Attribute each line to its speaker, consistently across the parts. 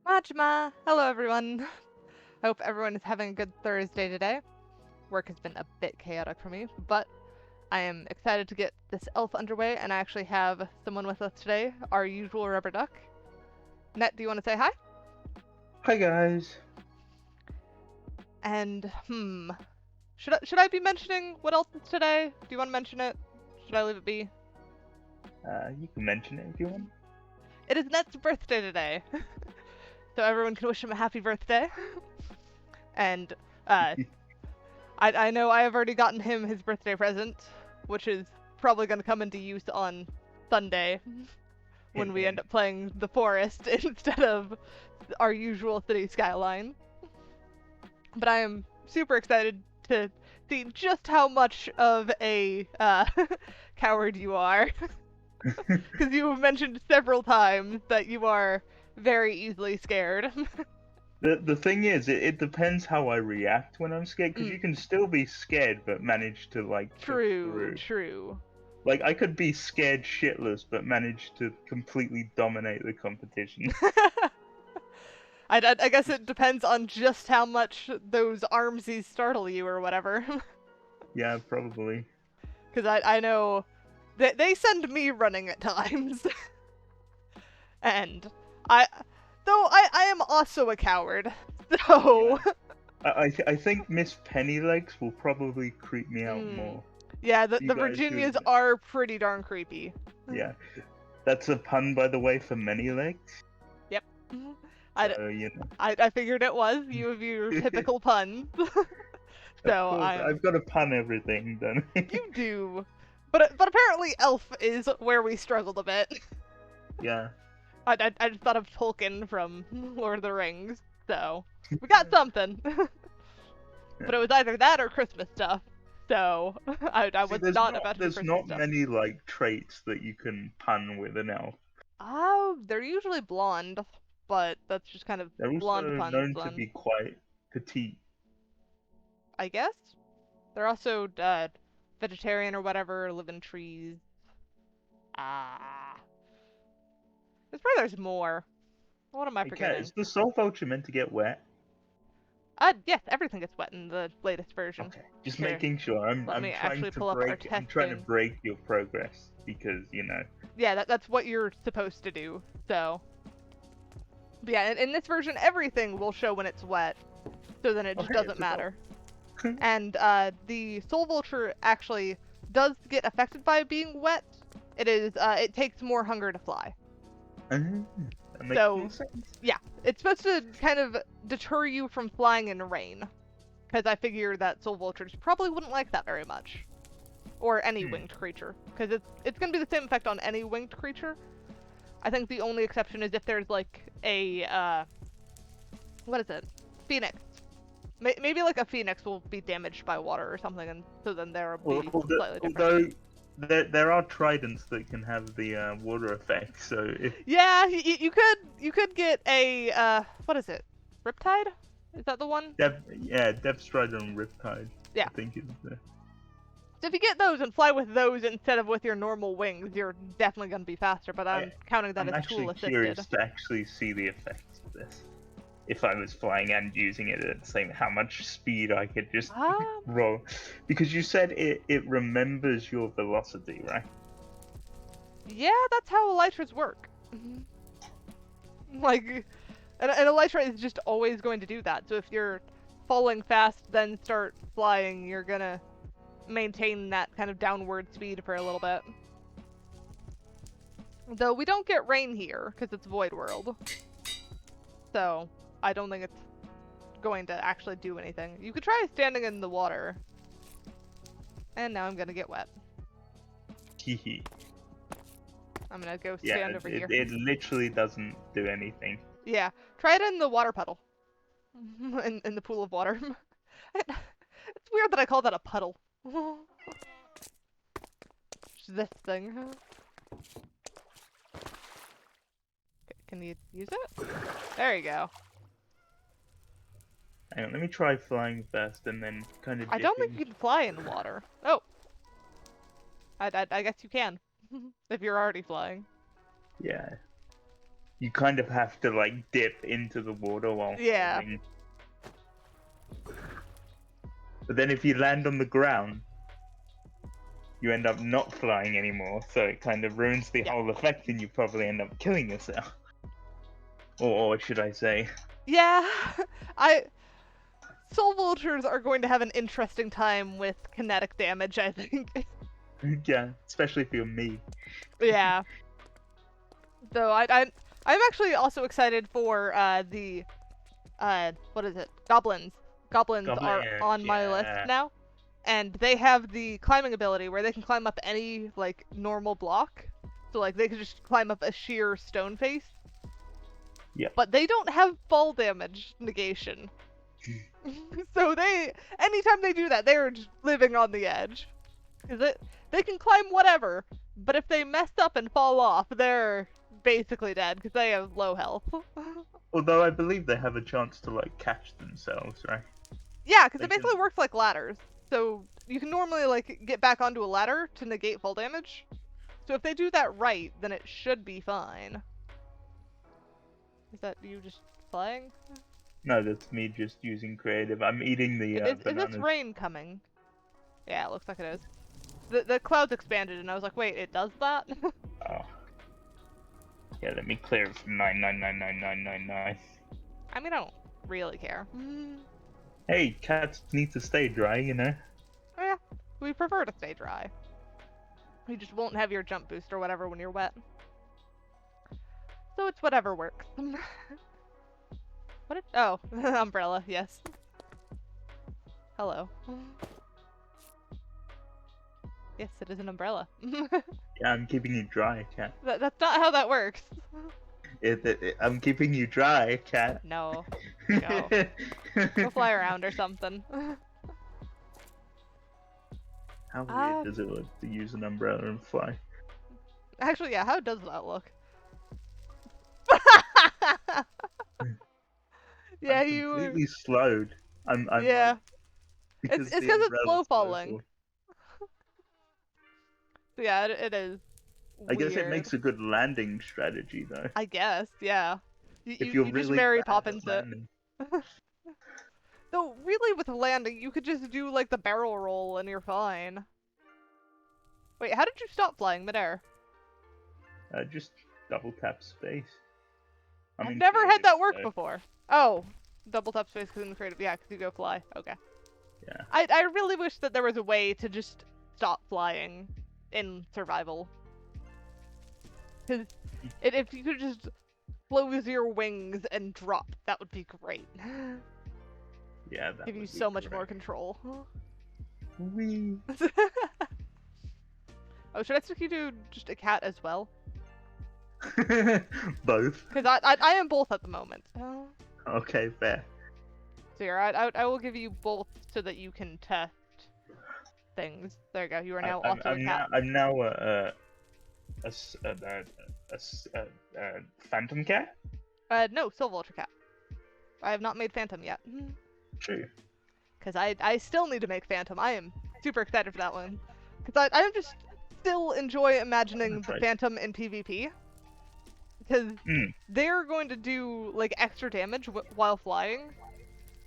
Speaker 1: Majma! Hello everyone! Hope everyone is having a good Thursday today. Work has been a bit chaotic for me, but I am excited to get this elf underway, and I actually have someone with us today, our usual rubber duck. Net, do you want to say hi?
Speaker 2: Hi guys.
Speaker 1: And, should I be mentioning what else is today? Do you want to mention it? Should I leave it be?
Speaker 2: You can mention it if you want.
Speaker 1: It is Net's birthday today! So everyone can wish him a happy birthday. And, I know I have already gotten him his birthday present, which is probably going to come into use on Sunday when we end up playing the forest instead of our usual city skyline. But I am super excited to see just how much of a coward you are. Because you have mentioned several times that you are very easily scared.
Speaker 2: The thing is, it depends how I react when I'm scared, because you can still be scared but manage to like push through.
Speaker 1: True.
Speaker 2: Like I could be scared shitless but manage to completely dominate the competition.
Speaker 1: I guess it depends on just how much those armsies startle you or whatever.
Speaker 2: Yeah, probably.
Speaker 1: Because I know they send me running at times. And I am also a coward, so...
Speaker 2: I think Miss Pennylegs will probably creep me out more.
Speaker 1: Yeah, the Virginias are pretty darn creepy.
Speaker 2: Yeah. That's a pun, by the way, for many legs.
Speaker 1: Yep.
Speaker 2: So, you know.
Speaker 1: I figured it was. You have your typical puns. So
Speaker 2: I've got to pun everything, don't I?
Speaker 1: You do. But apparently elf is where we struggled a bit.
Speaker 2: Yeah.
Speaker 1: I just thought of Tolkien from Lord of the Rings, so we got something. But it was either that or Christmas stuff, so I was not about to do Christmas stuff.
Speaker 2: There's not many like traits that you can pun with an elf.
Speaker 1: Oh, they're usually blonde, but that's just kind of blonde puns.
Speaker 2: They're also known to be quite petite.
Speaker 1: I guess. They're also vegetarian or whatever, live in trees. There's more. What am I forgetting?
Speaker 2: Is the soul vulture meant to get wet?
Speaker 1: Yes, everything gets wet in the latest version.
Speaker 2: Okay, just making sure. I'm trying to break your progress because, you know.
Speaker 1: Yeah, that's what you're supposed to do. So But yeah, in this version, everything will show when it's wet, so then it just doesn't matter. And the Soul Vulture actually does get affected by being wet. It takes more hunger to fly.
Speaker 2: That makes more sense.
Speaker 1: Yeah, it's supposed to kind of deter you from flying in rain, because I figure that Soul Vultures probably wouldn't like that very much, or any winged creature, because it's gonna be the same effect on any winged creature. I think the only exception is if there's like a what is it? Phoenix. Maybe like a phoenix will be damaged by water or something, and so then there will be slightly different.
Speaker 2: Although there are tridents that can have the water effect, so if...
Speaker 1: Yeah, you could get a what is it? Riptide? Is that the one?
Speaker 2: Depth Strider and Riptide.
Speaker 1: Yeah.
Speaker 2: I think it's there.
Speaker 1: So if you get those and fly with those instead of with your normal wings, you're definitely gonna be faster. But I'm counting that as tool assisted. I'm
Speaker 2: actually curious to actually see the effects of this. If I was flying and using it at the same, how much speed I could just roll. Because you said it remembers your velocity, right?
Speaker 1: Yeah, that's how elytras work. Like, an elytra is just always going to do that. So if you're falling fast, then start flying, you're gonna maintain that kind of downward speed for a little bit. Though we don't get rain here, because it's Void World. So I don't think it's going to actually do anything. You could try standing in the water. And now I'm gonna get wet.
Speaker 2: Hehe.
Speaker 1: I'm gonna go stand over here.
Speaker 2: It literally doesn't do anything.
Speaker 1: Yeah, try it in the water puddle. in the pool of water. It's weird that I call that a puddle. This thing. Can you use it? There you go.
Speaker 2: Hang on, let me try flying first and then kind of
Speaker 1: I don't think you can fly in water. Oh. I guess you can. If you're already flying.
Speaker 2: Yeah. You kind of have to, like, dip into the water while flying. But then if you land on the ground, you end up not flying anymore, so it kind of ruins the whole effect and you probably end up killing yourself. Or should I say?
Speaker 1: Yeah, Soul Vultures are going to have an interesting time with kinetic damage, I think.
Speaker 2: Yeah, especially if you're me.
Speaker 1: Yeah. Though I'm actually also excited for the what is it? Goblins. Goblins are on my list now. And they have the climbing ability where they can climb up any like normal block. So like they can just climb up a sheer stone face.
Speaker 2: Yeah.
Speaker 1: But they don't have fall damage negation. So anytime they do that, they're just living on the edge. Cause they can climb whatever, but if they mess up and fall off, they're basically dead because they have low health.
Speaker 2: Although I believe they have a chance to like catch themselves, right?
Speaker 1: Yeah, because it basically works like ladders. So you can normally like get back onto a ladder to negate fall damage. So if they do that right, then it should be fine. Is that you just flying?
Speaker 2: No, that's me just using creative. I'm eating the bananas.
Speaker 1: Is this rain coming? Yeah, it looks like it is. The clouds expanded and I was like, wait, it does that?
Speaker 2: Oh. Yeah, let me clear it from 9999999.
Speaker 1: I mean, I don't really care.
Speaker 2: Hey, cats need to stay dry, you know?
Speaker 1: Oh, yeah, we prefer to stay dry. You just won't have your jump boost or whatever when you're wet. So it's whatever works. Oh, umbrella, yes. Hello. Yes, it is an umbrella.
Speaker 2: Yeah, I'm keeping you dry, cat.
Speaker 1: That's not how that works.
Speaker 2: I'm keeping you dry, cat.
Speaker 1: No. Go. Go fly around or something.
Speaker 2: How weird does it look to use an umbrella and fly?
Speaker 1: Actually, yeah, how does that look? Yeah,
Speaker 2: I'm completely slowed. I'm
Speaker 1: yeah.
Speaker 2: Like,
Speaker 1: It's because it's slow falling. Yeah, it is.
Speaker 2: I guess it makes a good landing strategy, though.
Speaker 1: I guess, yeah.
Speaker 2: If you're
Speaker 1: you
Speaker 2: really
Speaker 1: just Mary
Speaker 2: bad
Speaker 1: Poppins
Speaker 2: at
Speaker 1: it. Though, really, with landing, you could just do like the barrel roll and you're fine. Wait, how did you stop flying midair?
Speaker 2: Just double tap space. I'm
Speaker 1: I've
Speaker 2: in
Speaker 1: never had
Speaker 2: creative,
Speaker 1: that work
Speaker 2: so,
Speaker 1: before. Oh, double tap space because in the creative, yeah, because you go fly. Okay.
Speaker 2: yeah.
Speaker 1: I really wish that there was a way to just stop flying in survival. Because if you could just close your wings and drop, that would be great.
Speaker 2: Yeah, that
Speaker 1: Give you
Speaker 2: would be
Speaker 1: so much more
Speaker 2: great.
Speaker 1: control.
Speaker 2: Wee.
Speaker 1: Oh, should I stick you to just a cat as well?
Speaker 2: Both.
Speaker 1: Because I am both at the moment.
Speaker 2: Okay, fair.
Speaker 1: So here, I will give you both so that you can test things. There you go. You are now also a cat.
Speaker 2: I'm now a phantom cat.
Speaker 1: No, Silver Ultra Cat. I have not made Phantom yet.
Speaker 2: True.
Speaker 1: Because I still need to make Phantom. I am super excited for that one. Because I just still enjoy imagining
Speaker 2: That's
Speaker 1: the
Speaker 2: right.
Speaker 1: Phantom in PvP. Because
Speaker 2: Mm.
Speaker 1: they're going to do, like, extra damage while flying.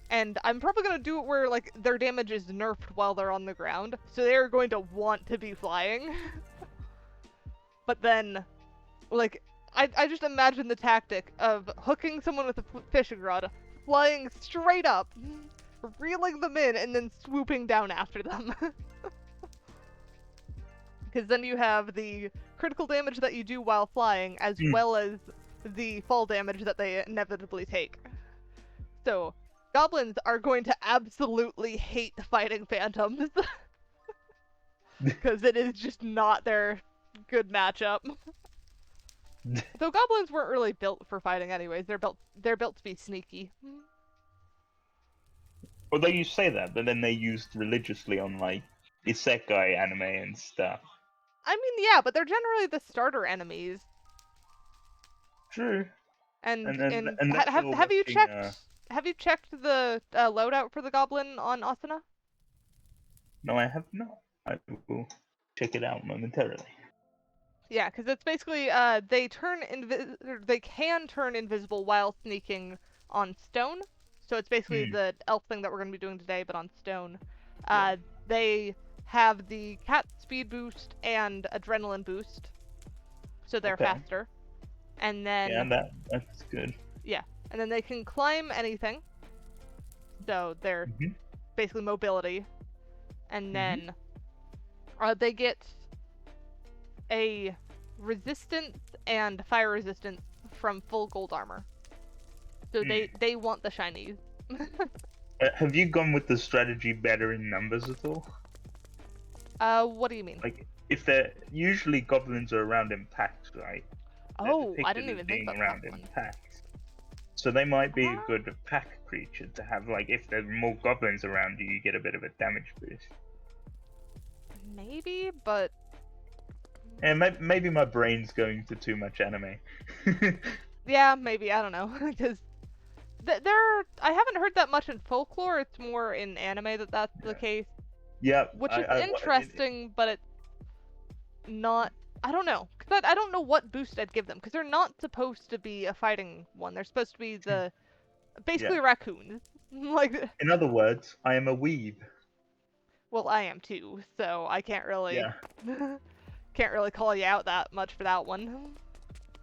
Speaker 1: And I'm probably going to do it where, like, their damage is nerfed while they're on the ground. So they're going to want to be flying. But then, like, I just imagine the tactic of hooking someone with a fishing rod, flying straight up, reeling them in, and then swooping down after them. Because then you have the critical damage that you do while flying, as well as the fall damage that they inevitably take. So, goblins are going to absolutely hate fighting phantoms. Because it is just not their good matchup. Though goblins weren't really built for fighting anyways, they're built to be sneaky.
Speaker 2: Although you say that, but then they used religiously on like isekai anime and stuff.
Speaker 1: I mean, yeah, but they're generally the starter enemies.
Speaker 2: True.
Speaker 1: And
Speaker 2: that's all
Speaker 1: have you
Speaker 2: watching,
Speaker 1: checked have you checked the loadout for the goblin on Asuna?
Speaker 2: No, I have not. I will check it out momentarily.
Speaker 1: Yeah, because it's basically they can turn invisible while sneaking on stone. So it's basically the elf thing that we're going to be doing today, but on stone.
Speaker 2: Yeah.
Speaker 1: They have the cat speed boost and adrenaline boost, so they're faster. And then
Speaker 2: yeah, that's good.
Speaker 1: Yeah, and then they can climb anything. So they're basically mobility. And then they get a resistance and fire resistance from full gold armor. So they want the shinies.
Speaker 2: Have you gone with the strategy better in numbers at all?
Speaker 1: What do you mean?
Speaker 2: Like, if they're usually goblins are around in packs, right?
Speaker 1: Oh, I didn't even think about
Speaker 2: around
Speaker 1: that one.
Speaker 2: in packs. So they might be a good pack creature to have. Like, if there's more goblins around you, you get a bit of a damage boost.
Speaker 1: Maybe, but
Speaker 2: And maybe my brain's going to too much anime.
Speaker 1: yeah, maybe, I don't know, because I haven't heard that much in folklore. It's more in anime that's the case.
Speaker 2: Yeah,
Speaker 1: which is interesting, but it's not. I don't know, because I don't know what boost I'd give them, because they're not supposed to be a fighting one. They're supposed to be basically raccoons. Like.
Speaker 2: In other words, I am a weeb.
Speaker 1: Well, I am too, so I can't really. Can't really call you out that much for that one.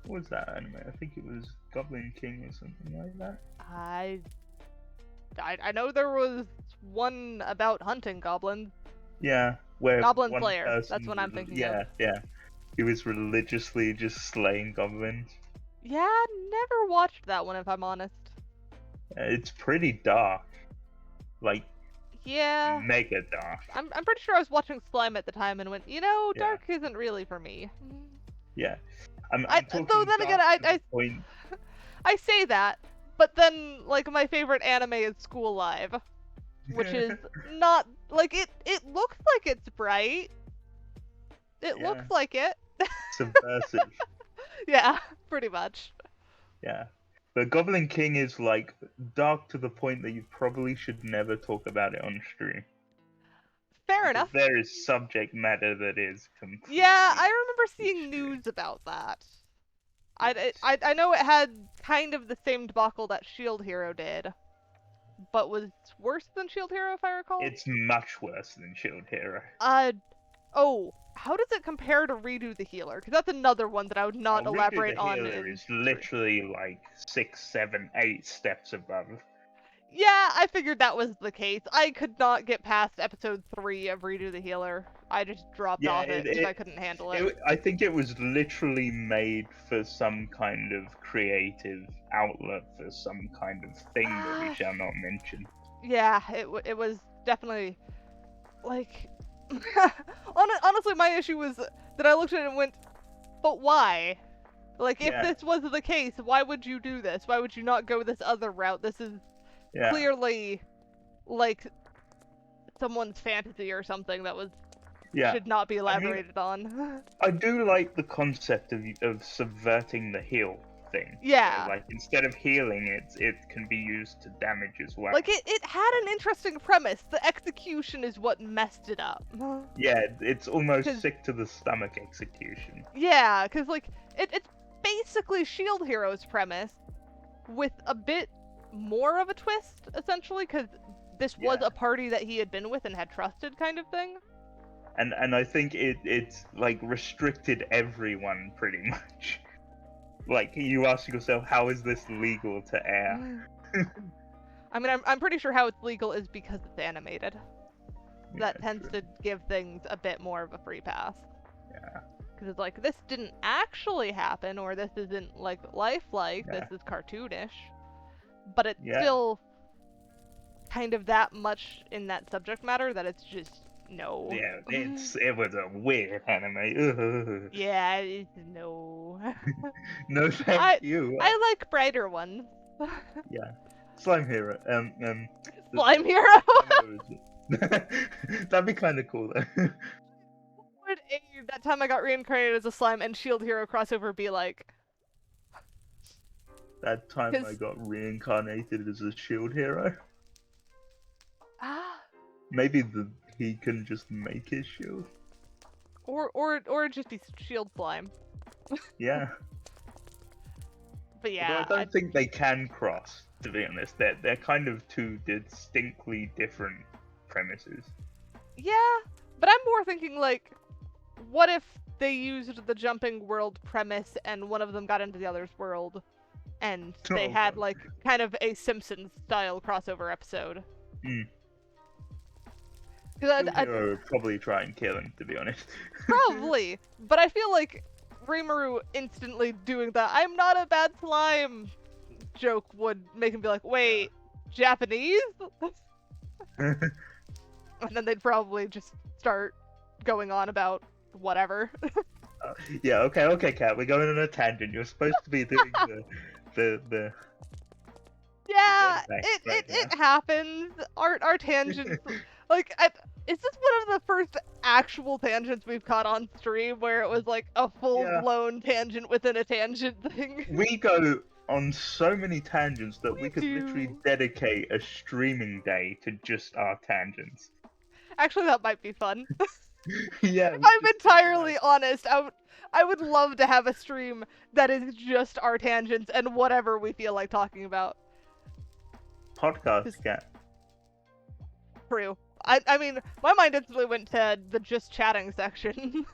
Speaker 2: What was that anime? I think it was Goblin King or something like that.
Speaker 1: I know there was one about hunting goblins.
Speaker 2: Yeah, where
Speaker 1: Goblin Slayer. That's what I'm thinking of.
Speaker 2: Yeah. He was religiously just slaying goblins.
Speaker 1: Yeah, never watched that one if I'm honest.
Speaker 2: It's pretty dark. Like,
Speaker 1: yeah,
Speaker 2: mega dark.
Speaker 1: I'm pretty sure I was watching Slime at the time and went, dark isn't really for me.
Speaker 2: Yeah. I'm talking
Speaker 1: though then again, I say that, but then like my favorite anime is School Live, which is not like it looks like it's bright. It looks like it.
Speaker 2: Subversive.
Speaker 1: Yeah, pretty much.
Speaker 2: Yeah. But Goblin King is like dark to the point that you probably should never talk about it on stream.
Speaker 1: Fair enough.
Speaker 2: There is subject matter that is completely.
Speaker 1: Yeah, I remember seeing news about that. I know it had kind of the same debacle that Shield Hero did, but was worse than Shield Hero if I recall.
Speaker 2: It's much worse than Shield Hero.
Speaker 1: Oh, how does it compare to Redo the Healer? Because that's another one that I would not
Speaker 2: Oh, Redo
Speaker 1: elaborate
Speaker 2: the
Speaker 1: on
Speaker 2: Healer
Speaker 1: in
Speaker 2: is
Speaker 1: stream.
Speaker 2: literally like 6, 7, 8 steps above.
Speaker 1: Yeah, I figured that was the case. I could not get past episode 3 of Redo the Healer. I just dropped
Speaker 2: Yeah,
Speaker 1: off it because I couldn't handle it.
Speaker 2: I think it was literally made for some kind of creative outlet for some kind of thing that we shall not mention.
Speaker 1: Yeah, it was definitely like honestly my issue was that I looked at it and went, but why? Like if
Speaker 2: Yeah.
Speaker 1: this was the case, why would you do this? Why would you not go this other route? This is clearly like someone's fantasy or something that was should not be elaborated on.
Speaker 2: I do like the concept of subverting the heal thing.
Speaker 1: Yeah.
Speaker 2: So, like instead of healing, it can be used to damage as well.
Speaker 1: Like it had an interesting premise. The execution is what messed it up.
Speaker 2: Yeah, it's almost sick to the stomach execution.
Speaker 1: Yeah, because like it's basically Shield Hero's premise with a bit more of a twist, essentially, because this was a party that he had been with and had trusted, kind of thing.
Speaker 2: And I think it's like restricted everyone pretty much. Like you ask yourself, how is this legal to air?
Speaker 1: I mean, I'm pretty sure how it's legal is because it's animated. That tends to give things a bit more of a free pass.
Speaker 2: Yeah.
Speaker 1: Because it's like, this didn't actually happen, or this isn't like lifelike, this is cartoonish. But it's still kind of that much in that subject matter that it's just no.
Speaker 2: Yeah, it was a weird anime.
Speaker 1: Yeah, it's no.
Speaker 2: No, thank you.
Speaker 1: I like brighter ones.
Speaker 2: Yeah, Slime Hero.
Speaker 1: Slime Hero.
Speaker 2: That'd be kind of cool though.
Speaker 1: Would that time I got reincarnated as a slime and Shield Hero crossover be like?
Speaker 2: That time I got reincarnated as a Shield Hero. Maybe he can just make his shield.
Speaker 1: Or just be Shield Slime.
Speaker 2: Yeah.
Speaker 1: But yeah,
Speaker 2: although I don't think they can cross, to be honest. They're kind of two distinctly different premises.
Speaker 1: Yeah, but I'm more thinking like, what if they used the jumping world premise and one of them got into the other's world, and they had like kind of a Simpsons style crossover episode.
Speaker 2: I'd probably try and kill him, to be honest.
Speaker 1: Probably, but I feel like Rimuru instantly doing that "I'm not a bad slime" joke would make him be like, wait, Japanese? And then they'd probably just start going on about whatever.
Speaker 2: Yeah, okay, Kat, we're going on a tangent. You're supposed to be doing the
Speaker 1: Yeah, it happens. Our tangents, like, is this one of the first actual tangents we've caught on stream where it was like a full-blown tangent within a tangent thing?
Speaker 2: We go on so many tangents that we could literally dedicate a streaming day to just our tangents.
Speaker 1: Actually, that might be fun.
Speaker 2: Yeah.
Speaker 1: If I'm entirely honest, I would love to have a stream that is just our tangents and whatever we feel like talking about.
Speaker 2: Podcast, Kat.
Speaker 1: True. I mean, my mind instantly went to the just chatting section.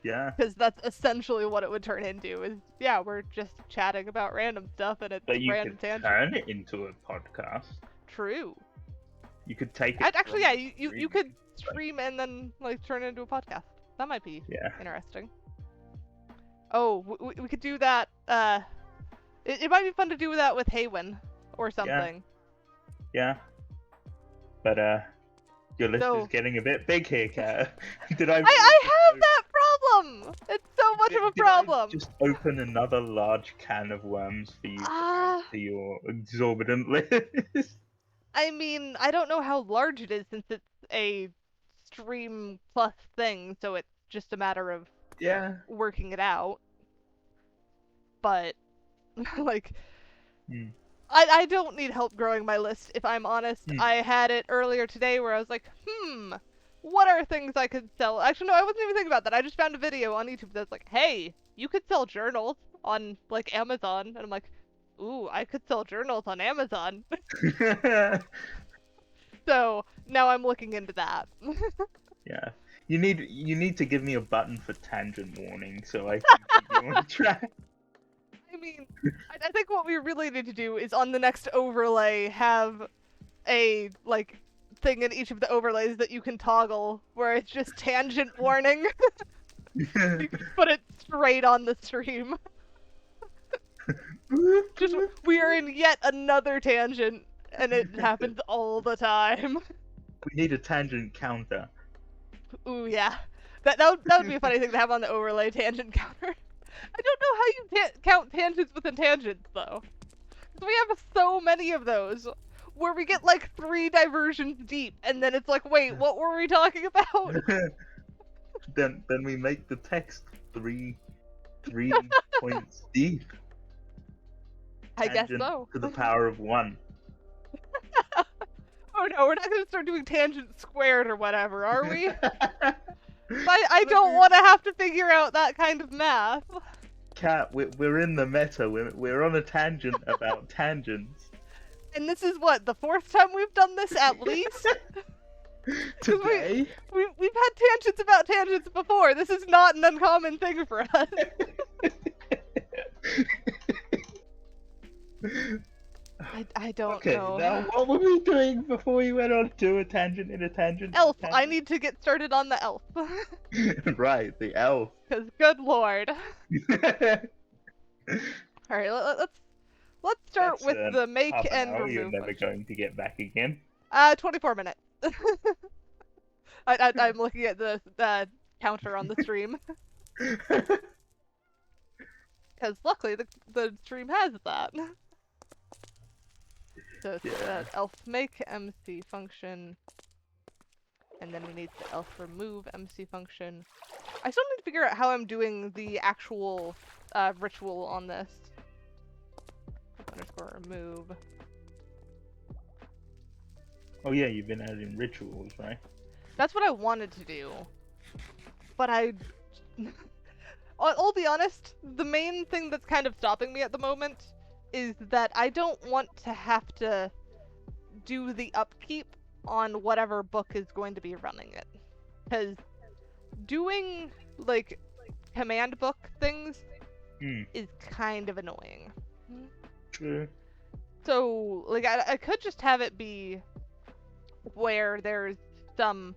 Speaker 2: Yeah.
Speaker 1: Because that's essentially what it would turn into. Is yeah, we're just chatting about random stuff and it's random tangents.
Speaker 2: But you could turn it into a podcast.
Speaker 1: True.
Speaker 2: You could take it.
Speaker 1: Actually, yeah, you could stream and then like turn it into a podcast. That might be interesting. Oh, we could do that. It might be fun to do that with Haywin or something.
Speaker 2: Yeah. But your list is getting a bit big here, Kat. Did I have
Speaker 1: that problem! It's so much of a problem!
Speaker 2: Just open another large can of worms for you to add to your exorbitant list.
Speaker 1: I mean, I don't know how large it is since it's a stream plus thing, so it's just a matter of working it out. But, like... I don't need help growing my list, if I'm honest. I had it earlier today where I was like, what are things I could sell? Actually, no, I wasn't even thinking about that. I just found a video on YouTube that's like, hey, you could sell journals on, like, Amazon. And I'm like, ooh, I could sell journals on Amazon.
Speaker 2: Yeah.
Speaker 1: So, now I'm looking into that.
Speaker 2: You need to give me a button for tangent warning so I can keep you on track.
Speaker 1: I mean, I think what we really need to do is on the next overlay have a, like, thing in each of the overlays that you can toggle where it's just tangent warning. You can put it straight on the stream. Just, we are in yet another tangent, and it happens all the time.
Speaker 2: We need a tangent counter.
Speaker 1: Ooh, yeah. That would be a funny thing to have on the overlay, tangent counter. I don't know how you count tangents within tangents, though. 'Cause we have so many of those, where we get like 3 diversions deep, and then it's like, wait, what were we talking about?
Speaker 2: Then we make the text 3 points deep.
Speaker 1: I guess
Speaker 2: Tangent
Speaker 1: so.
Speaker 2: To the power of 1.
Speaker 1: Oh no, we're not gonna start doing tangent squared or whatever, are we? I don't want to have to figure out that kind of math.
Speaker 2: Cat, we're in the meta. We're on a tangent about tangents.
Speaker 1: And this is what, the 4th time we've done this at least?
Speaker 2: Today?
Speaker 1: We've had tangents about tangents before. This is not an uncommon thing for us. I don't know.
Speaker 2: Now what were we doing before we went on to a tangent in a tangent?
Speaker 1: Elf, I need to get started on the elf.
Speaker 2: Right, the elf.
Speaker 1: Because good lord. Alright, let's start with the make and remove
Speaker 2: You're never
Speaker 1: function.
Speaker 2: going to get back again.
Speaker 1: 24 minutes. I'm looking at the counter on the stream. Because luckily the stream has that. So it's elf make MC function, and then we need the elf remove MC function. I still need to figure out how I'm doing the actual ritual on this. Underscore remove.
Speaker 2: Oh yeah, you've been adding rituals, right?
Speaker 1: That's what I wanted to do, but I'll be honest, the main thing that's kind of stopping me at the moment is that I don't want to have to do the upkeep on whatever book is going to be running it. Because doing, like, command book things is kind of annoying.
Speaker 2: True.
Speaker 1: So, like, I could just have it be where there's some,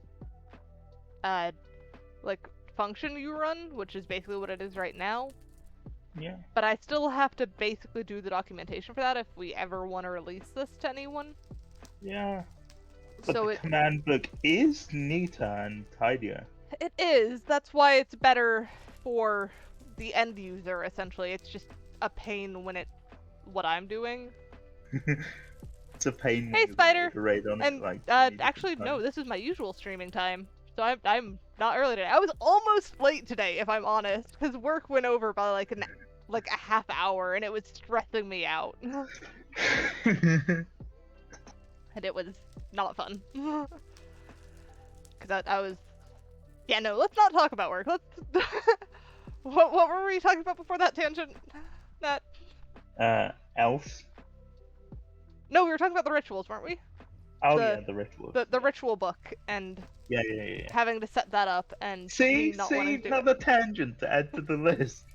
Speaker 1: like, function you run, which is basically what it is right now.
Speaker 2: Yeah.
Speaker 1: But I still have to basically do the documentation for that if we ever want to release this to anyone.
Speaker 2: Yeah. But
Speaker 1: So
Speaker 2: the command book is neater and tidier.
Speaker 1: It is. That's why it's better for the end user, essentially. It's just a pain when what I'm doing.
Speaker 2: It's a pain.
Speaker 1: Hey, Spider!
Speaker 2: On
Speaker 1: And,
Speaker 2: it, like,
Speaker 1: actually, no, this is my usual streaming time. So I'm not early today. I was almost late today, if I'm honest, because work went over by like a half hour, and it was stressing me out. And it was not fun. Because I was... Yeah, no, let's not talk about work. Let's... what were we talking about before that tangent?
Speaker 2: Elf.
Speaker 1: No, we were talking about the rituals, weren't we?
Speaker 2: Oh yeah, the ritual.
Speaker 1: The ritual book, and
Speaker 2: yeah.
Speaker 1: having to set that up, and
Speaker 2: see,
Speaker 1: not wanting to
Speaker 2: another tangent to add to the list.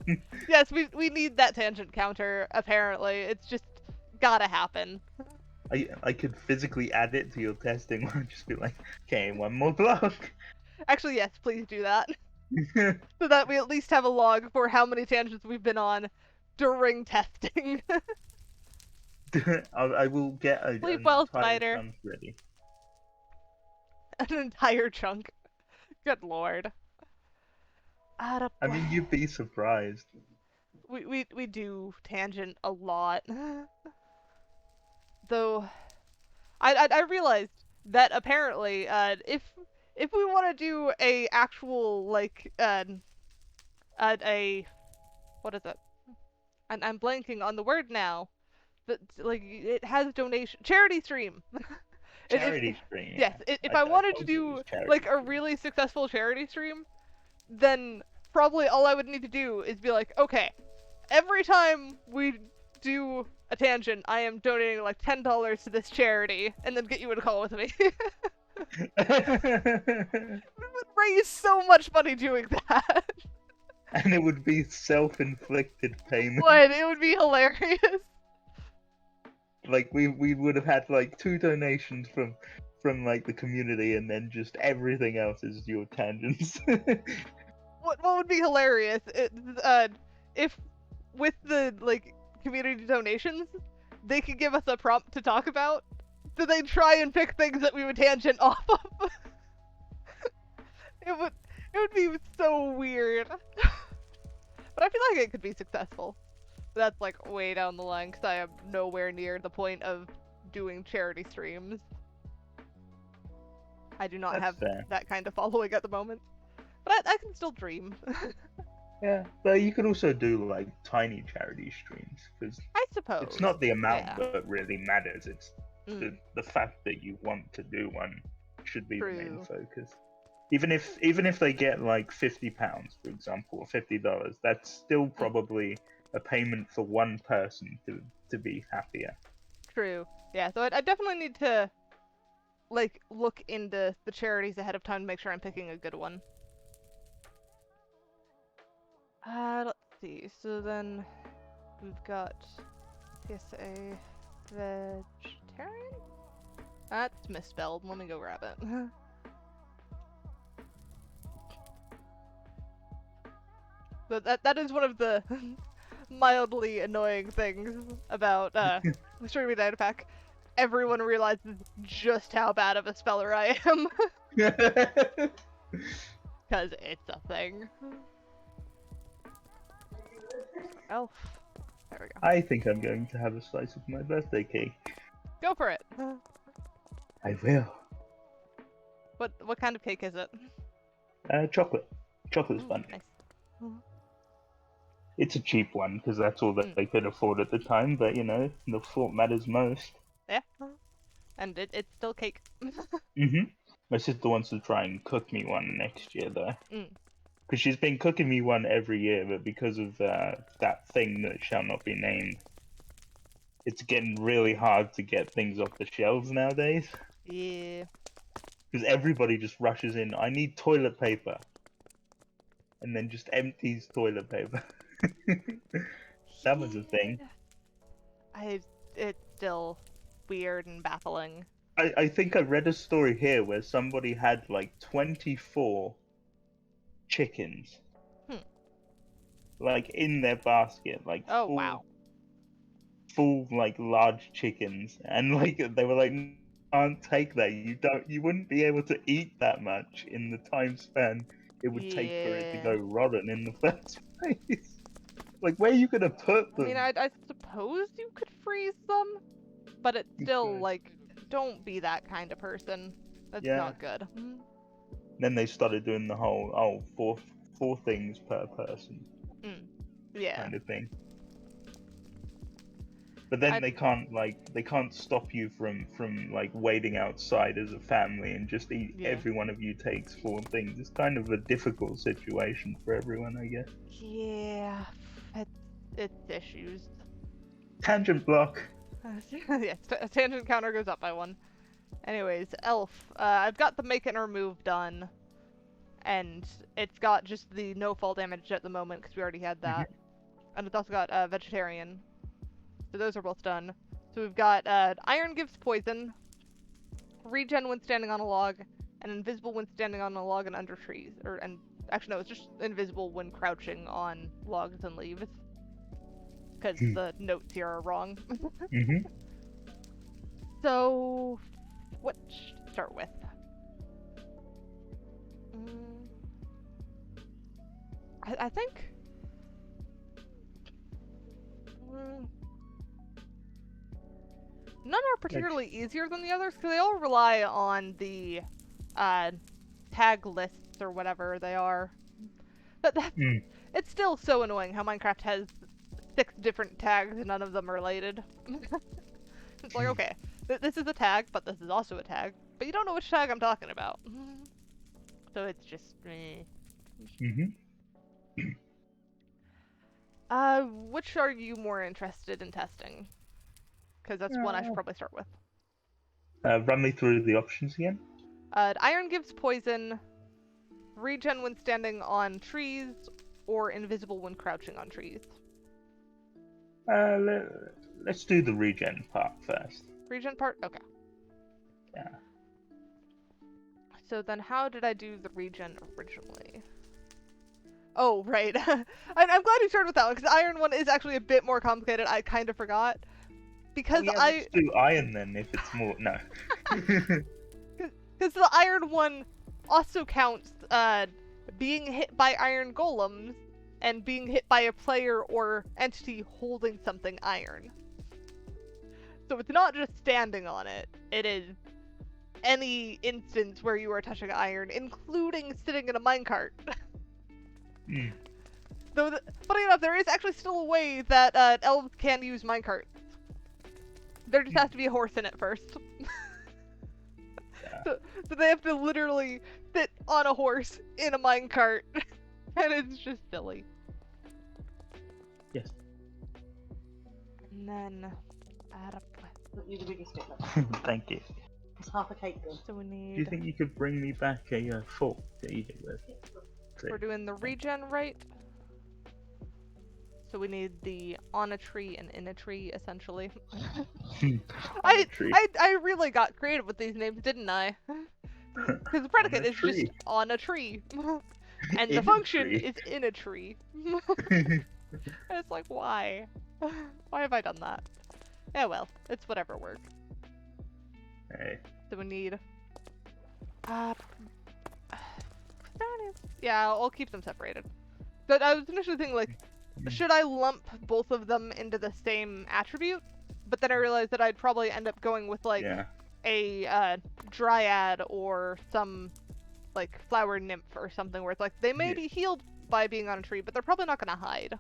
Speaker 1: Yes, we need that tangent counter, apparently. It's just gotta happen.
Speaker 2: I could physically add it to your testing where I'd just be like, okay, 1 more block.
Speaker 1: Actually, yes, please do that. So that we at least have a log for how many tangents we've been on during testing.
Speaker 2: I will get an
Speaker 1: well,
Speaker 2: entire
Speaker 1: Spider.
Speaker 2: chunk ready.
Speaker 1: An entire chunk. Good lord.
Speaker 2: I mean, you'd be surprised.
Speaker 1: We do tangent a lot. Though, I realized that apparently, if we want to do a actual, like, what is it? I'm blanking on the word now. But, like, it has donation... Charity stream!
Speaker 2: Charity stream.
Speaker 1: Yes, if I wanted to do, like, a really successful charity stream, then probably all I would need to do is be like, okay, every time we do a tangent, I am donating, like, $10 to this charity, and then get you in a call with me. We would raise so much money doing that.
Speaker 2: And it would be self-inflicted payment.
Speaker 1: It would be hilarious.
Speaker 2: Like we would have had like 2 donations from like the community, and then just everything else is your tangents.
Speaker 1: What would be hilarious? If with the like community donations, they could give us a prompt to talk about, so they'd try and pick things that we would tangent off of. It would be so weird. But I feel like it could be successful. But that's like way down the line because I am nowhere near the point of doing charity streams. I do not have that kind of following at the moment. But I can still dream.
Speaker 2: Yeah, but you could also do like tiny charity streams, because
Speaker 1: I suppose.
Speaker 2: it's not the amount that really matters, it's the fact that you want to do one should be the main focus. Even if they get like £50, for example, or $50, that's still probably a payment for one person to be happier.
Speaker 1: True. Yeah, so I definitely need to like look into the charities ahead of time to make sure I'm picking a good one. Let's see. So then we've got PSA vegetarian? That's misspelled. Let me go grab it. But that is one of the mildly annoying things about Minecraft Datapack. Everyone realizes just how bad of a speller I am. Because it's a thing. Elf. There we go.
Speaker 2: I think I'm going to have a slice of my birthday cake.
Speaker 1: Go for it.
Speaker 2: I will.
Speaker 1: What kind of cake is it?
Speaker 2: Chocolate. Chocolate's fun.
Speaker 1: Nice.
Speaker 2: It's a cheap one because that's all that they could afford at the time, but you know, the thought matters most.
Speaker 1: Yeah. And it's still cake.
Speaker 2: My sister wants to try and cook me one next year though. Because she's been cooking me one every year, but because of that thing that shall not be named, it's getting really hard to get things off the shelves nowadays.
Speaker 1: Yeah.
Speaker 2: Because everybody just rushes in, I need toilet paper. And then just empties toilet paper. That was a thing.
Speaker 1: It's still weird and baffling.
Speaker 2: I think I read a story here where somebody had like 24 chickens. Like in their basket, like full like large chickens, and like they were like, can't take that. You wouldn't be able to eat that much in the time span it would take for it to go rotten in the first place. Like, where are you gonna put them?
Speaker 1: I mean, I suppose you could freeze them, but it's still like, don't be that kind of person. That's not good.
Speaker 2: Then they started doing the whole four things per person. Kind of thing. But then they can't stop you from like waiting outside as a family and just eat. Every one of you takes 4 things. It's kind of a difficult situation for everyone, I guess.
Speaker 1: Yeah, it's issues.
Speaker 2: Tangent block.
Speaker 1: Yes, tangent counter goes up by 1. Anyways, Elf. I've got the make and remove done, and it's got just the no fall damage at the moment because we already had that, and it's also got vegetarian. So those are both done. So we've got iron gives poison, regen when standing on a log, and invisible when standing on a log and under trees. Actually no, it's just invisible when crouching on logs and leaves. Because the notes here are wrong. So, what should I start with? I think... None are particularly easier than the others, because they all rely on the tag lists or whatever they are. But it's still so annoying how Minecraft has 6 different tags and none of them are related. It's like, okay, this is a tag, but this is also a tag, but you don't know which tag I'm talking about. So it's just which are you more interested in testing? Because that's one I should probably start with.
Speaker 2: Run me through the options again.
Speaker 1: Iron gives poison, regen when standing on trees, or invisible when crouching on trees.
Speaker 2: Let's do the regen part first.
Speaker 1: Regen part? Okay.
Speaker 2: Yeah.
Speaker 1: So then how did I do the regen originally? Oh, right. I'm glad you started with that one, because the iron one is actually a bit more complicated. I kind of forgot. Because
Speaker 2: let's do iron then, if it's more... No.
Speaker 1: Because the iron one also counts being hit by iron golems and being hit by a player or entity holding something iron. So it's not just standing on it. It is any instance where you are touching iron, including sitting in a minecart. Though, funny enough, there is actually still a way that elves can use minecarts. There just has to be a horse in it first. So they have to literally sit on a horse in a minecart. And it's just silly.
Speaker 2: Yes.
Speaker 1: And then add up.
Speaker 3: You're the biggest stickler.
Speaker 2: Thank you.
Speaker 3: It's half a cake then.
Speaker 1: So we need.
Speaker 2: Do you think you could bring me back a fork to eat it with?
Speaker 1: We're doing the regen right. So we need the on a tree and in a tree, essentially. I really got creative with these names, didn't I? Because the predicate is just on a tree. And the function is in a tree. And it's like, why? Why have I done that? Yeah, well, it's whatever works.
Speaker 2: Hey.
Speaker 1: So we need... yeah, I'll keep them separated. But I was initially thinking, like, should I lump both of them into the same attribute? But then I realized that I'd probably end up going with, like, a dryad or some, like, flower nymph or something where it's like, they may be healed by being on a tree, but they're probably not going to hide.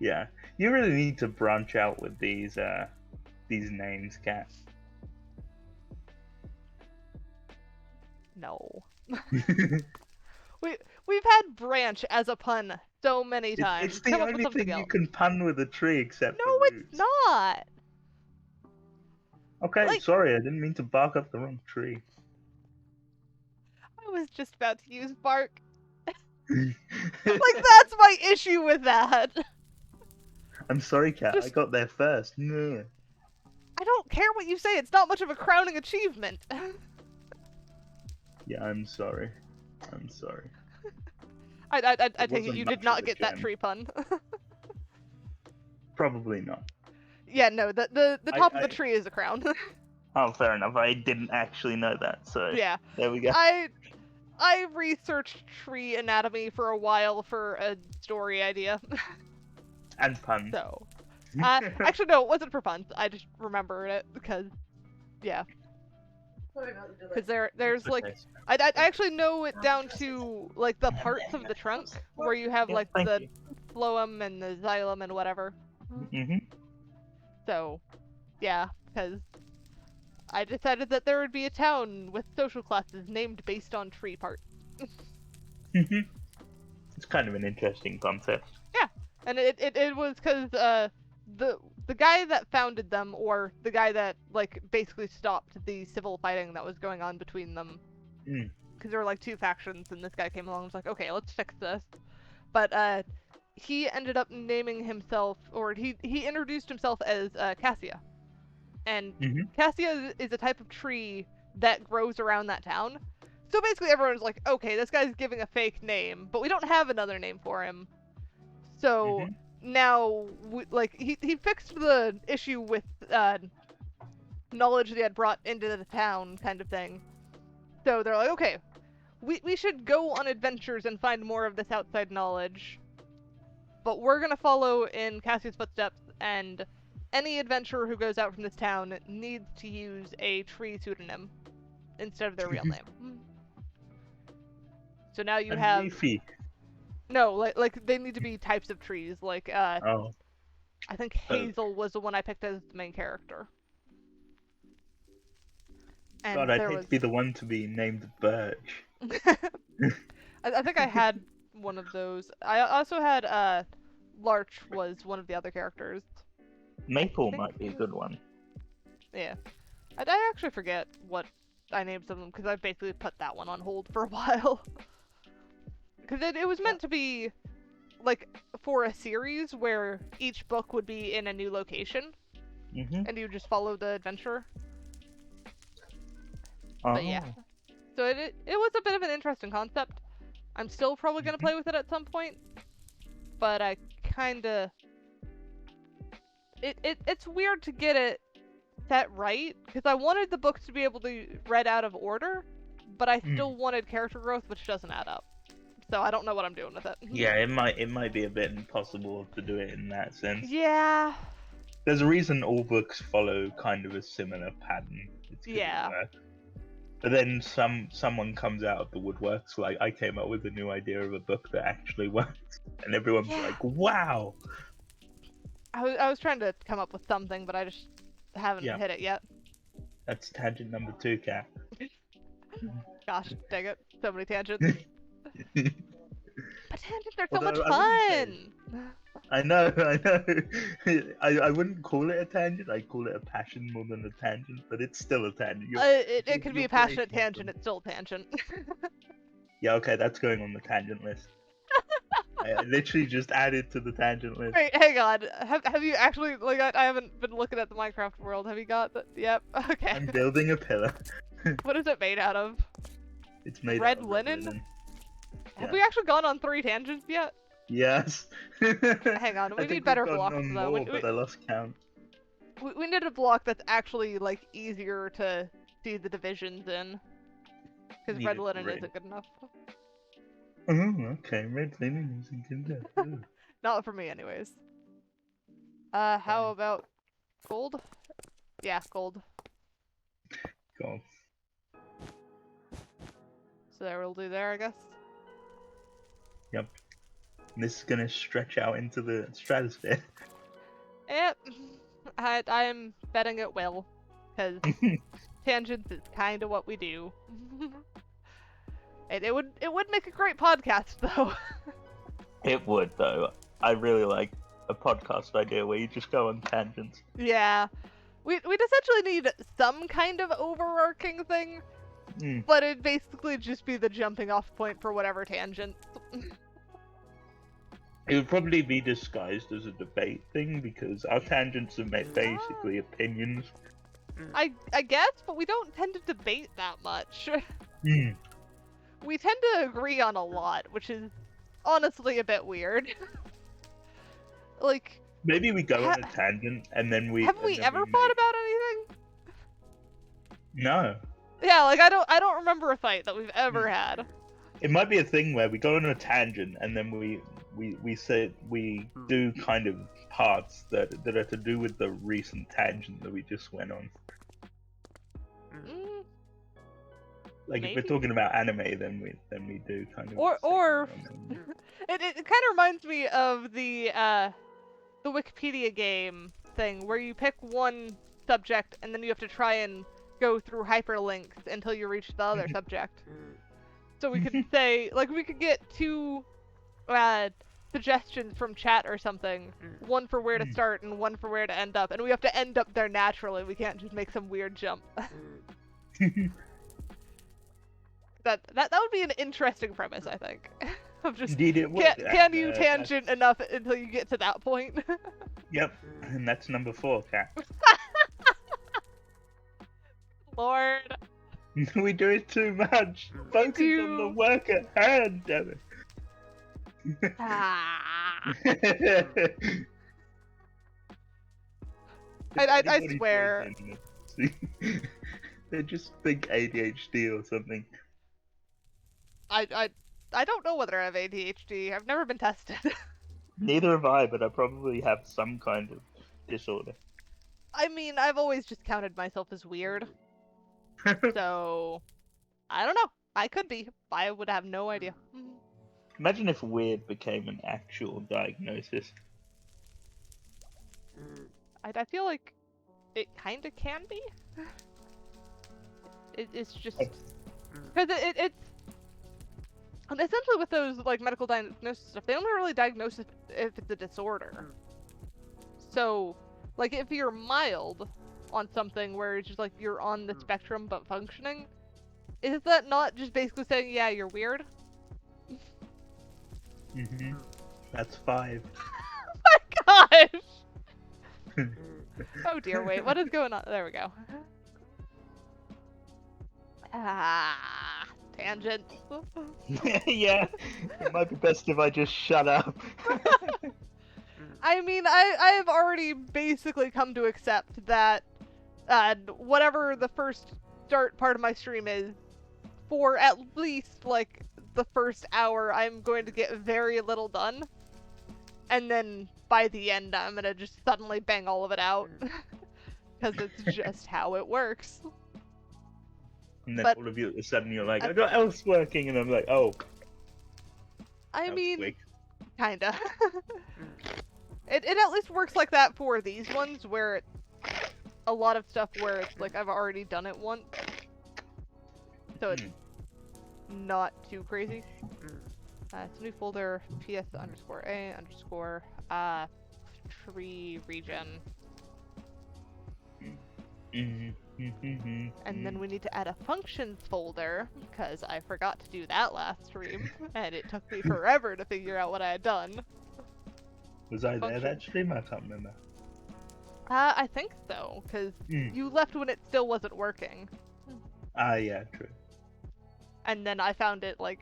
Speaker 2: Yeah, you really need to branch out with these names, Kat.
Speaker 1: No. We've had branch as a pun so many times.
Speaker 2: It's the only thing you can pun with a tree except
Speaker 1: No,
Speaker 2: for
Speaker 1: it's
Speaker 2: roots.
Speaker 1: not!
Speaker 2: Okay,
Speaker 1: Like,
Speaker 2: sorry, I didn't mean to bark up the wrong tree.
Speaker 1: I was just about to use bark. Like, that's my issue with that!
Speaker 2: I'm sorry, Kat, I got there first. No.
Speaker 1: I don't care what you say, it's not much of a crowning achievement.
Speaker 2: Yeah, I'm sorry. I'm sorry.
Speaker 1: I take it you did not get that tree pun.
Speaker 2: Probably not.
Speaker 1: Yeah, no, the top of the tree is a crown.
Speaker 2: Oh, fair enough. I didn't actually know that, so
Speaker 1: yeah.
Speaker 2: There we go.
Speaker 1: I researched tree anatomy for a while for a story idea.
Speaker 2: And puns.
Speaker 1: So, actually no, it wasn't for puns. I just remembered it because, yeah. Because there's like, I actually know it down to like the parts of the trunk where you have like the phloem and the xylem and whatever. So, yeah, because I decided that there would be a town with social classes named based on tree parts.
Speaker 2: It's kind of an interesting concept.
Speaker 1: Yeah, and it was because the guy that founded them, or the guy that like basically stopped the civil fighting that was going on between them, because there were like two factions, and this guy came along and was like, okay, let's fix this. But he ended up naming himself, or he introduced himself as Cassia. And Cassia is a type of tree that grows around that town. So basically everyone's like, okay, this guy's giving a fake name, but we don't have another name for him. So now, he fixed the issue with knowledge that he had brought into the town, kind of thing. So they're like, okay, we should go on adventures and find more of this outside knowledge. But we're gonna follow in Cassia's footsteps, and any adventurer who goes out from this town needs to use a tree pseudonym instead of their real name. So now you have...
Speaker 2: Leafy.
Speaker 1: No, like they need to be types of trees. Like,
Speaker 2: I
Speaker 1: think Hazel was the one I picked as the main character. And
Speaker 2: God, I'd hate to be the one to be named Birch.
Speaker 1: I think I had one of those. I also had, Larch was one of the other characters.
Speaker 2: Maple might be a good one.
Speaker 1: Yeah. I actually forget what I named some of them because I basically put that one on hold for a while. Because it was meant to be like for a series where each book would be in a new location, and you just follow the adventure. But yeah, so it was a bit of an interesting concept. I'm still probably gonna play with it at some point, but I kinda it's weird to get it set right because I wanted the books to be able to be read out of order, but I still wanted character growth, which doesn't add up. So I don't know what I'm doing with it.
Speaker 2: Yeah, it might be a bit impossible to do it in that sense.
Speaker 1: Yeah.
Speaker 2: There's a reason all books follow kind of a similar pattern. It's 'cause it
Speaker 1: Yeah.
Speaker 2: works. But then someone comes out of the woodworks, like I came up with a new idea of a book that actually works, and everyone's like, "Wow!"
Speaker 1: I was trying to come up with something, but I just haven't hit it yet.
Speaker 2: That's tangent number 2, Cat.
Speaker 1: Gosh, dang it. So many tangents. But tangents are so much
Speaker 2: Although
Speaker 1: fun!
Speaker 2: I know. I wouldn't call it a tangent, I'd call it a passion more than a tangent, but it's still a tangent.
Speaker 1: It could be a passionate tangent, it's still a tangent.
Speaker 2: Yeah, okay, that's going on the tangent list. I literally just added to the tangent list.
Speaker 1: Wait, hang on. Have you actually, like, I haven't been looking at the Minecraft world. Have you got that? Yep, okay.
Speaker 2: I'm building a pillar.
Speaker 1: What is it made out of?
Speaker 2: It's made
Speaker 1: Red
Speaker 2: out of
Speaker 1: linen? Have
Speaker 2: Yeah.
Speaker 1: we actually gone on 3 tangents yet?
Speaker 2: Yes.
Speaker 1: Hang on, we need better blocks though.
Speaker 2: More, but I lost count.
Speaker 1: We need a block that's actually, like, easier to see the divisions in. Because red linen isn't good enough.
Speaker 2: Oh, okay. Red linen isn't good enough.
Speaker 1: Not for me, anyways. How about gold? Yeah, gold.
Speaker 2: Gold.
Speaker 1: So there we'll do there, I guess.
Speaker 2: Yep. This is gonna stretch out into the stratosphere.
Speaker 1: Yep. I'm betting it will. Because tangents is kind of what we do. It would make a great podcast, though.
Speaker 2: It would, though. I really like a podcast idea where you just go on tangents.
Speaker 1: Yeah. We'd essentially need some kind of overarching thing, but it'd basically just be the jumping off point for whatever tangent.
Speaker 2: It would probably be disguised as a debate thing, because our tangents are basically opinions.
Speaker 1: I guess, but we don't tend to debate that much. We tend to agree on a lot, which is honestly a bit weird. Like,
Speaker 2: maybe we go on a tangent and then we...
Speaker 1: Have we ever fought about anything?
Speaker 2: No.
Speaker 1: Yeah, like I don't remember a fight that we've ever had.
Speaker 2: It might be a thing where we go on a tangent and then we say we do kind of parts that are to do with the recent tangent that we just went on. Like
Speaker 1: Maybe?
Speaker 2: if we're talking about anime, then we do kind of.
Speaker 1: Or it kind of reminds me of the Wikipedia game thing where you pick one subject and then you have to try and go through hyperlinks until you reach the other subject. So we could say, like, we could get 2 suggestions from chat or something, one for where to start and one for where to end up, and we have to end up there naturally. We can't just make some weird jump. That would be an interesting premise, I think. Of just
Speaker 2: Indeed it would.
Speaker 1: can you tangent enough until you get to that point?
Speaker 2: Yep, and that's number 4, Cat.
Speaker 1: Lord.
Speaker 2: We do it too much. Focus on the work at hand, damn it.
Speaker 1: I swear.
Speaker 2: They just think ADHD or something.
Speaker 1: I don't know whether I have ADHD. I've never been tested.
Speaker 2: Neither have I, but I probably have some kind of disorder.
Speaker 1: I mean, I've always just counted myself as weird. So, I don't know. I could be. I would have no idea.
Speaker 2: Imagine if weird became an actual diagnosis.
Speaker 1: I feel like it kind of can be. It's just because it's and essentially with those like medical diagnosis stuff, they don't really diagnose it if it's a disorder. So, like if you're mild on something where it's just like you're on the spectrum but functioning, is that not just basically saying, yeah, you're weird?
Speaker 2: Mm-hmm. That's 5.
Speaker 1: My gosh! Oh dear, wait, what is going on? There we go. Ah, tangent.
Speaker 2: Yeah, it might be best if I just shut up.
Speaker 1: I mean, I have already basically come to accept that whatever the first start part of my stream is, for at least, like, the first hour, I'm going to get very little done. And then, by the end, I'm gonna just suddenly bang all of it out. Because it's just how it works.
Speaker 2: And then
Speaker 1: But-
Speaker 2: all of you at the sudden you're like, I got else working, and I'm like, oh.
Speaker 1: I
Speaker 2: that was
Speaker 1: mean,
Speaker 2: quick.
Speaker 1: kinda. It at least works like that for these ones, where it's a lot of stuff where it's like I've already done it once. So it's not too crazy. It's a new folder, ps_a_ tree region. And then we need to add a functions folder, because I forgot to do that last stream, and it took me forever to figure out what I had done.
Speaker 2: Was I there
Speaker 1: Function.
Speaker 2: that stream? I can't remember.
Speaker 1: I think so, because you left when it still wasn't working.
Speaker 2: Ah, yeah, true.
Speaker 1: And then I found it, like,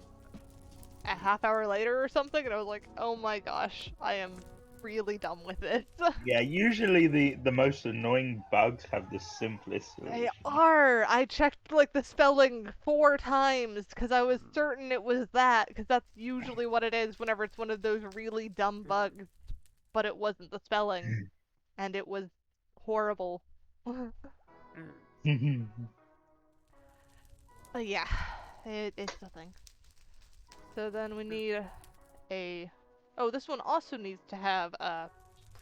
Speaker 1: a half hour later or something, and I was like, oh my gosh, I am really done with this.
Speaker 2: Yeah, usually the most annoying bugs have the simplest
Speaker 1: They
Speaker 2: solution.
Speaker 1: are! I checked, like, the spelling 4 times, because I was certain it was that, because that's usually what it is whenever it's one of those really dumb bugs. But it wasn't the spelling, and it was horrible. But yeah, it's the thing. So then we need a... Oh, this one also needs to have a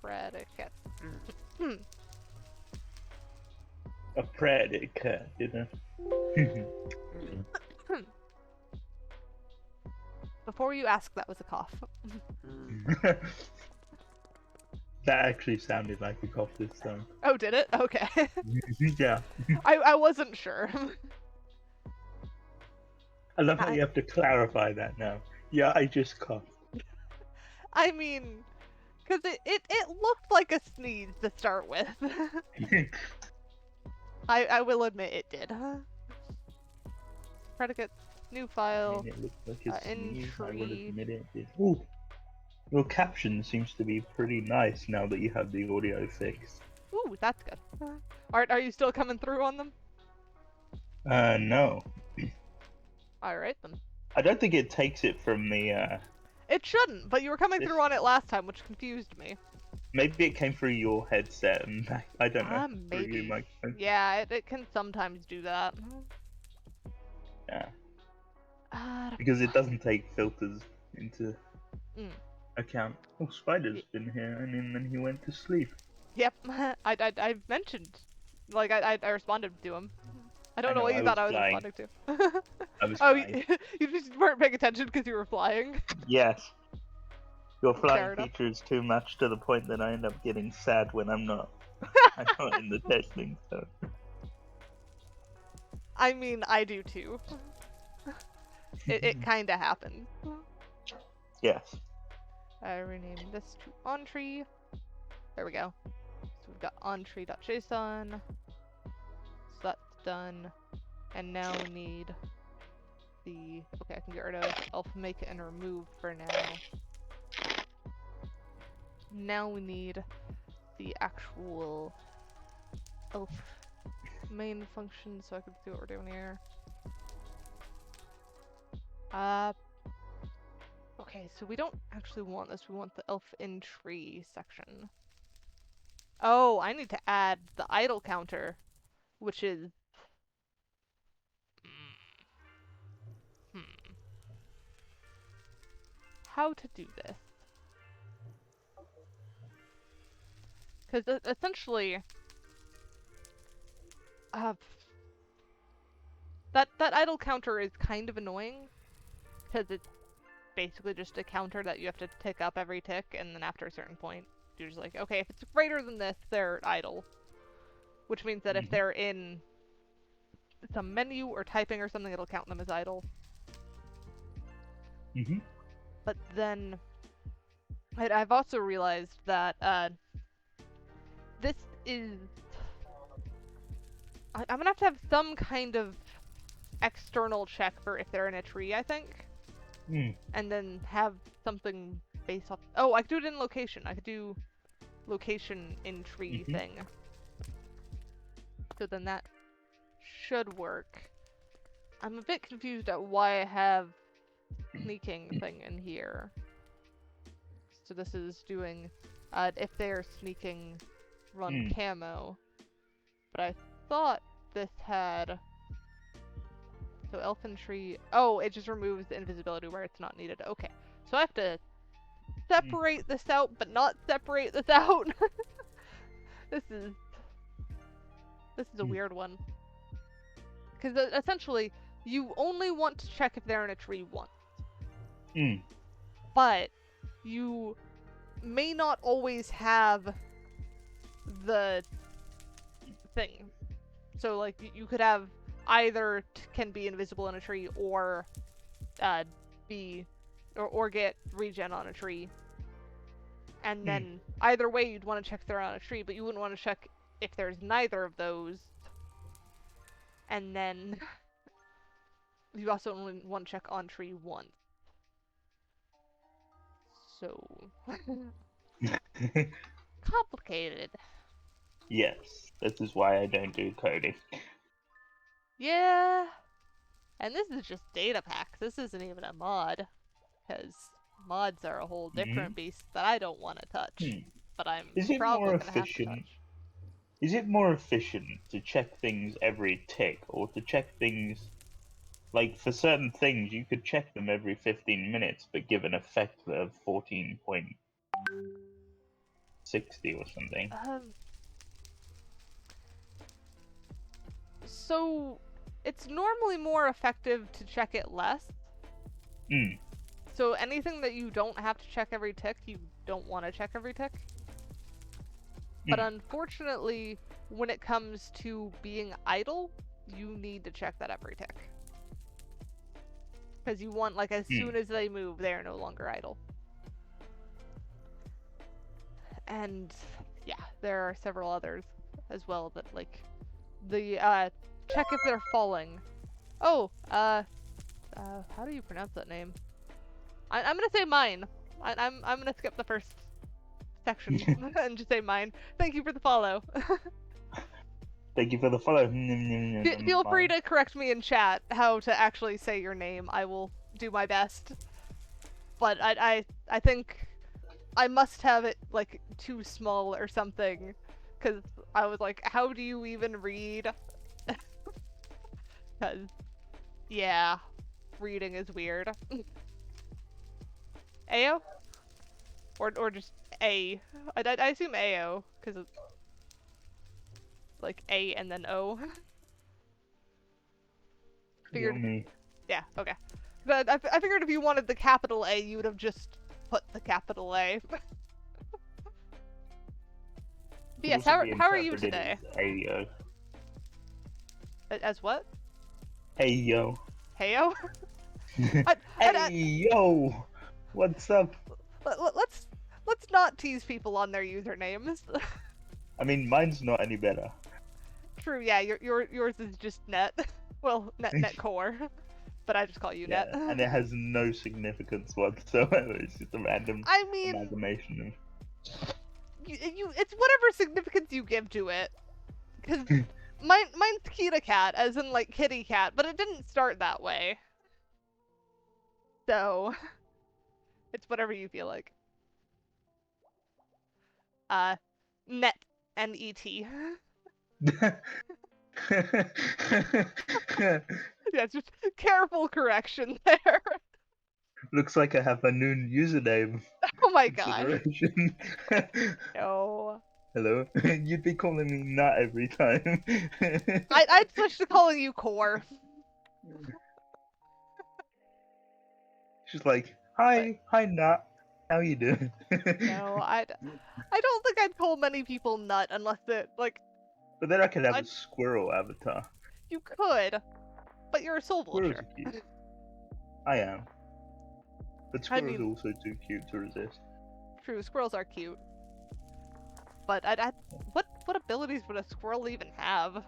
Speaker 1: predicate.
Speaker 2: A predicate, you know?
Speaker 1: Before you ask, that was a cough.
Speaker 2: That actually sounded like a cough this time.
Speaker 1: Oh, did it? Okay.
Speaker 2: Yeah.
Speaker 1: I wasn't sure.
Speaker 2: I love how you have to clarify that now. Yeah, I just coughed.
Speaker 1: I mean, because it looked like a sneeze to start with. I will admit it did. Predicate, new file,
Speaker 2: It looks like a sneeze, I will
Speaker 1: entry.
Speaker 2: admit it did. Ooh. Your caption seems to be pretty nice now that you have the audio fixed.
Speaker 1: Ooh, that's good. Are you still coming through on them?
Speaker 2: No.
Speaker 1: Alright then.
Speaker 2: I don't think it takes it from the,
Speaker 1: It shouldn't, but you were coming
Speaker 2: This-
Speaker 1: through on it last time, which confused me.
Speaker 2: maybe it came through your headset and I don't know. Through your
Speaker 1: Maybe.
Speaker 2: microphone.
Speaker 1: Yeah, it can sometimes do that.
Speaker 2: Yeah. Because it doesn't take filters into account. Oh, Spider's been here and then he went to sleep.
Speaker 1: Yep, I mentioned, like, I responded to him. I don't know what you thought I was
Speaker 2: flying.
Speaker 1: responding to.
Speaker 2: I was
Speaker 1: Oh,
Speaker 2: flying.
Speaker 1: you just weren't paying attention because you were flying.
Speaker 2: Yes. Your
Speaker 1: Fair
Speaker 2: flying
Speaker 1: enough.
Speaker 2: feature is too much to the point that I end up getting sad when I'm not. I'm not in the testing, so.
Speaker 1: I mean, I do too. It kinda happens.
Speaker 2: Yes.
Speaker 1: I rename this to ontree. There we go. So we've got ontree.json. So that's done. And now we need the... Okay, I can get rid of elf make and remove for now. Now we need the actual elf main function, so I can see what we're doing here. Okay, so we don't actually want this. We want the elf in tree section. Oh, I need to add the idle counter, which is... How to do this? Because essentially... that idle counter is kind of annoying, because it's basically just a counter that you have to tick up every tick, and then after a certain point, you're just like, okay, if it's greater than this, they're idle. Which means that if they're in it's a menu or typing or something, it'll count them as idle.
Speaker 2: Mhm.
Speaker 1: But then I've also realized that this is I'm gonna have to have some kind of external check for if they're in a tree, I think. And then have something based off. Oh, I could do it in location. I could do location in tree thing. So then that should work. I'm a bit confused at why I have sneaking thing in here. So this is doing if they're sneaking, run camo. But I thought this had. So elfin tree. Oh, it just removes the invisibility where it's not needed. Okay, so I have to separate this out, but not separate this out. This is a weird one. Because essentially, you only want to check if they're in a tree once. But you may not always have the thing. So like you could have either can be invisible in a tree or or get regen on a tree. And then either way you'd want to check if they're on a tree, but you wouldn't want to check if there's neither of those. And then you also only want to check on tree once. So complicated.
Speaker 2: Yes, this is why I don't do coding.
Speaker 1: Yeah. And this is just Datapack. This isn't even a mod. Because mods are a whole different beast that I don't want to touch. But I'm probably going to have to touch.
Speaker 2: Is it more efficient to check things every tick, or to check things... Like, for certain things, you could check them every 15 minutes, but give an effect of 14.60 or something.
Speaker 1: So, it's normally more effective to check it less. So anything that you don't have to check every tick, you don't want to check every tick. But unfortunately, when it comes to being idle, you need to check that every tick. Because you want, like, as soon as they move, they are no longer idle. And, yeah, there are several others as well that, like, the, check if they're falling. Oh, how do you pronounce that name? I'm gonna say mine. I'm gonna skip the first section and just say mine. Thank you for the follow.
Speaker 2: Thank you for the follow.
Speaker 1: Feel free to correct me in chat how to actually say your name. I will do my best. But I think I must have it, like, too small or something. Because I was like, how do you even read? Because, yeah, reading is weird. Ao? Or just A? I assume Ao, because it's like A and then O. Figured. Yeah, okay. But I figured if you wanted the capital A, you would have just put the capital A. But yes, how are you today?
Speaker 2: Ayo.
Speaker 1: As what?
Speaker 2: Hey yo.
Speaker 1: Heyo?
Speaker 2: Hey yo. What's up?
Speaker 1: Let's not tease people on their usernames.
Speaker 2: I mean, mine's not any better.
Speaker 1: True, yeah, yours is just net. Well, net core. But I just call you net.
Speaker 2: And it has no significance whatsoever. It's just a random amalgamation of...
Speaker 1: it's whatever significance you give to it. Because mine's Kita Cat, as in, like, kitty cat, but it didn't start that way. So, it's whatever you feel like. Net, N-E-T. Yeah, just careful correction there.
Speaker 2: Looks like I have a new username.
Speaker 1: Oh my god. No.
Speaker 2: Hello? You'd be calling me Nut every time.
Speaker 1: I'd switch to calling you Core.
Speaker 2: She's like, hi Nut. How you doing?
Speaker 1: No, I don't think I'd call many people Nut unless it, like...
Speaker 2: But then I could have a squirrel avatar.
Speaker 1: You could, but you're a soul
Speaker 2: Squirrels
Speaker 1: vulture.
Speaker 2: are cute. I am. But
Speaker 1: I
Speaker 2: squirrels
Speaker 1: mean-
Speaker 2: are also too cute to resist.
Speaker 1: True, squirrels are cute. But what abilities would a squirrel even have?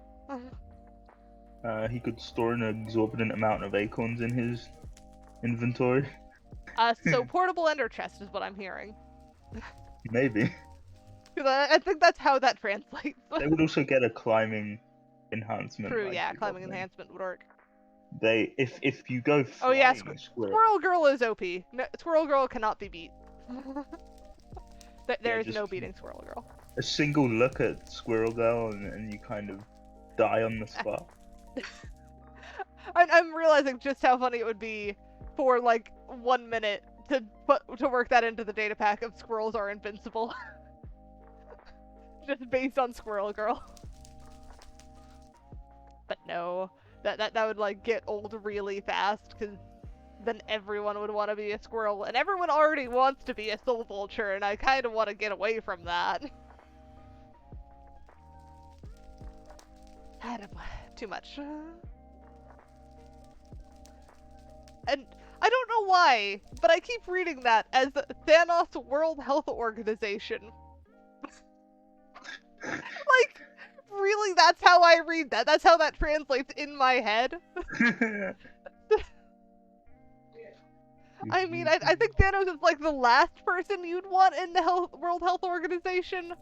Speaker 2: He could store an exorbitant amount of acorns in his inventory.
Speaker 1: So portable ender chest is what I'm hearing.
Speaker 2: Maybe.
Speaker 1: 'Cause I think that's how that translates.
Speaker 2: They would also get a climbing enhancement.
Speaker 1: True,
Speaker 2: like
Speaker 1: yeah,
Speaker 2: the
Speaker 1: climbing
Speaker 2: goblin.
Speaker 1: enhancement would work.
Speaker 2: They if you go
Speaker 1: Oh yeah,
Speaker 2: flying a squirrel,
Speaker 1: Squirrel Girl is OP. No, Squirrel Girl cannot be beat. There is
Speaker 2: just-
Speaker 1: no beating Squirrel Girl.
Speaker 2: a single look at Squirrel Girl and you kind of die on the spot.
Speaker 1: I'm realizing just how funny it would be for like 1 minute to work that into the data pack of squirrels are invincible. Just based on Squirrel Girl. But no, that would like get old really fast because then everyone would want to be a squirrel, and everyone already wants to be a soul vulture, and I kind of want to get away from that. Too much. And I don't know why, but I keep reading that as the Thanos World Health Organization. Like, really, that's how I read that? That's how that translates in my head? I mean, I think Thanos is like the last person you'd want in the World Health Organization.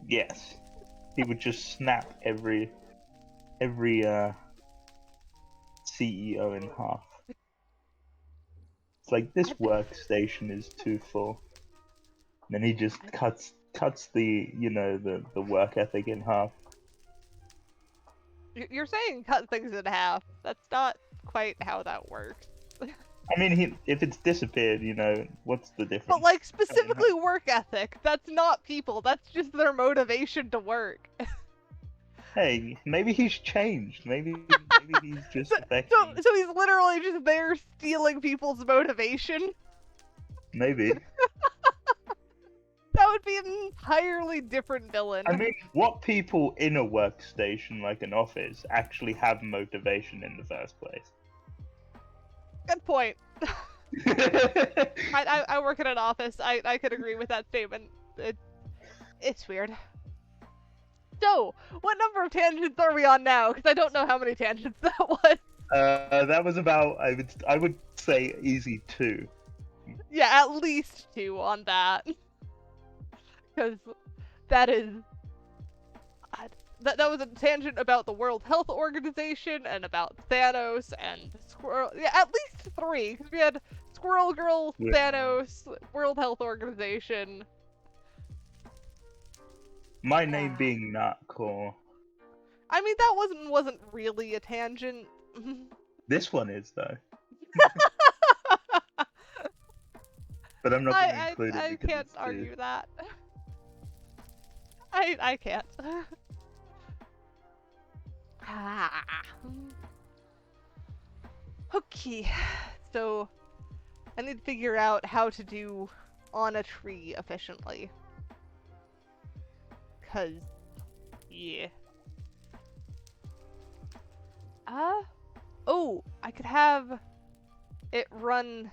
Speaker 2: Yes. He would just snap every CEO in half. It's like this workstation is too full. And then he just cuts the the work ethic in half.
Speaker 1: You're saying cut things in half. That's not quite how that works.
Speaker 2: I mean, if it's disappeared, what's the difference?
Speaker 1: But like specifically work ethic, that's not people. That's just their motivation to work.
Speaker 2: Hey, maybe he's changed. Maybe he's just
Speaker 1: So
Speaker 2: affecting.
Speaker 1: he's literally just there stealing people's motivation.
Speaker 2: Maybe.
Speaker 1: That would be an entirely different villain.
Speaker 2: I mean, what people in a workstation like an office actually have motivation in the first place?
Speaker 1: Good point. I work in an office. I could agree with that statement. It's weird. So, what number of tangents are we on now? Because I don't know how many tangents that was.
Speaker 2: That was about, I would say, easy 2.
Speaker 1: Yeah, at least 2 on that. Because that is... That was a tangent about the World Health Organization, and about Thanos, and Squirrel... Yeah, at least 3, because we had Squirrel Girl,
Speaker 2: Yeah.
Speaker 1: Thanos, World Health Organization.
Speaker 2: My name being not cool.
Speaker 1: I mean, that wasn't really a tangent.
Speaker 2: This one is, though. But I'm not going to include it
Speaker 1: I
Speaker 2: because
Speaker 1: can't
Speaker 2: it's too-
Speaker 1: argue that. I can't. Okay, so I need to figure out how to do on a tree efficiently. 'Cause, yeah. Oh, I could have it run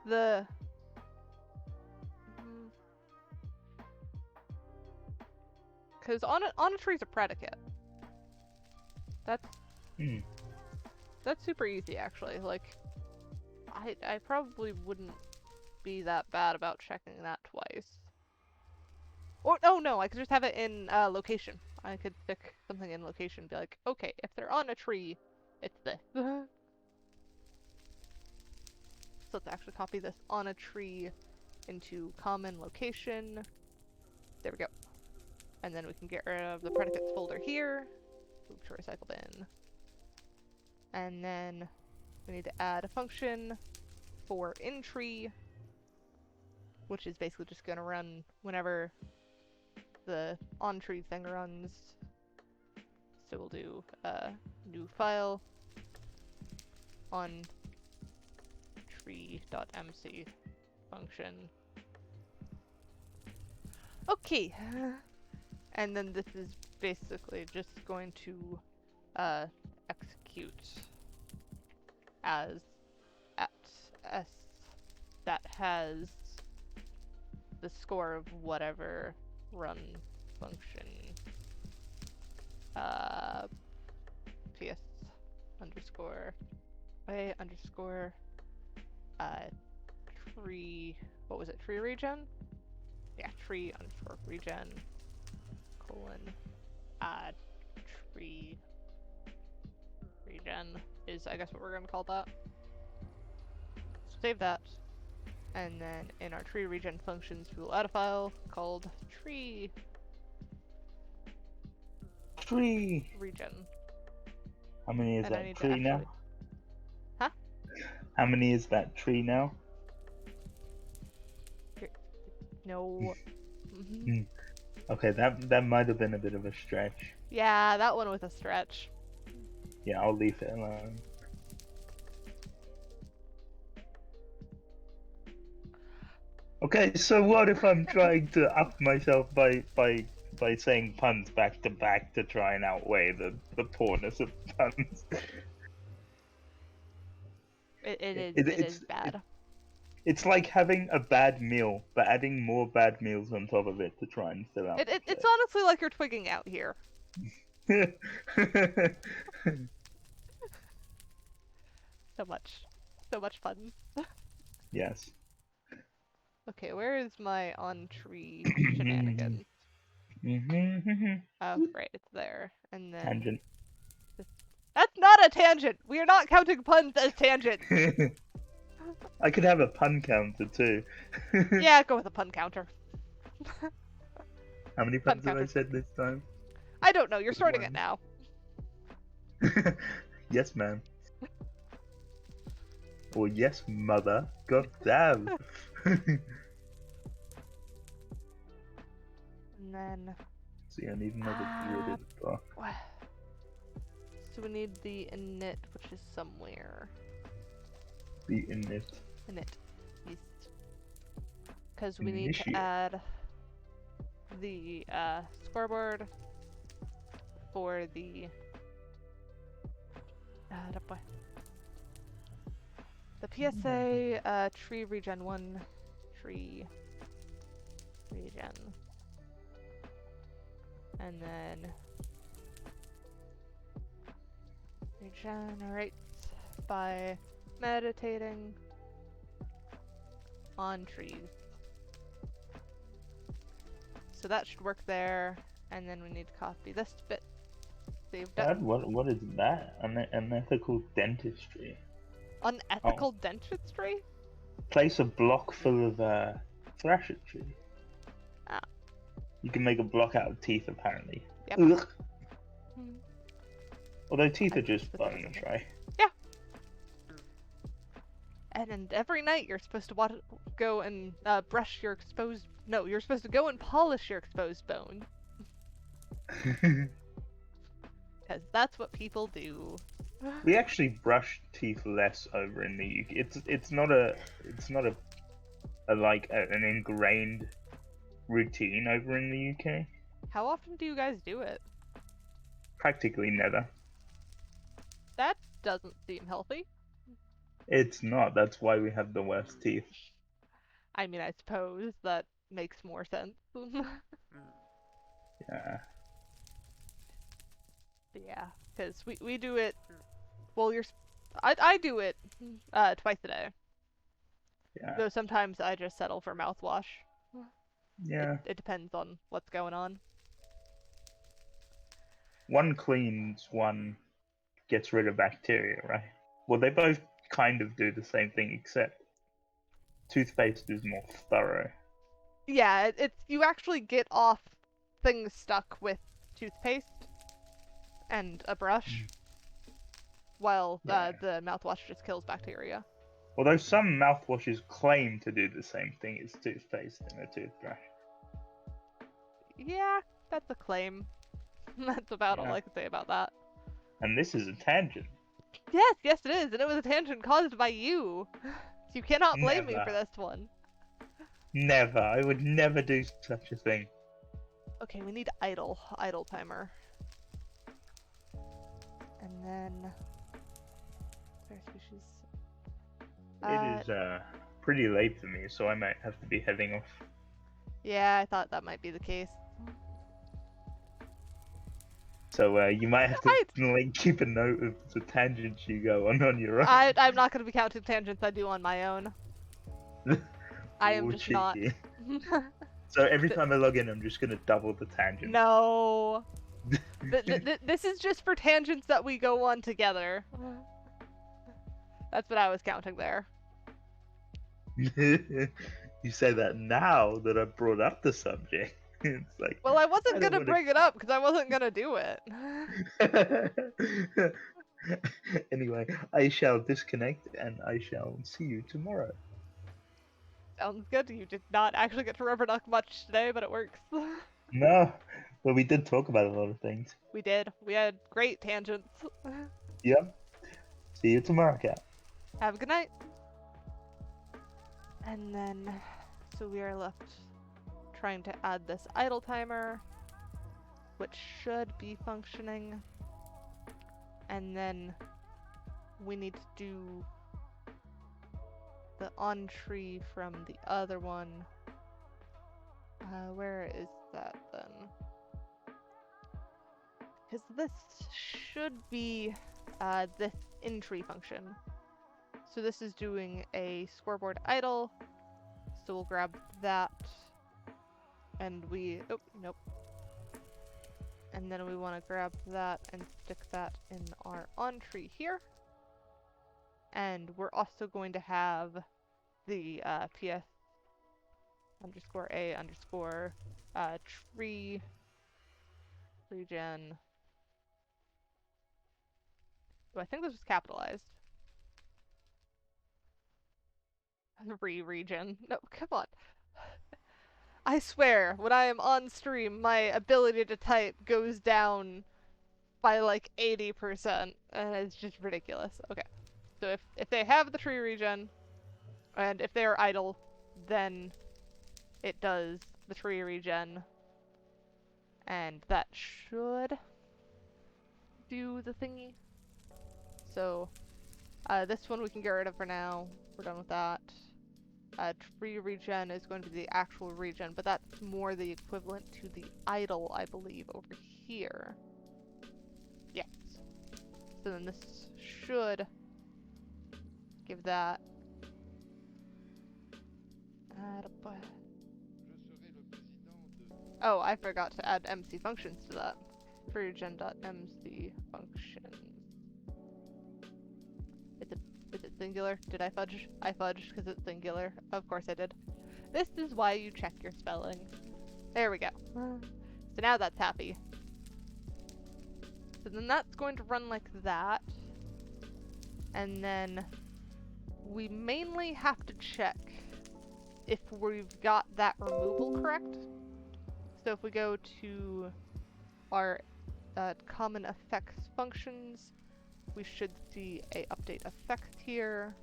Speaker 1: the... Because on a tree's a predicate. That's super easy, actually. Like, I probably wouldn't be that bad about checking that twice. Or no, I could just have it in location. I could pick something in location and be like, okay, if they're on a tree, it's this. So let's actually copy this on a tree into common location. There we go. And then we can get rid of the predicates folder here. Move to recycle bin. And then we need to add a function for inTree, which is basically just going to run whenever the onTree thing runs. So we'll do a new file on tree.mc function. Okay. And then this is basically just going to execute as at s that has the score of whatever run function ps underscore a underscore tree, what was it, tree regen? Yeah, tree underscore regen colon tree regen is, I guess, what we're gonna call that. Save that, and then in our tree regen functions we will add a file called tree regen.
Speaker 2: How many is
Speaker 1: And I
Speaker 2: that
Speaker 1: need to
Speaker 2: tree now?
Speaker 1: actually- Huh?
Speaker 2: How many is that tree now?
Speaker 1: No.
Speaker 2: Okay, that might have been a bit of a stretch.
Speaker 1: Yeah, that one was a stretch.
Speaker 2: Yeah, I'll leave it alone. Okay, so what if I'm trying to up myself by saying puns back to back to try and outweigh the poorness of puns?
Speaker 1: It
Speaker 2: It's
Speaker 1: is bad.
Speaker 2: It's like having a bad meal, but adding more bad meals on top of it to try and fill out.
Speaker 1: It's honestly like you're twigging out here. So much fun.
Speaker 2: Yes.
Speaker 1: Okay, where is my on tree shenanigans? Oh, right, it's there. And then
Speaker 2: Tangent.
Speaker 1: that's not a tangent. We are not counting puns as tangents.
Speaker 2: I could have a pun counter too.
Speaker 1: Yeah, go with a pun counter.
Speaker 2: How many
Speaker 1: Pun
Speaker 2: puns have I
Speaker 1: counter.
Speaker 2: said this time?
Speaker 1: I don't know. You're
Speaker 2: Just
Speaker 1: starting
Speaker 2: one.
Speaker 1: it now.
Speaker 2: Yes, ma'am. Or yes, mother. God damn.
Speaker 1: And then
Speaker 2: See, I need another gridded bar.
Speaker 1: so we need the init, which is somewhere.
Speaker 2: The init.
Speaker 1: Init. Because we need
Speaker 2: Initiate.
Speaker 1: to add the scoreboard for the PSA tree regen 1 tree regen, and then regenerates by meditating on trees. So that should work there, and then we need to copy this bit. Saved up.
Speaker 2: Dad, what is that? Unethical dentistry.
Speaker 1: Unethical dentistry?
Speaker 2: Place a block full of thrasher tree.
Speaker 1: Ah.
Speaker 2: You can make a block out of teeth, apparently.
Speaker 1: Yep.
Speaker 2: Ugh.
Speaker 1: Hmm.
Speaker 2: Although teeth
Speaker 1: I
Speaker 2: are just
Speaker 1: put those in
Speaker 2: bones,
Speaker 1: here.
Speaker 2: right?
Speaker 1: And every night you're supposed to go and brush your exposed. No, you're supposed to go and polish your exposed bone, because that's what people do.
Speaker 2: We actually brush teeth less over in the UK. It's not an ingrained routine over in the UK.
Speaker 1: How often do you guys do it?
Speaker 2: Practically never.
Speaker 1: That doesn't seem healthy.
Speaker 2: It's not. That's why we have the worst teeth.
Speaker 1: I mean, I suppose that makes more sense.
Speaker 2: Yeah.
Speaker 1: Yeah, because we do it. Well, I do it twice a day.
Speaker 2: Yeah.
Speaker 1: Though sometimes I just settle for mouthwash.
Speaker 2: Yeah.
Speaker 1: It depends on what's going on.
Speaker 2: One cleans, one gets rid of bacteria, right? Well, they both kind of do the same thing, except toothpaste is more thorough.
Speaker 1: Yeah, it's you actually get off things stuck with toothpaste and a brush, while the mouthwash just kills bacteria.
Speaker 2: Although some mouthwashes claim to do the same thing as toothpaste and a toothbrush.
Speaker 1: Yeah, that's a claim. That's about all I can say about that.
Speaker 2: And this is a tangent.
Speaker 1: Yes, it is, and it was a tangent caused by you. You cannot blame me
Speaker 2: Never.
Speaker 1: for this one.
Speaker 2: Never. I would never do such a thing.
Speaker 1: Okay, we need idle timer. And then rare species.
Speaker 2: It is pretty late for me, so I might have to be heading off.
Speaker 1: Yeah, I thought that might be the case.
Speaker 2: So you might have to
Speaker 1: I-
Speaker 2: like keep a note of the tangents you go on your own.
Speaker 1: I'm not gonna be counting tangents I do on my own. I am
Speaker 2: Ooh,
Speaker 1: just not.
Speaker 2: cheeky. So every time I log in, I'm just gonna double the tangent.
Speaker 1: No. This is just for tangents that we go on together. That's what I was counting there.
Speaker 2: You say that now that I brought up the subject. It's like,
Speaker 1: Well, I wasn't
Speaker 2: don't
Speaker 1: gonna
Speaker 2: wanna-
Speaker 1: bring it up because I wasn't gonna do it.
Speaker 2: Anyway, I shall disconnect and I shall see you tomorrow.
Speaker 1: Sounds good. You did not actually get to rubber duck much today, but it works.
Speaker 2: No, but we did talk about a lot of things.
Speaker 1: We did. We had great tangents.
Speaker 2: Yep. See you tomorrow, Cat.
Speaker 1: Have a good night. And then, so we are left trying to add this idle timer, which should be functioning. And then we need to do the on tree from the other one. Where is that then? Because this should be this in tree function. So this is doing a scoreboard idle. So we'll grab that. And oh, nope. And then we want to grab that and stick that in our on tree here. And we're also going to have the ps underscore a underscore tree regen. Oh, I think this was capitalized. Regen. No, come on. I swear, when I am on stream, my ability to type goes down by like 80%, and it's just ridiculous. Okay, so if they have the tree regen, and if they are idle, then it does the tree regen, and that should do the thingy. So, this one we can get rid of for now. We're done with that. Tree regen is going to be the actual regen, but that's more the equivalent to the idle, I believe, over here. Yes. So then this should give that. Oh, I forgot to add MC functions to that. Tree regen.mc functions. Is it singular? Did I fudge? I fudged because it's singular. Of course I did. This is why you check your spelling. There we go. So now that's happy. So then that's going to run like that. And then we mainly have to check if we've got that removal correct. So if we go to our common effects functions, we should see a update effect here.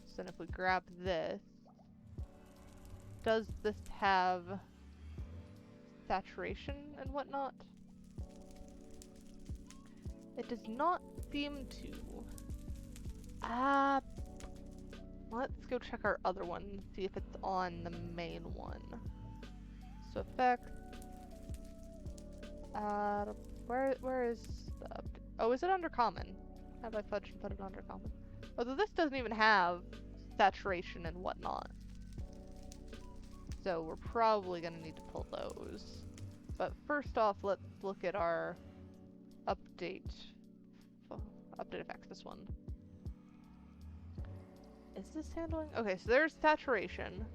Speaker 1: So then if we grab this, does this have saturation and whatnot? It does not seem to. Let's go check our other one and see if it's on the main one. So effects. Where is the update? Oh, is it under common? Have I fudged and put it under common? Although this doesn't even have saturation and whatnot. So we're probably gonna need to pull those. But first off, let's look at our update effects, this one. Is this handling? Okay, so there's saturation.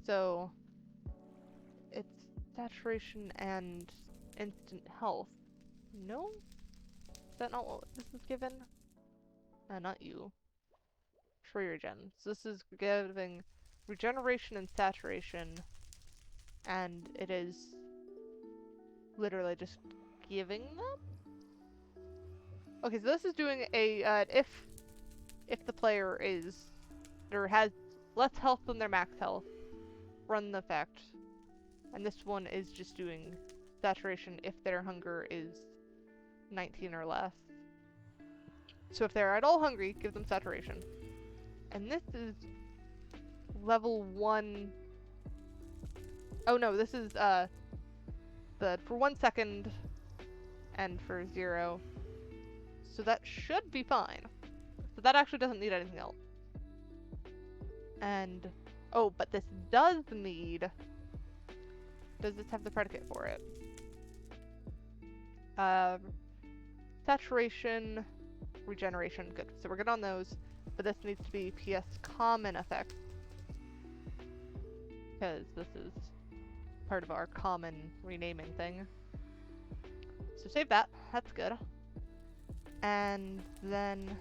Speaker 1: So it's saturation and instant health. No? Is that not what this is given? Not you. Tree regen. So this is giving regeneration and saturation, and it is literally just giving them? Okay, so this is doing a, if the player is, or has less health than their max health, run the effect. And this one is just doing saturation if their hunger is 19 or less. So if they're at all hungry, give them saturation. And this is level 1. Oh no, this is for 1 second and for 0. So that should be fine. So that actually doesn't need anything else. And oh, but this does need. Does this have the predicate for it? Saturation, regeneration, good. So we're good on those, but this needs to be PS common effect. Because this is part of our common renaming thing. So save that, that's good. And then,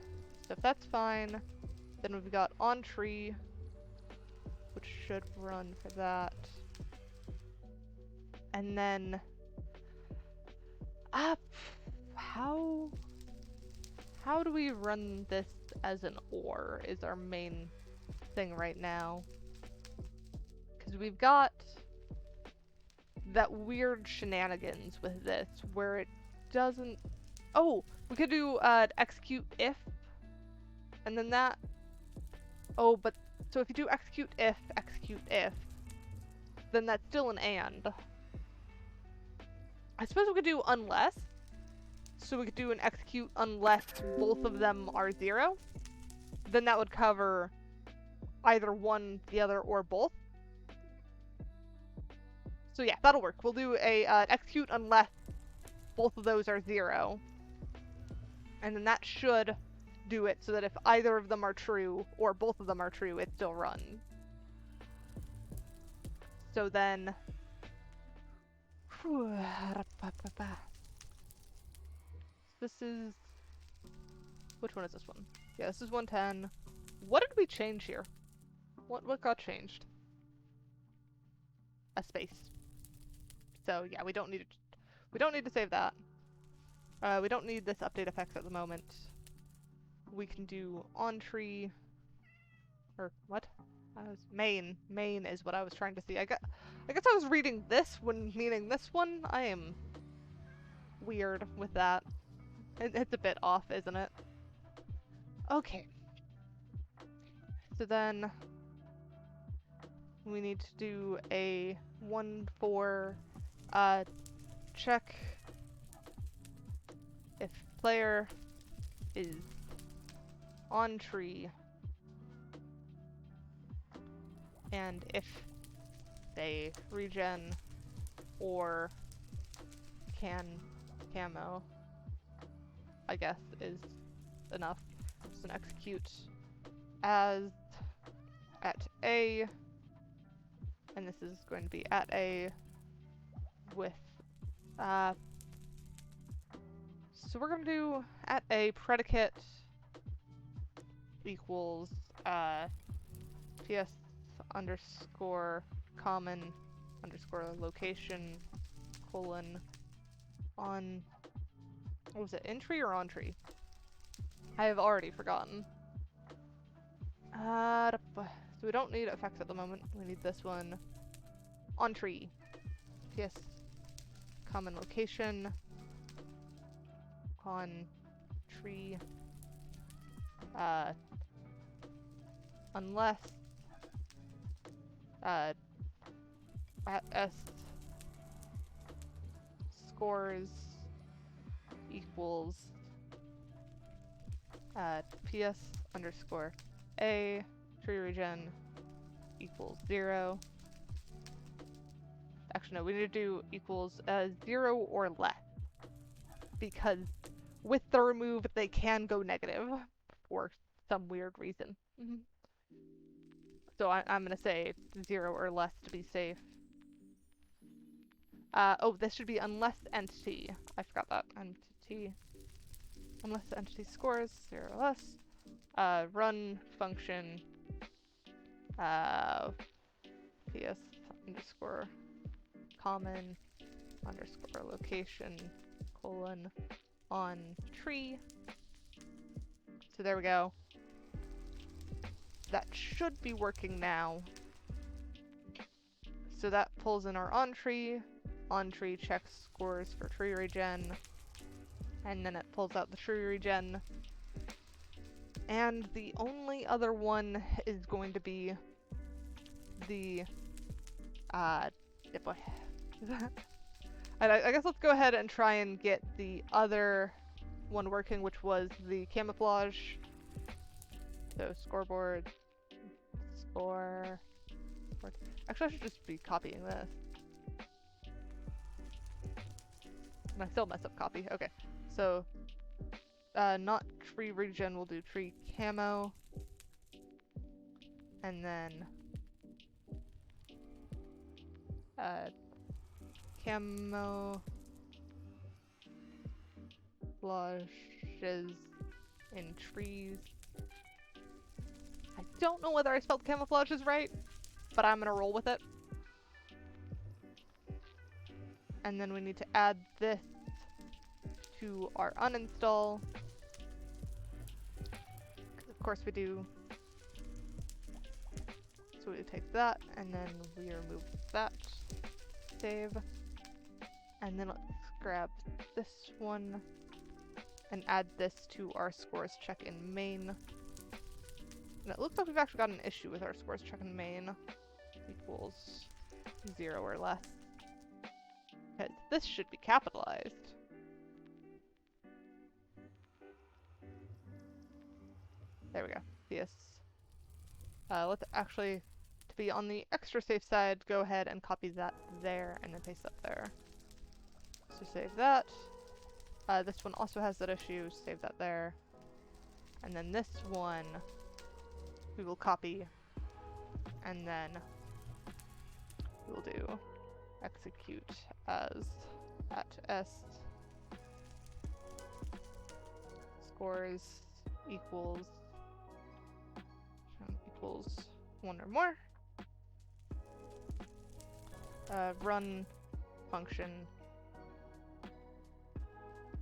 Speaker 1: so if that's fine, then we've got on tree, which should run for that. And then, how do we run this as an OR is our main thing right now. Because we've got that weird shenanigans with this where it doesn't. Oh, we could do execute if, and then that. Oh, but so if you do execute if, then that's still an and. I suppose we could do unless. So we could do an execute unless both of them are 0. Then that would cover either one, the other, or both. So yeah, that'll work. We'll do a execute unless both of those are 0. And then that should do it so that if either of them are true or both of them are true, it still runs. So then... This is... Which one is this one? Yeah, this is 110. What did we change here? What got changed? A space. So yeah, we don't need to save that. We don't need this update effects at the moment. We can do on tree, or what? Main is what I was trying to see. I guess I was reading this when meaning this one. I am weird with that. It's a bit off, isn't it? Okay. So then we need to do a 1-4 check if player is on tree and if they regen or camo, I guess, is enough. So an execute as at A, and this is going to be at A with so we're gonna do at A predicate equals PS underscore common underscore location colon on, what was it, in tree or on tree? I have already forgotten. So we don't need effects at the moment. We need this one. On tree. PS common location on tree unless at S scores equals PS underscore A tree regen equals 0. Actually, no, we need to do equals 0 or less, because with the remove they can go negative for some weird reason. So I'm gonna say 0 or less to be safe. Oh, this should be unless entity. I forgot that. Entity. Unless the entity scores 0 or less. Run function. PS underscore common underscore location colon on tree. So there we go. That should be working now. So that pulls in our on tree checks scores for tree regen, and then it pulls out the tree regen. And the only other one is going to be the, yeah, boy. I guess let's go ahead and try and get the other one working, which was the camouflage. So scoreboard, score. Actually, I should just be copying this. And I still mess up copy. Okay, so not tree regen, we'll do tree camo, and then camo flashes in trees. I don't know whether I spelled camouflages right, but I'm gonna roll with it. And then we need to add this to our uninstall. Of course we do. So we take that, and then we remove that. Save. And then let's grab this one and add this to our scores check in main. And it looks like we've actually got an issue with our scores check in main. Equals 0 or less. Because this should be capitalized. There we go. Yes. Let's actually, to be on the extra safe side, go ahead and copy that there and then paste that there. So save that. This one also has that issue, save that there. And then this one, we will copy, and then we'll do execute as @s scores equals 1 or more. Run function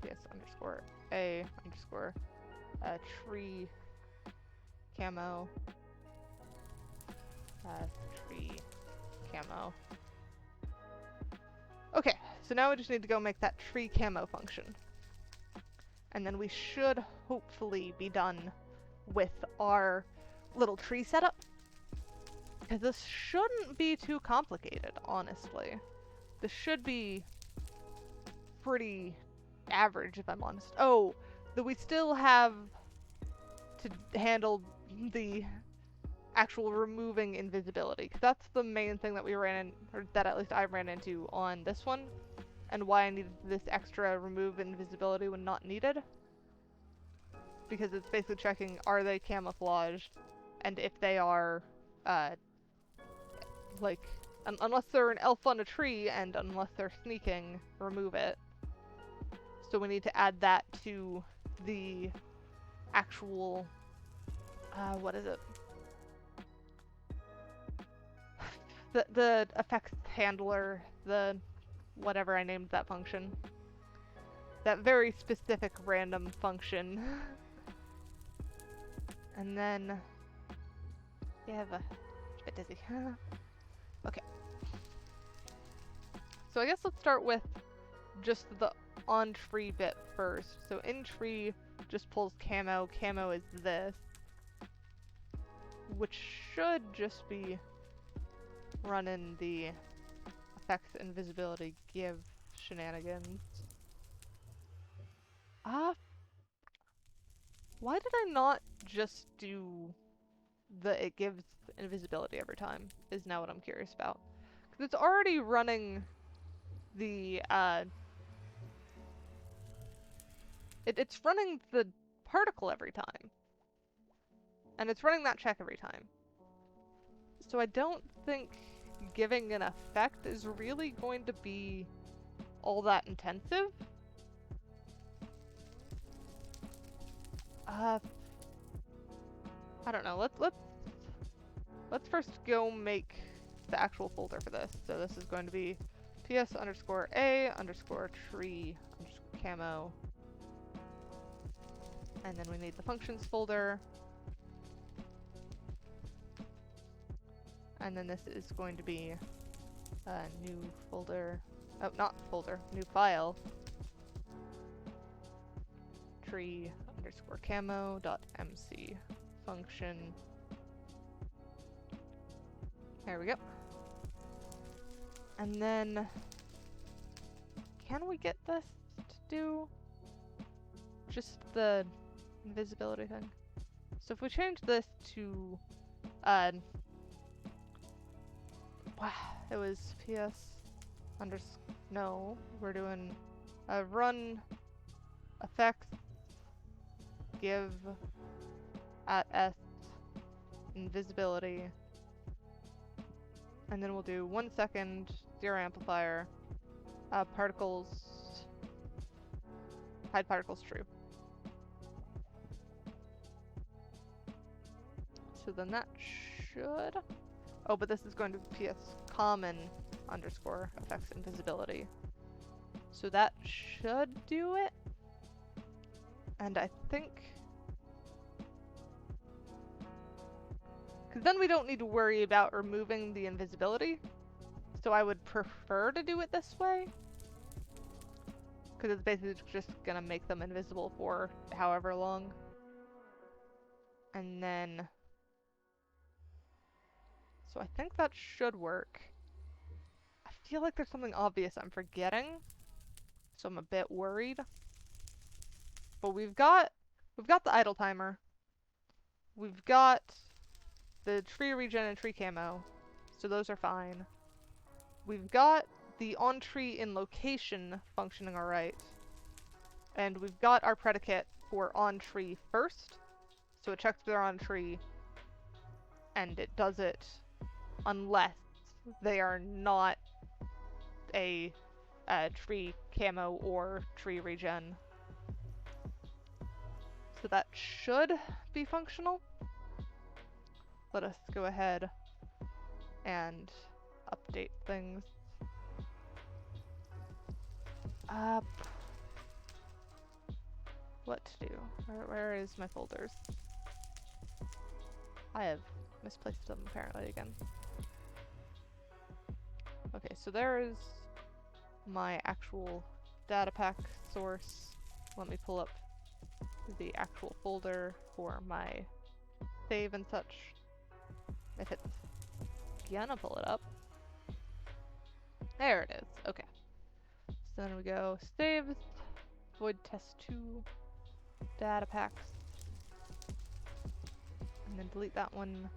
Speaker 1: ps underscore a underscore tree camo tree camo. Okay, so now we just need to go make that tree camo function. And then we should hopefully be done with our little tree setup. Because this shouldn't be too complicated, honestly. This should be pretty average, if I'm honest. Oh, that we still have to handle the actual removing invisibility, because that's the main thing that we ran in, or that at least I ran into on this one, and why I needed this extra remove invisibility when not needed. Because it's basically checking, are they camouflaged, and if they are, like, unless they're an elf on a tree, and unless they're sneaking, remove it. So we need to add that to the actual, what is it? The effects handler, the whatever I named that function. That very specific random function. And then we have a bit dizzy. Okay. So I guess let's start with just the on tree bit first. So in tree just pulls camo. Camo is this, which should just be running the effects invisibility give shenanigans. Why did I not just do the it gives invisibility every time, is now what I'm curious about. Because it's already running the, it's running the particle every time. And it's running that check every time. So I don't think giving an effect is really going to be all that intensive. I don't know. Let's first go make the actual folder for this. So this is going to be ps underscore a underscore tree underscore camo, and then we need the functions folder, and then this is going to be New folder. Oh, not folder. New file. Tree underscore camo dot mc function. There we go. And then, can we get this to do just the invisibility thing? So if we change this to, it was ps no, we're doing run effects give at s invisibility, and then we'll do 1 second 0 amplifier particles hide particles true. So then that should, oh, but this is going to be ps common underscore effects invisibility, so that should do it. And I think, because then we don't need to worry about removing the invisibility, so I would prefer to do it this way, because it's basically just gonna make them invisible for however long. And then, so I think that should work. I feel like there's something obvious I'm forgetting, so I'm a bit worried. But we've got the idle timer. We've got the tree regen and tree camo, so those are fine. We've got the on tree in location functioning alright. And we've got our predicate for on tree first. So it checks if they're on tree, and it does it unless they are not a tree camo or tree regen. So that should be functional. Let us go ahead and update things. What to do? Where is my folders? I have misplaced them apparently again. Okay, so there is my actual Datapack source. Let me pull up the actual folder for my save and such. If it's gonna pull it up. There it is. Okay. So then we go saves, void test2, Datapacks, and then delete that one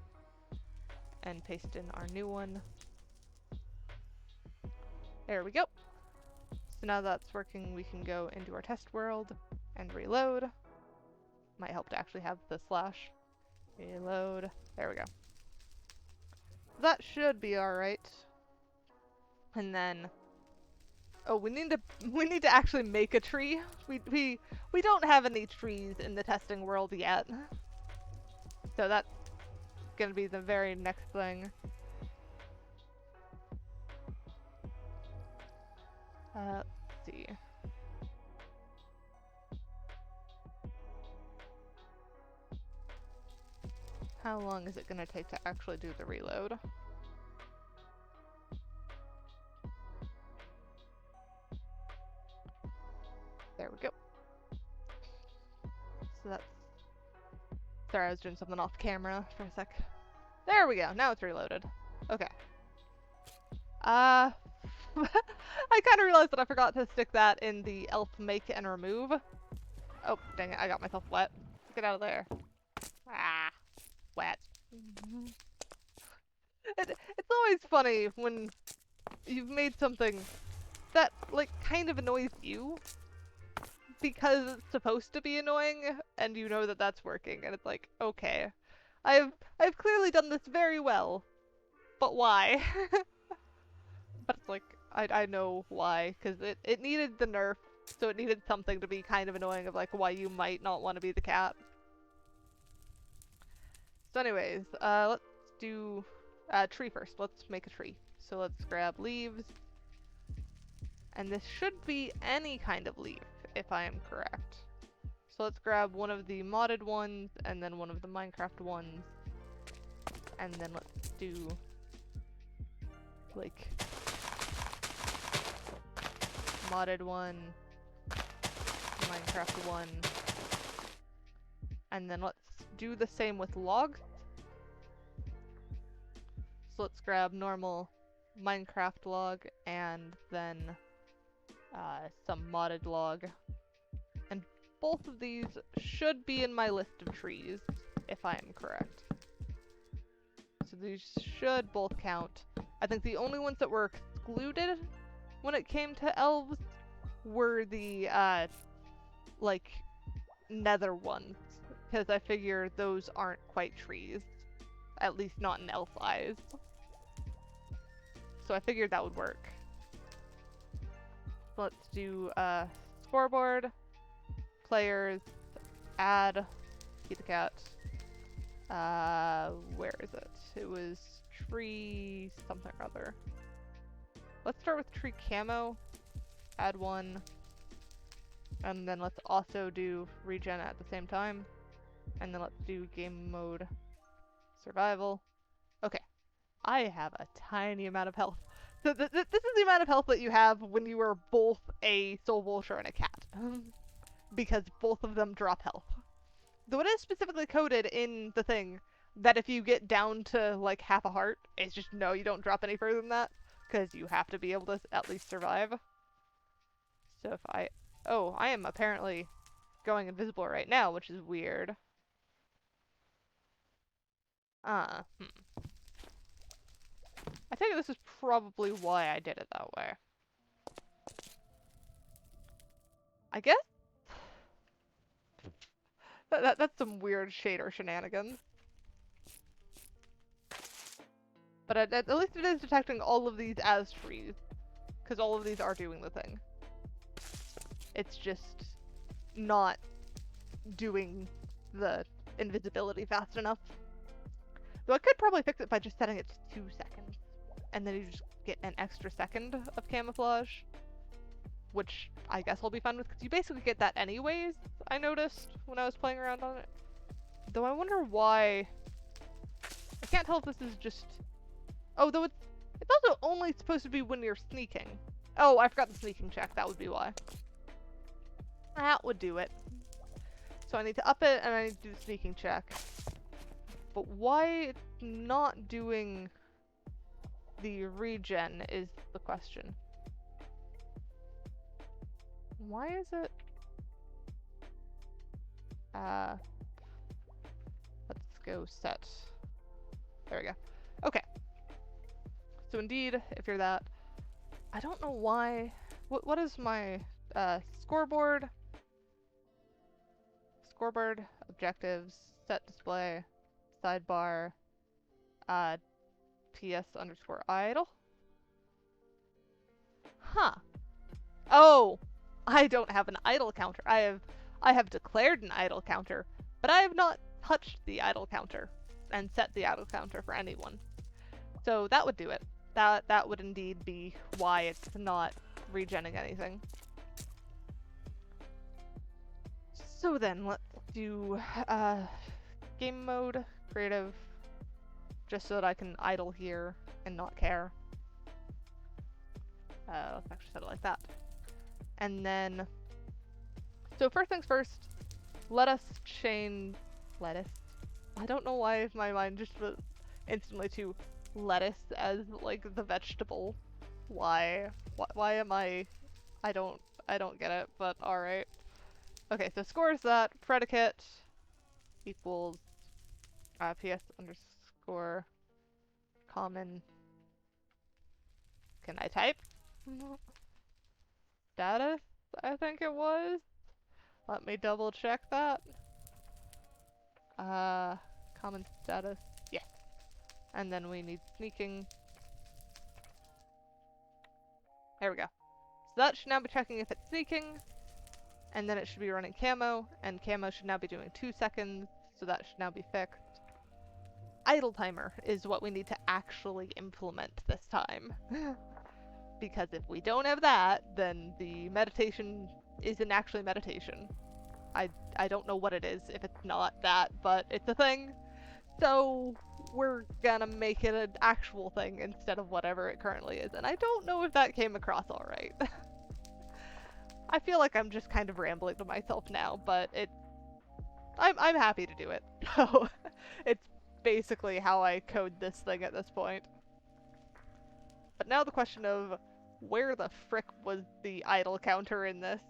Speaker 1: and paste in our new one. There we go. So now that's working, we can go into our test world and reload. Might help to actually have the slash. Reload. There we go. That should be alright. And then, oh, we need to actually make a tree. We don't have any trees in the testing world yet. So that's gonna be the very next thing. Let's see. How long is it gonna take to actually do the reload? There we go. So that's... Sorry, I was doing something off camera for a sec. There we go, now it's reloaded. Okay. I kind of realized that I forgot to stick that in the elf make and remove. Oh, dang it, I got myself wet. Get out of there. Ah, wet. It's always funny when you've made something that, like, kind of annoys you because it's supposed to be annoying, and you know that that's working, and it's like, okay, I've clearly done this very well, but why? But it's like, I know why, because it needed the nerf, so it needed something to be kind of annoying of like why you might not want to be the cat. So anyways, let's do tree first. Let's make a tree. So let's grab leaves, and this should be any kind of leaf, if I am correct. So let's grab one of the modded ones, and then one of the Minecraft ones, and then let's do, like, modded one, Minecraft one, and then let's do the same with logs. So let's grab normal Minecraft log and then some modded log. And both of these should be in my list of trees, if I am correct. So these should both count. I think the only ones that were excluded when it came to elves were the, like, nether ones. Because I figure those aren't quite trees. At least not in elf eyes. So I figured that would work. Let's do scoreboard, players, add, the cat. Where is it? It was tree something or other. Let's start with tree camo, add one, and then let's also do regen at the same time, and then let's do game mode survival. Okay, I have a tiny amount of health. So this is the amount of health that you have when you are both a soul vulture and a cat. Because both of them drop health. Though it is specifically coded in the thing that if you get down to like half a heart, it's just no, you don't drop any further than that. Because you have to be able to at least survive. So if I... Oh, I am apparently going invisible right now, which is weird. I think this is probably why I did it that way. I guess? That's some weird shader shenanigans. But at least it is detecting all of these as trees. Because all of these are doing the thing. It's just not doing the invisibility fast enough. Though I could probably fix it by just setting it to 2 seconds. And then you just get an extra second of camouflage. Which I guess I'll be fine with, because you basically get that anyways, I noticed when I was playing around on it. Though I wonder why... I can't tell if this is just... Oh, though it's also only supposed to be when you're sneaking. Oh, I forgot the sneaking check, that would be why. That would do it. So I need to up it, and I need to do the sneaking check. But why it's not doing the regen is the question. Why is it? Let's go set. There we go. Okay. So indeed, if you're that, I don't know why. What is my scoreboard? Scoreboard objectives set display sidebar ps_idle. Huh. Oh. I don't have an idle counter. I have declared an idle counter, but I have not touched the idle counter and set the idle counter for anyone. So that would do it. That would indeed be why it's not regenning anything. So then let's do game mode, creative, just so that I can idle here and not care. Let's actually set it like that. And then, so first things first, let us change lettuce. I don't know why my mind just went instantly to lettuce as like the vegetable. Why am I don't get it, but alright. Okay, so score is that predicate equals ps_ common. Can I type? Status, I think it was. Let me double check that. Common status, yeah. And then we need sneaking. There we go. So that should now be checking if it's sneaking. And then it should be running camo, and camo should now be doing 2 seconds, so that should now be fixed. Idle timer is what we need to actually implement this time. Because if we don't have that, then the meditation isn't actually meditation. I don't know what it is if it's not that, but it's a thing. So we're gonna make it an actual thing instead of whatever it currently is. And I don't know if that came across alright. I feel like I'm just kind of rambling to myself now, but I'm happy to do it. So it's basically how I code this thing at this point. But now the question of where the frick was the idle counter in this?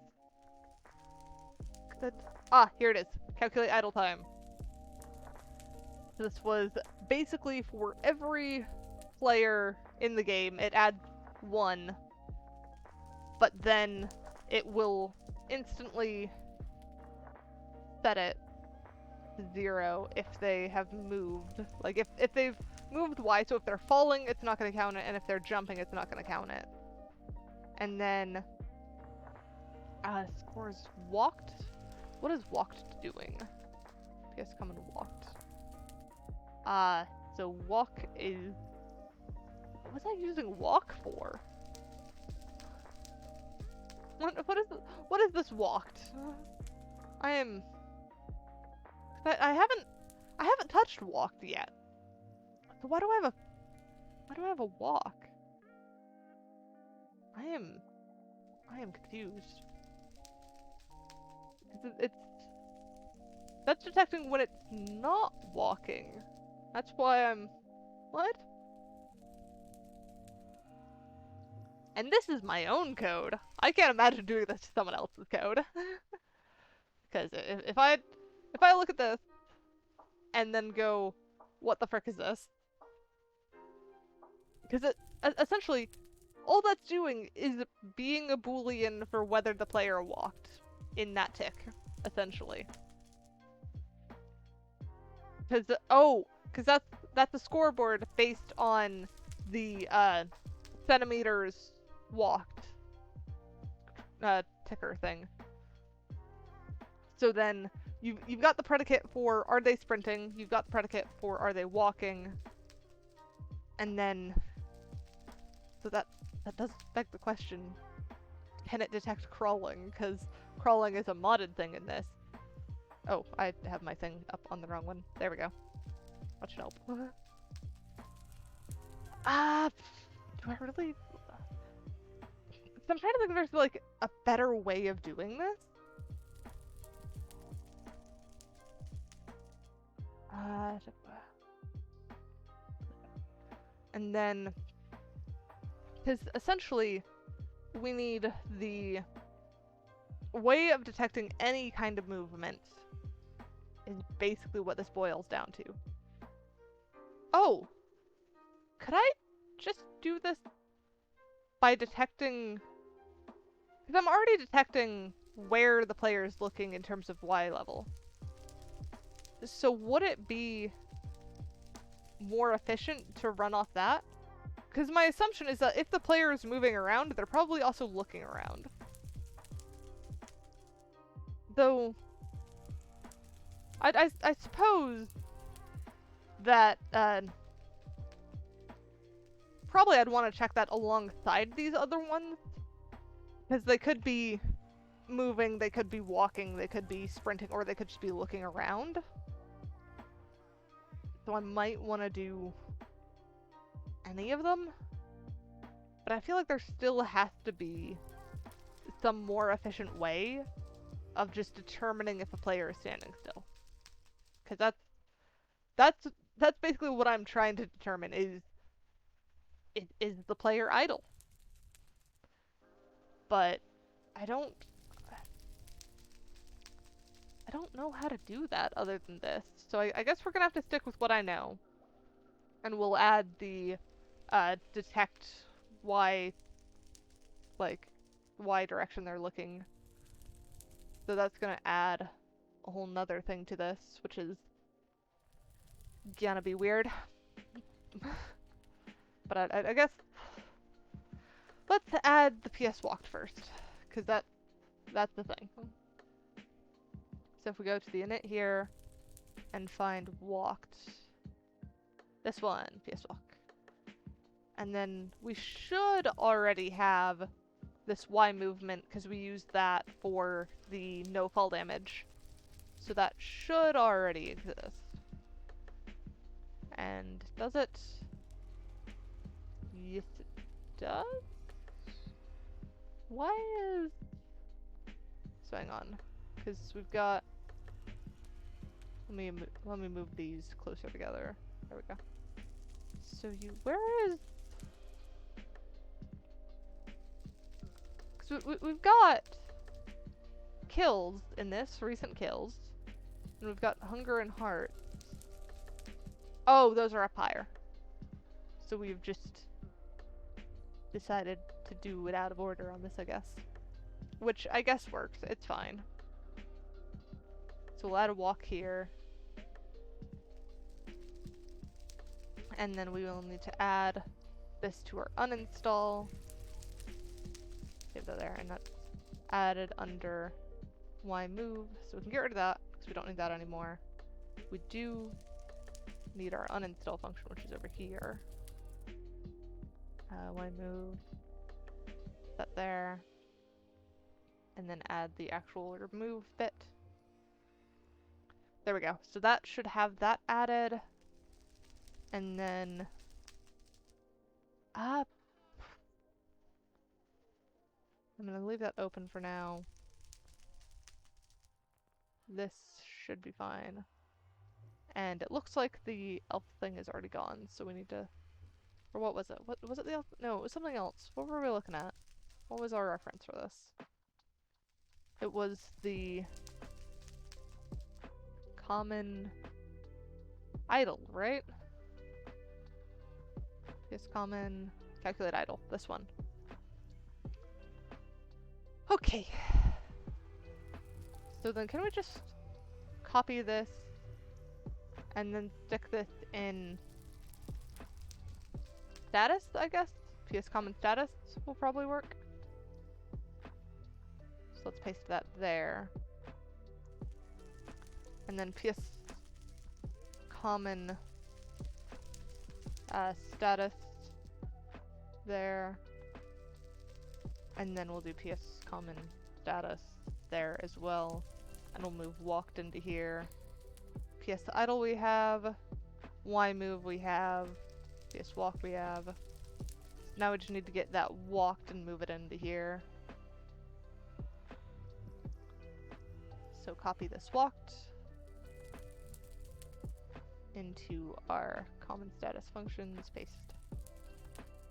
Speaker 1: Here it is. Calculate idle time. This was basically for every player in the game, it adds 1, but then it will instantly set it to 0 if they have moved. Like if they've moved Y, so if they're falling, it's not going to count it, and if they're jumping, it's not going to count it. And then scores walked. What is walked doing? PS come and walked. So walk is. What was I using walk for? What is this walked? I haven't touched walked yet. So why do I have a walk? I am confused. That's detecting when it's not walking. That's why I'm... What? And this is my own code. I can't imagine doing this to someone else's code. Because if I look at this and then go, what the frick is this? Because it essentially, all that's doing is being a boolean for whether the player walked in that tick, essentially. Because that's a scoreboard based on the centimeters walked ticker thing. So then you've got the predicate for are they sprinting, you've got the predicate for are they walking, and then so that does beg the question, can it detect crawling? Because crawling is a modded thing in this. Oh, I have my thing up on the wrong one. There we go. That should help. Do I really? I'm trying to think if there's like a better way of doing this. And then, because essentially, we need the way of detecting any kind of movement is basically what this boils down to. Oh! Could I just do this by detecting... Because I'm already detecting where the player is looking in terms of Y level. So would it be more efficient to run off that? Because my assumption is that if the player is moving around, they're probably also looking around. Though, I suppose that probably I'd want to check that alongside these other ones, because they could be moving, they could be walking, they could be sprinting, or they could just be looking around. So I might want to do any of them, but I feel like there still has to be some more efficient way of just determining if a player is standing still. Because that's basically what I'm trying to determine is the player idle? But I don't know how to do that other than this. So I guess we're gonna have to stick with what I know. And we'll add the detect Y, like, Y direction they're looking. So that's gonna add a whole nother thing to this, which is gonna be weird. But I guess let's add the PS walked first, because that's the thing. So if we go to the init here and find walked, this one, PS walk, and then we should already have this Y movement because we used that for the no fall damage. So that should already exist. And does it? Yes, it does. Why is... going on, because we've got. Let me move these closer together. There we go. So where is? Because we've got kills in this, recent kills, and we've got hunger and heart. Oh, those are up higher. So we've just decided to do it out of order on this, I guess. Which I guess works. It's fine. So we'll add a walk here. And then we will need to add this to our uninstall. Save that there, and that's added under Y move. So we can get rid of that, because we don't need that anymore. We do need our uninstall function, which is over here. Y move. That there. And then add the actual remove bit. There we go. So that should have that added. And then I'm gonna leave that open for now. This should be fine. And it looks like the elf thing is already gone, so we need to, or what was it? What was it, the elf? No, it was something else. What were we looking at? What was our reference for this? It was the common idle, right? Yes, common calculate idle. This one. Okay. So then can we just copy this and then stick this in status, I guess? PS common status will probably work. So let's paste that there. And then PS common status there. And then we'll do PS common status there as well. And we'll move walked into here. PS idle we have. Y move we have. PS walk we have. Now we just need to get that walked and move it into here. So copy this walked into our common status functions, paste.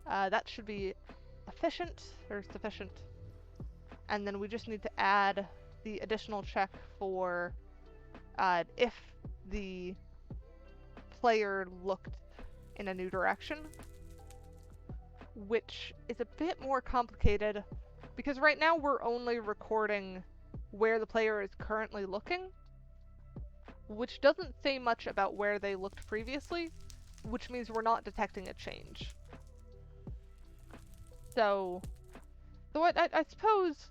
Speaker 1: That should be efficient, or sufficient. And then we just need to add the additional check for if the player looked in a new direction, which is a bit more complicated because right now we're only recording where the player is currently looking, which doesn't say much about where they looked previously, which means we're not detecting a change. So I suppose,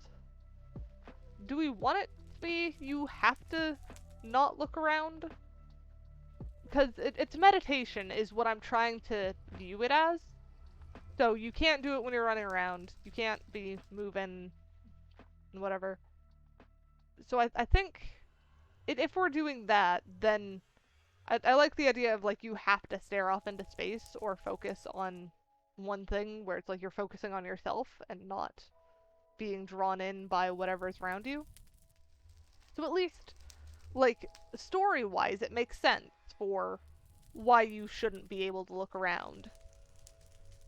Speaker 1: do we want it to be you have to not look around? Because it's meditation is what I'm trying to view it as. So you can't do it when you're running around. You can't be moving and whatever. So I think if we're doing that, then I like the idea of like you have to stare off into space or focus on one thing where it's like you're focusing on yourself and not being drawn in by whatever's around you. So at least, like, story-wise, it makes sense for why you shouldn't be able to look around.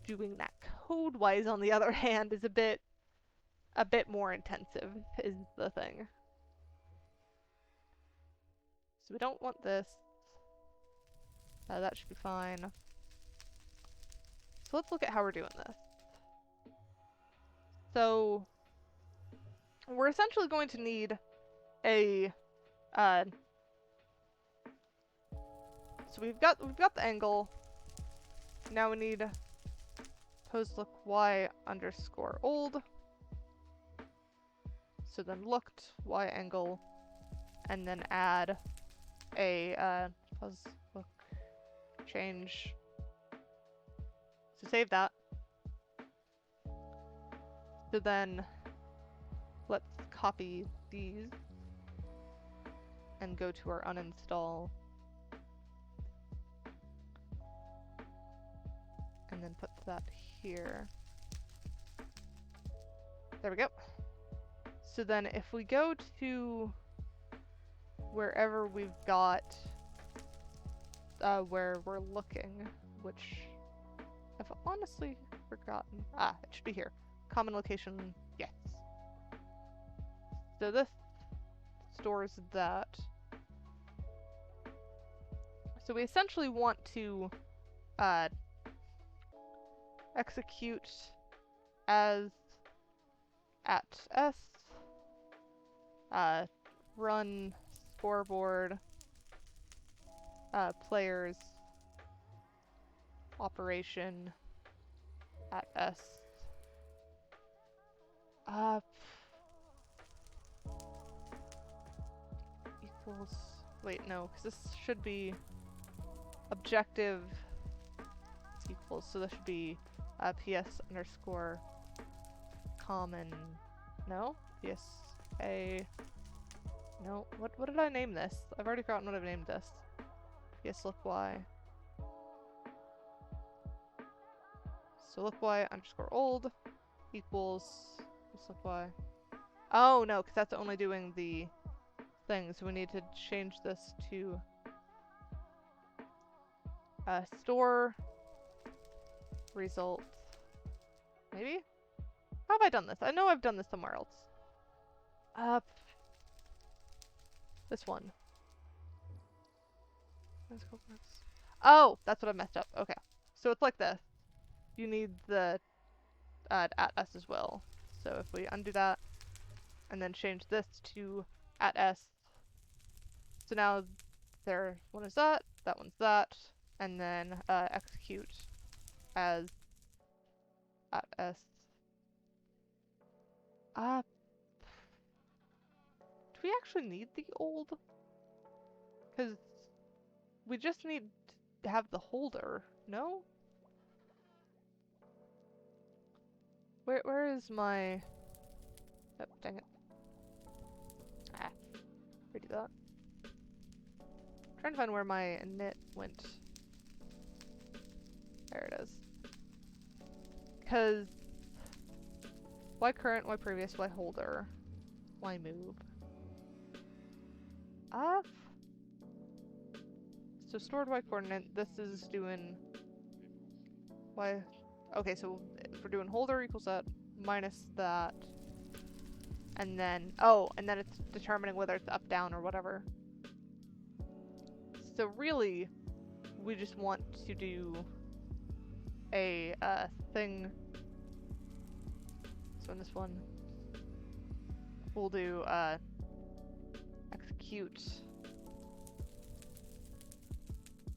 Speaker 1: Doing that code-wise, on the other hand, is a bit more intensive, is the thing. So we don't want this. That should be fine. So let's look at how we're doing this. So we're essentially going to need a so we've got the angle. Now we need pose look y underscore old. So then looked y angle, and then add a pose look change. So save that. So then let's copy these and go to our uninstall and then put that here. There we go. So then if we go to wherever we've got where we're looking, which I've honestly forgotten. Ah, it should be here. Common location, yes. So this stores that. So we essentially want to execute as at s, run scoreboard, players operation at s, equals, wait, no, because this should be objective equals, so this should be ps underscore common, no, psa, no, what did I name this? I've already forgotten what I've named this. ps look y. So look y underscore old equals look y. Oh no, because that's only doing the thing, so we need to change this to store result. Maybe? How have I done this? I know I've done this somewhere else. This one. Oh, that's what I messed up. Okay. So it's like this. You need the at s as well. So if we undo that and then change this to at s. So now there one is that one's that, and then execute as at s. Do we actually need the old? Because we just need to have the holder, no? Where is my... Oh, dang it. Ah, redo that. I'm trying to find where my init went. There it is. Because why current, why previous, why holder, why move? So stored y coordinate, this is doing y. Okay, so if we're doing holder equals that minus that, and then and then it's determining whether it's up, down, or whatever. So really, we just want to do a thing. So in this one, we'll do execute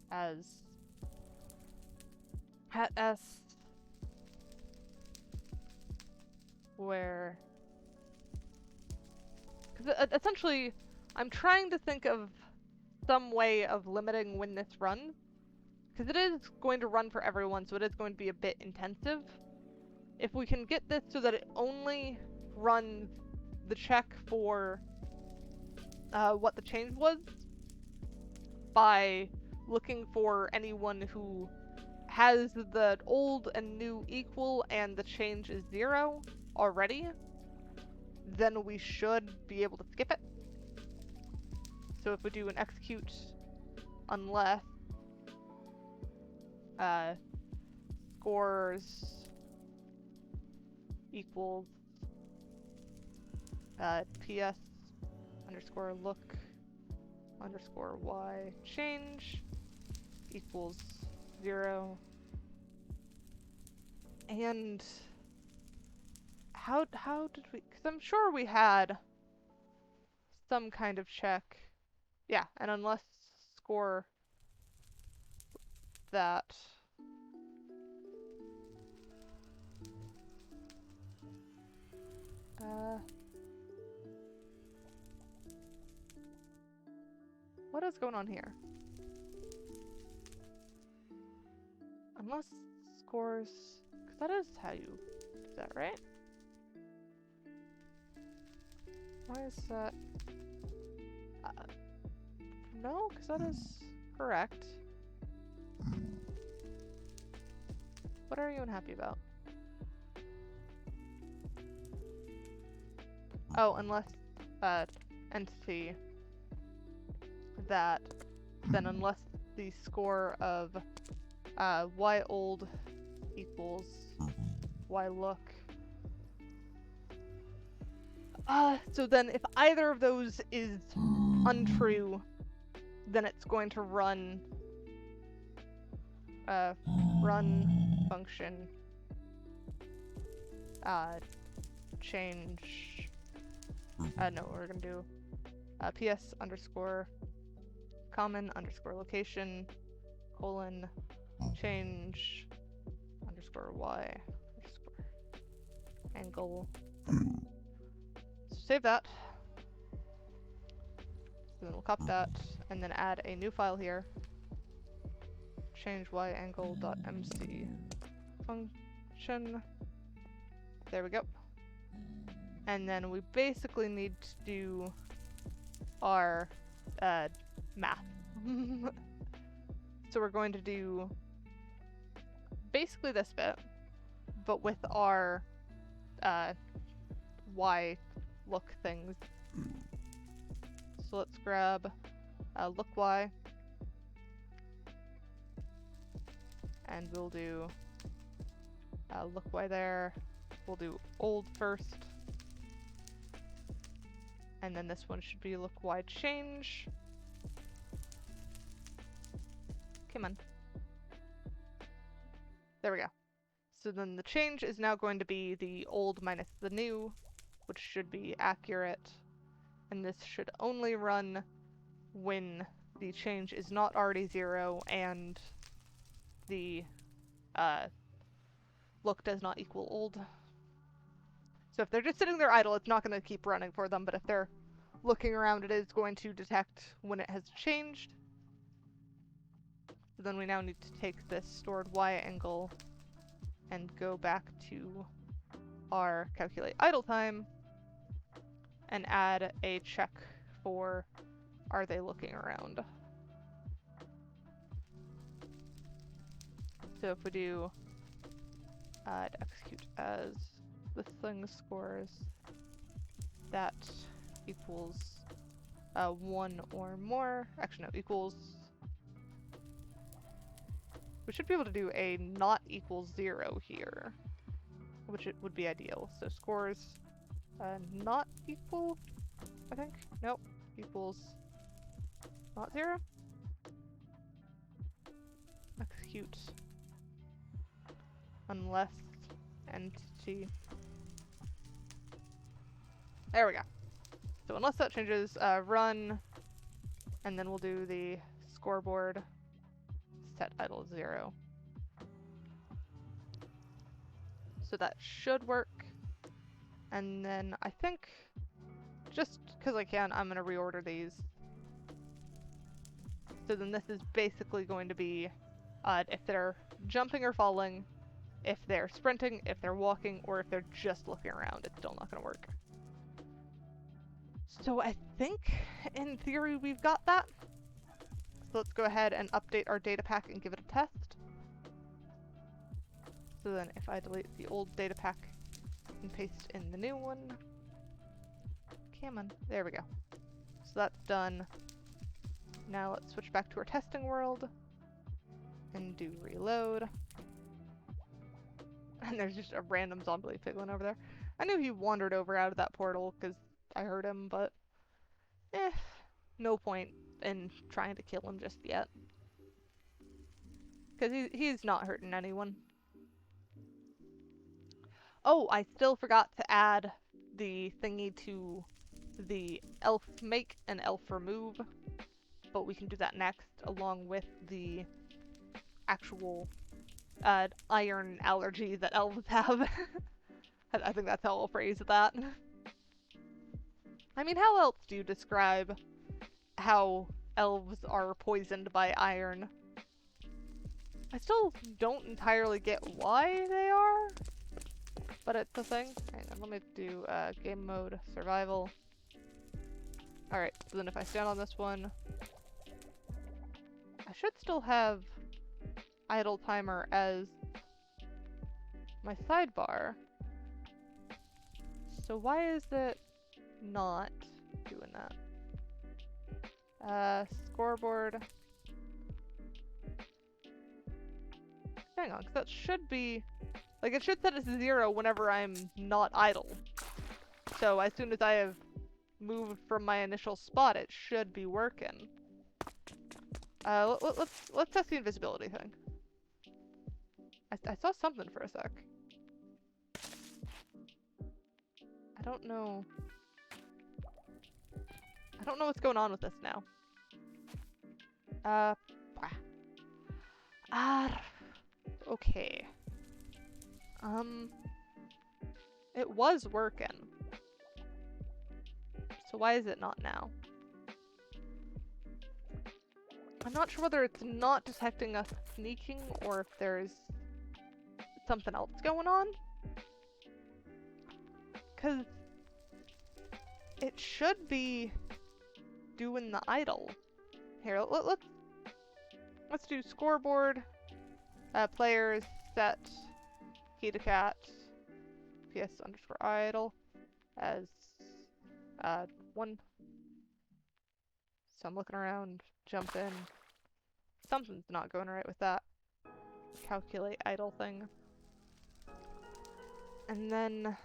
Speaker 1: as at s, where, because essentially I'm trying to think of some way of limiting when this runs, because it is going to run for everyone, so it is going to be a bit intensive. If we can get this so that it only runs the check for what the change was by looking for anyone who has the old and new equal and the change is 0 already, then we should be able to skip it. So if we do an execute unless scores equals ps underscore look underscore y change equals 0, and how did we, because I'm sure we had some kind of check, yeah, and unless score that what is going on here? Unless scores, because that is how you do that, right? Why is that? No, because that is correct. What are you unhappy about? Oh, unless entity that, then unless the score of y old equals y look. So then if either of those is untrue, then it's going to run run function change no, we're gonna do ps underscore common underscore location colon change underscore y underscore angle. So save that. So then we'll copy that and then add a new file here. Change y angle.mc function. There we go. And then we basically need to do our math. So we're going to do basically this bit, but with our y look things. So let's grab look y, and we'll do look y there. We'll do old first, and then this one should be look y change. Come on. There we go. So then the change is now going to be the old minus the new, which should be accurate. And this should only run when the change is not already 0 and the look does not equal old. So if they're just sitting there idle, it's not going to keep running for them, but if they're looking around, it is going to detect when it has changed. So then we now need to take this stored y angle and go back to our calculate idle time and add a check for are they looking around. So if we do execute as this thing scores that equals 1 or more, actually no, equals, we should be able to do a not equals 0 here, which it would be ideal. So scores not equal, I think, nope, equals not 0. Execute unless entity. There we go. So unless that changes, run, and then we'll do the scoreboard set idle 0. So that should work. And then I think, just because I can, I'm going to reorder these. So then this is basically going to be if they're jumping or falling, if they're sprinting, if they're walking, or if they're just looking around. It's still not going to work. So I think, in theory, we've got that. So let's go ahead and update our data pack and give it a test. So then if I delete the old data pack and paste in the new one. Come on. There we go. So that's done. Now let's switch back to our testing world and do reload. And there's just a random zombie piglin over there. I knew he wandered over out of that portal because I heard him, but no point in trying to kill him just yet. Because he's not hurting anyone. Oh, I still forgot to add the thingy to the elf make and elf remove, but we can do that next, along with the actual iron allergy that elves have. I think that's how I'll phrase that. I mean, how else do you describe how elves are poisoned by iron? I still don't entirely get why they are, but it's a thing. Hang on, let me do game mode survival. Alright, so then if I stand on this one, I should still have idle timer as my sidebar. So why is it not doing that. Scoreboard. Hang on, 'cause that should be... Like, it should set it to 0 whenever I'm not idle. So, as soon as I have moved from my initial spot, it should be working. Let's test the invisibility thing. I saw something for a sec. I don't know what's going on with this now. Okay. It was working. So why is it not now? I'm not sure whether it's not detecting us sneaking or if there's something else going on. 'Cause it should be doing the idle. Here, let's do scoreboard, players, set, key to cat, ps_idle as 1. So I'm looking around, jump in. Something's not going right with that calculate idle thing. And then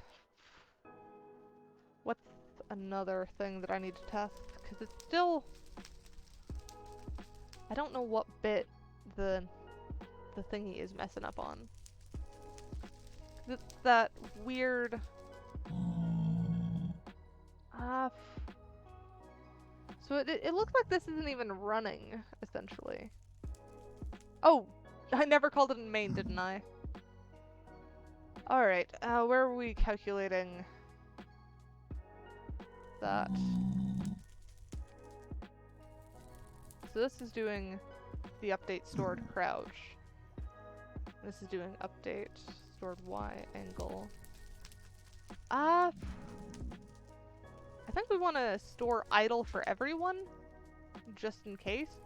Speaker 1: what's another thing that I need to test? Because it's still... I don't know what bit the thingy is messing up on. It's that weird... So it looks like this isn't even running, essentially. Oh! I never called it in main, didn't I? Alright, where are we calculating that? So this is doing the update stored crouch. This is doing update stored Y angle. I think we want to store idle for everyone, just in case.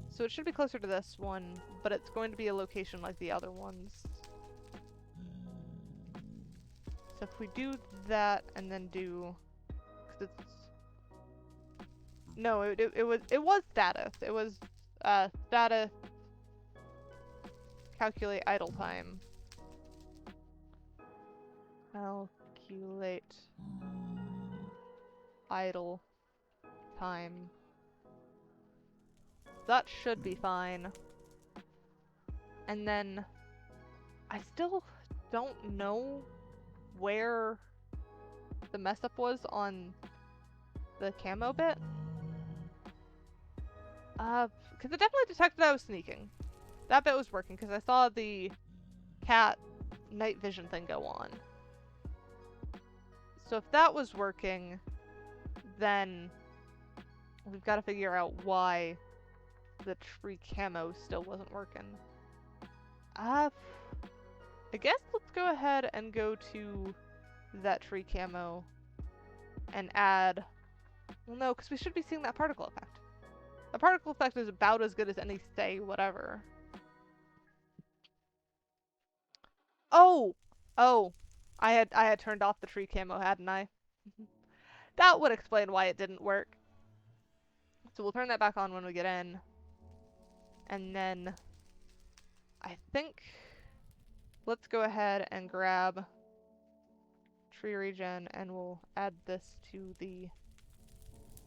Speaker 1: So it should be closer to this one, but it's going to be a location like the other ones. So if we do that and then do, 'cause it's, no, it was status. It was status calculate idle time. Calculate idle time. That should be fine. And then I still don't know where the mess up was on the camo bit. Because it definitely detected I was sneaking. That bit was working because I saw the cat night vision thing go on. So if that was working, then we've got to figure out why the tree camo still wasn't working. I guess let's go ahead and go to that tree camo and add... Well, no, because we should be seeing that particle effect. The particle effect is about as good as any say whatever. Oh! Oh! I had turned off the tree camo, hadn't I? That would explain why it didn't work. So we'll turn that back on when we get in. And then I think let's go ahead and grab tree regen and we'll add this to the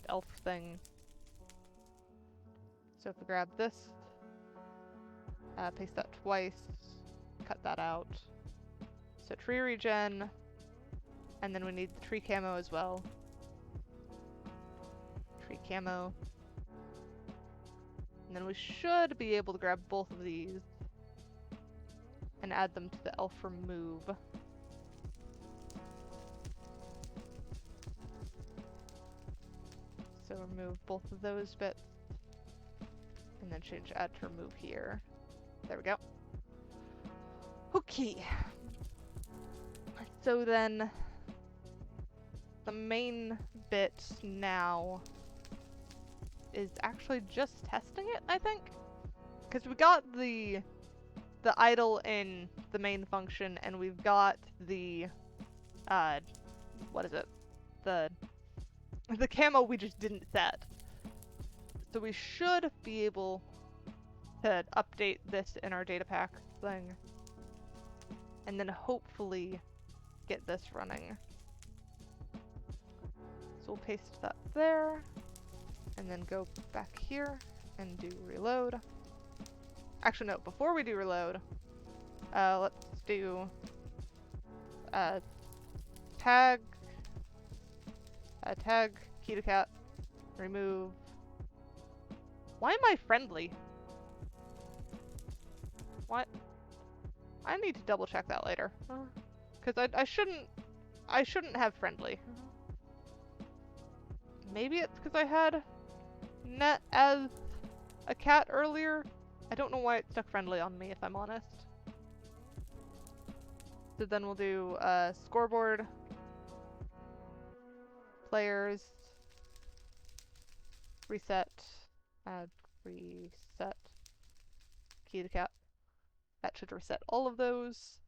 Speaker 1: elf thing. So if we grab this, paste that twice, cut that out. So tree regen, and then we need the tree camo as well. Tree camo. And then we should be able to grab both of these and add them to the elf remove. So remove both of those bits and then change add to remove here. There we go. Okay. So then the main bit now is actually just testing it, I think. Because we got the idle in the main function and we've got the what is it? the camo we just didn't set. So we should be able to update this in our data pack thing. And then hopefully get this running. So we'll paste that there. And then go back here and do reload. Actually, no, before we do reload, let's do tag key to cat, remove. Why am I friendly? What? I need to double check that later. Because I shouldn't have friendly. Maybe it's because I had net as a cat earlier. I don't know why it stuck friendly on me, if I'm honest. So then we'll do scoreboard, players, reset, add reset, key to cat. That should reset all of those.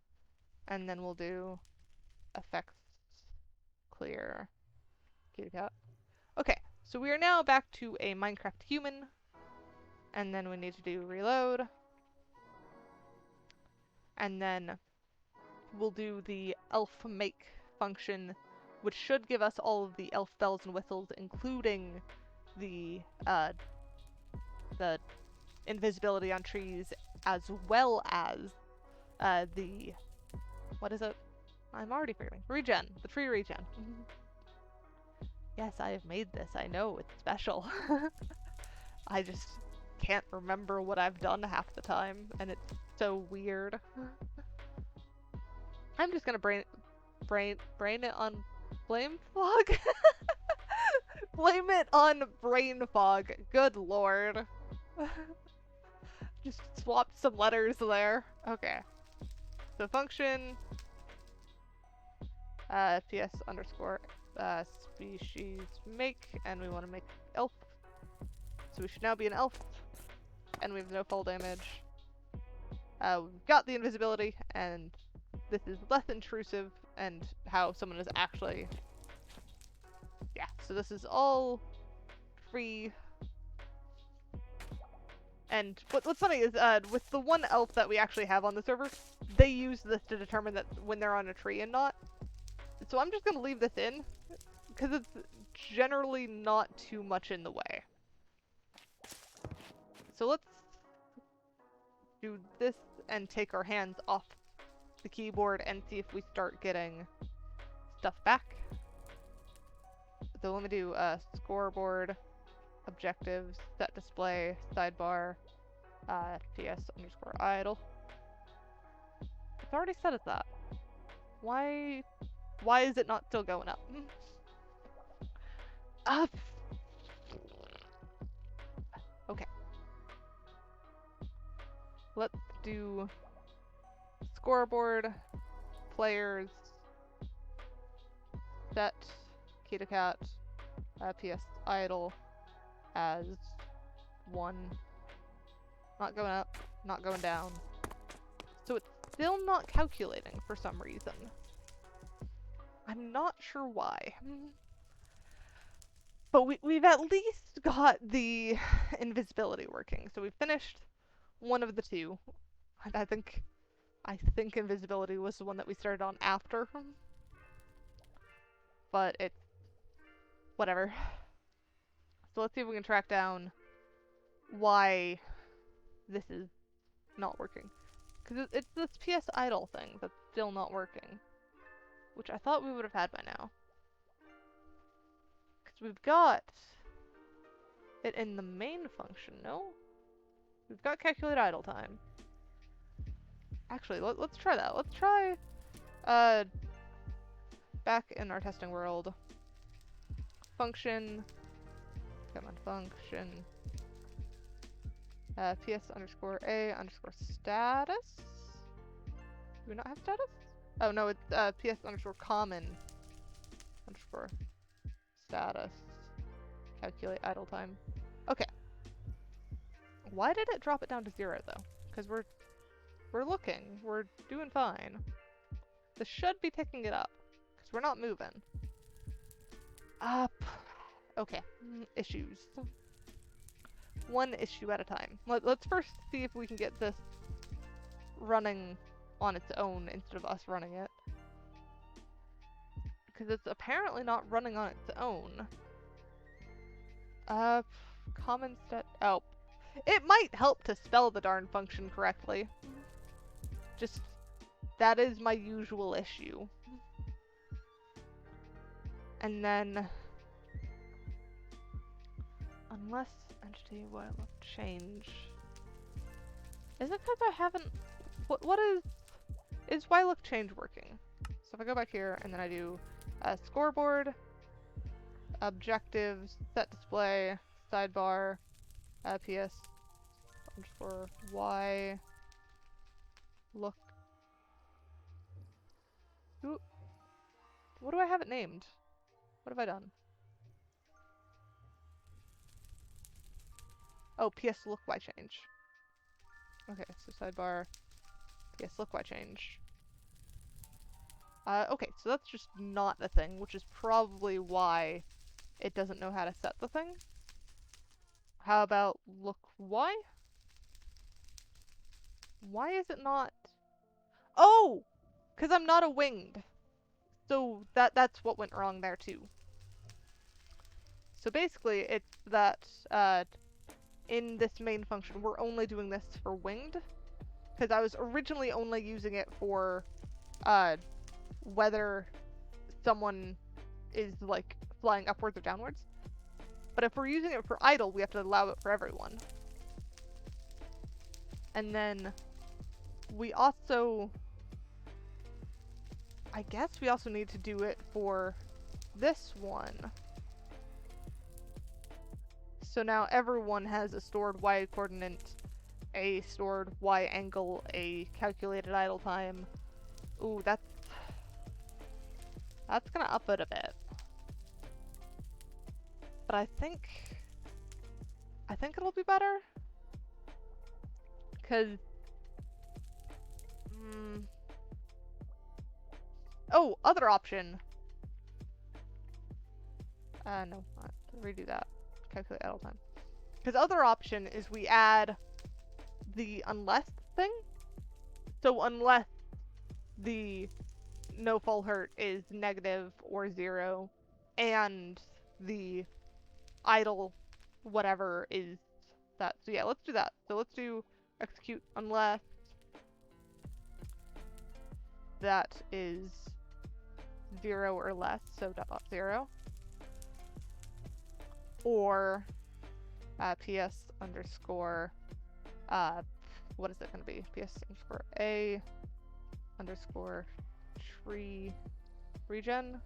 Speaker 1: And then we'll do effects, clear, key to cat. Okay, so we are now back to a Minecraft human. And then we need to do reload. And then we'll do the elf make function, which should give us all of the elf bells and whistles, including the invisibility on trees, as well as the, what is it? I'm already forgetting. Regen. The tree regen. Yes, I have made this. I know, it's special. I just can't remember what I've done half the time, and it's so weird. I'm just gonna brain it on blame fog. Blame it on brain fog. Good lord. Just swapped some letters there. Okay. So function ps underscore species make, and we want to make elf. So we should now be an elf, and we have no fall damage. We've got the invisibility, and this is less intrusive, and how someone is actually... Yeah, so this is all free. And what's funny is, with the one elf that we actually have on the server, they use this to determine that when they're on a tree and not. So I'm just gonna leave this in, because it's generally not too much in the way. So let's do this and take our hands off the keyboard and see if we start getting stuff back. So let me do scoreboard, objectives, set display, sidebar, ps underscore idle. It's already set as that. Why is it not still going up? Up. Okay. Let's do scoreboard, players, set, key to cat, ps idle as 1. Not going up, not going down. So it's still not calculating for some reason. I'm not sure why. But we've at least got the invisibility working. So we've finished one of the two. And I think invisibility was the one that we started on after. But it's whatever. So let's see if we can track down why this is not working. Because it's this PS idle thing that's still not working. Which I thought we would have had by now. Because we've got it in the main function, no? We've got calculate idle time. Actually, let's try that. Let's try, back in our testing world. Function, come on, function, ps underscore a underscore status. Do we not have status? Oh no, it's ps underscore common underscore status. Calculate idle time. Okay. Why did it drop it down to 0 though? Because we're looking. We're doing fine. This should be picking it up. Because we're not moving. Okay. Issues. One issue at a time. Let's first see if we can get this running on its own instead of us running it. Because it's apparently not running on its own. Common stat. Oh. It might help to spell the darn function correctly. Just, that is my usual issue. And then, unless entity while change. Is it because I haven't, what is while look change working? So if I go back here and then I do scoreboard, objectives, set display, sidebar, PS underscore Y look. Ooh. What do I have it named? What have I done? Oh, PS look Y change. Okay, so sidebar, PS look Y change. Okay, so that's just not a thing, which is probably why it doesn't know how to set the thing. How about look Y? Why is it not? Oh! Because I'm not a winged. So that's what went wrong there too. So basically, it's that in this main function, we're only doing this for winged. Because I was originally only using it for whether someone is like flying upwards or downwards. But if we're using it for idle, we have to allow it for everyone. And then we also, I guess we also need to do it for this one. So now everyone has a stored Y coordinate, a stored Y angle, a calculated idle time. Ooh, that's gonna up it a bit. But I think it'll be better. Cause oh, other option. No, redo that. Calculate idle time. Because other option is we add the unless thing. So unless the no fall hurt is negative or 0, and the idle whatever is that. So yeah, let's do that. So let's do execute unless that is 0 or less, so .0. Or PS underscore, what is it going to be? PS underscore A underscore tree regen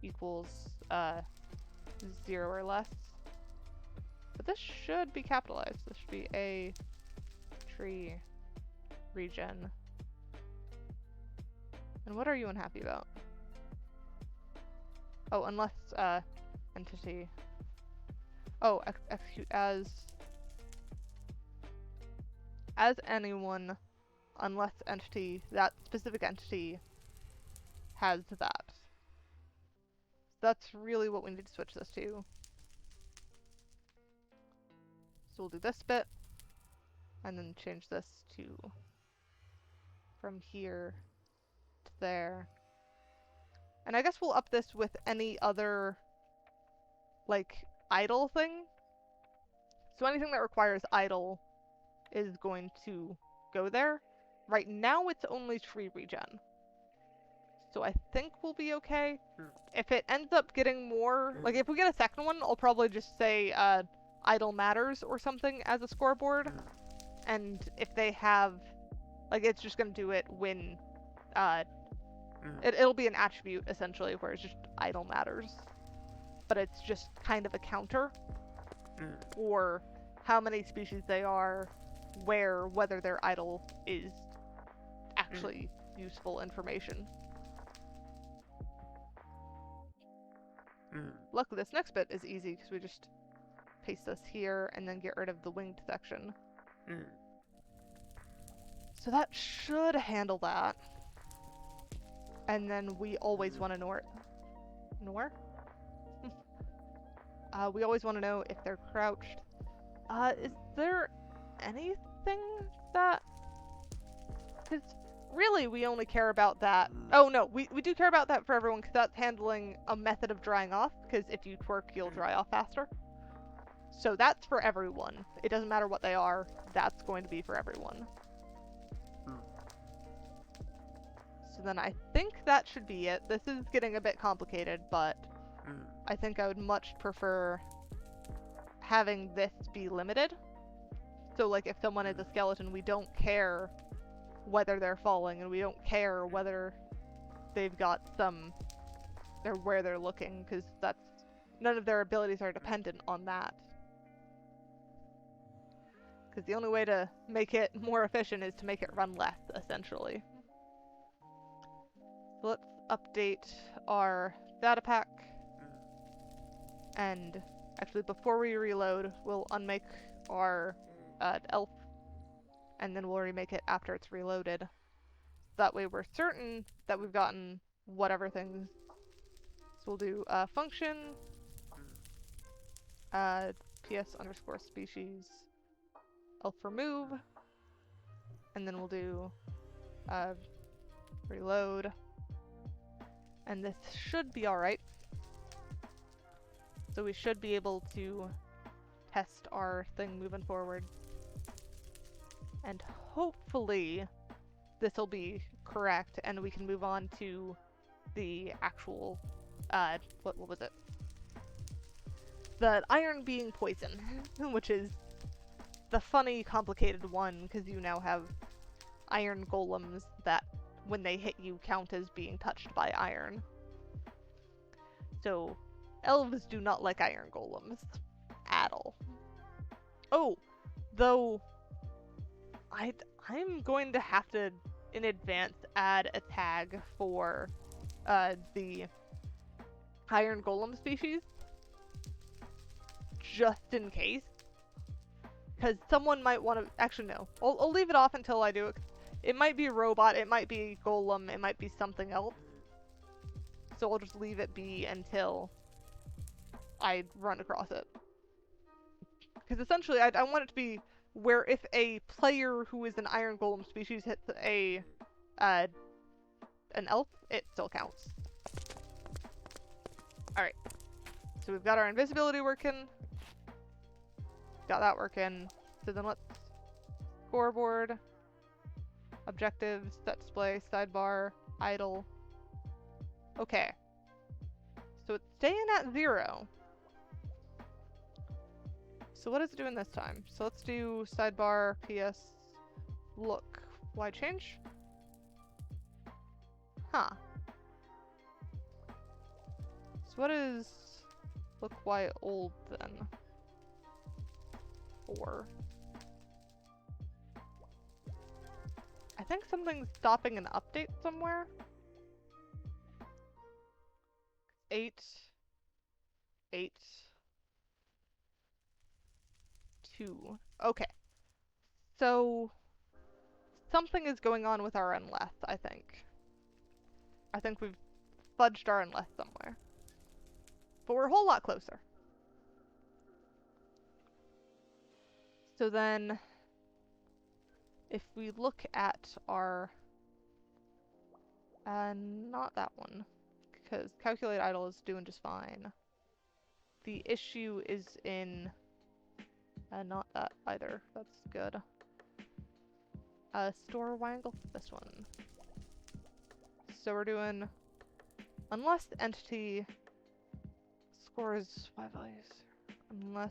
Speaker 1: equals 0 or less. But this should be capitalized. This should be A tree regen. And what are you unhappy about? Oh, unless entity. Oh, execute as anyone, unless entity, that specific entity has that. That's really what we need to switch this to. So we'll do this bit, and then change this to from here to there. And I guess we'll up this with any other, like, idle thing. So anything that requires idle is going to go there. Right now it's only tree regen. So I think we'll be okay. If it ends up getting more, like if we get a second one, I'll probably just say idle matters or something as a scoreboard. And if they have, like, it's just going to do it when, it'll be an attribute essentially where it's just idle matters. But it's just kind of a counter for how many species they are, whether their idle is actually useful information. Luckily, this next bit is easy because we just paste this here and then get rid of the winged section. So that should handle that. And then we always want to Nor? We always want to know if they're crouched. Is there anything that... Because really we only care about that... Oh no, we do care about that for everyone because that's handling a method of drying off, because if you twerk you'll dry off faster. So that's for everyone. It doesn't matter what they are, that's going to be for everyone. So then I think that should be it. This is getting a bit complicated, but I think I would much prefer having this be limited. So like if someone is a skeleton, we don't care whether they're falling, and we don't care whether they've got some, or where they're looking, because that's, none of their abilities are dependent on that. Because the only way to make it more efficient is to make it run less, essentially. So let's update our data pack. And actually, before we reload, we'll unmake our elf. And then we'll remake it after it's reloaded. That way we're certain that we've gotten whatever things. So we'll do function ps_species elf remove, and then we'll do reload, and this should be alright. So we should be able to test our thing moving forward, and hopefully this will be correct and we can move on to the actual what was it? The iron being poison, which is the funny, complicated one, because you now have iron golems that, when they hit you, count as being touched by iron. So, elves do not like iron golems. At all. Oh! Though, I'm going to have to, in advance, add a tag for the iron golem species. Just in case. Because someone might want to... Actually, no. I'll leave it off until I do it. It might be a robot, it might be golem, it might be something else. So I'll just leave it be until I run across it. Because essentially, I want it to be where if a player who is an iron golem species hits an elf, it still counts. Alright. So we've got our invisibility working. Got that working. So then let's scoreboard, objectives, set display, sidebar, idle. Okay. So it's staying at 0. So what is it doing this time? So let's do sidebar, PS, look. Why change? Huh. So what is look why old then? 4. I think something's stopping an update somewhere. 8, 8, 2. Okay. So something is going on with our unless, I think. I think we've fudged our unless somewhere. But we're a whole lot closer. So then, if we look at our, not that one, because calculate idle is doing just fine. The issue is in, not that either, that's good. Store wangle, this one. So we're doing, unless entity scores 5 values, unless,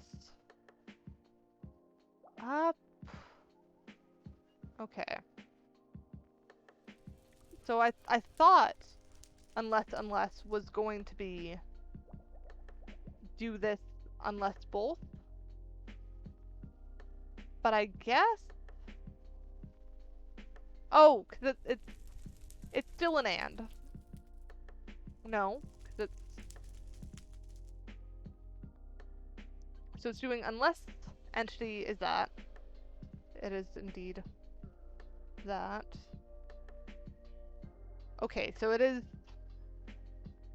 Speaker 1: okay. So I thought unless was going to be do this unless both. But I guess, oh, cuz it's still an and. No, cuz so it's doing unless entity is that. It is indeed that. Okay, so it is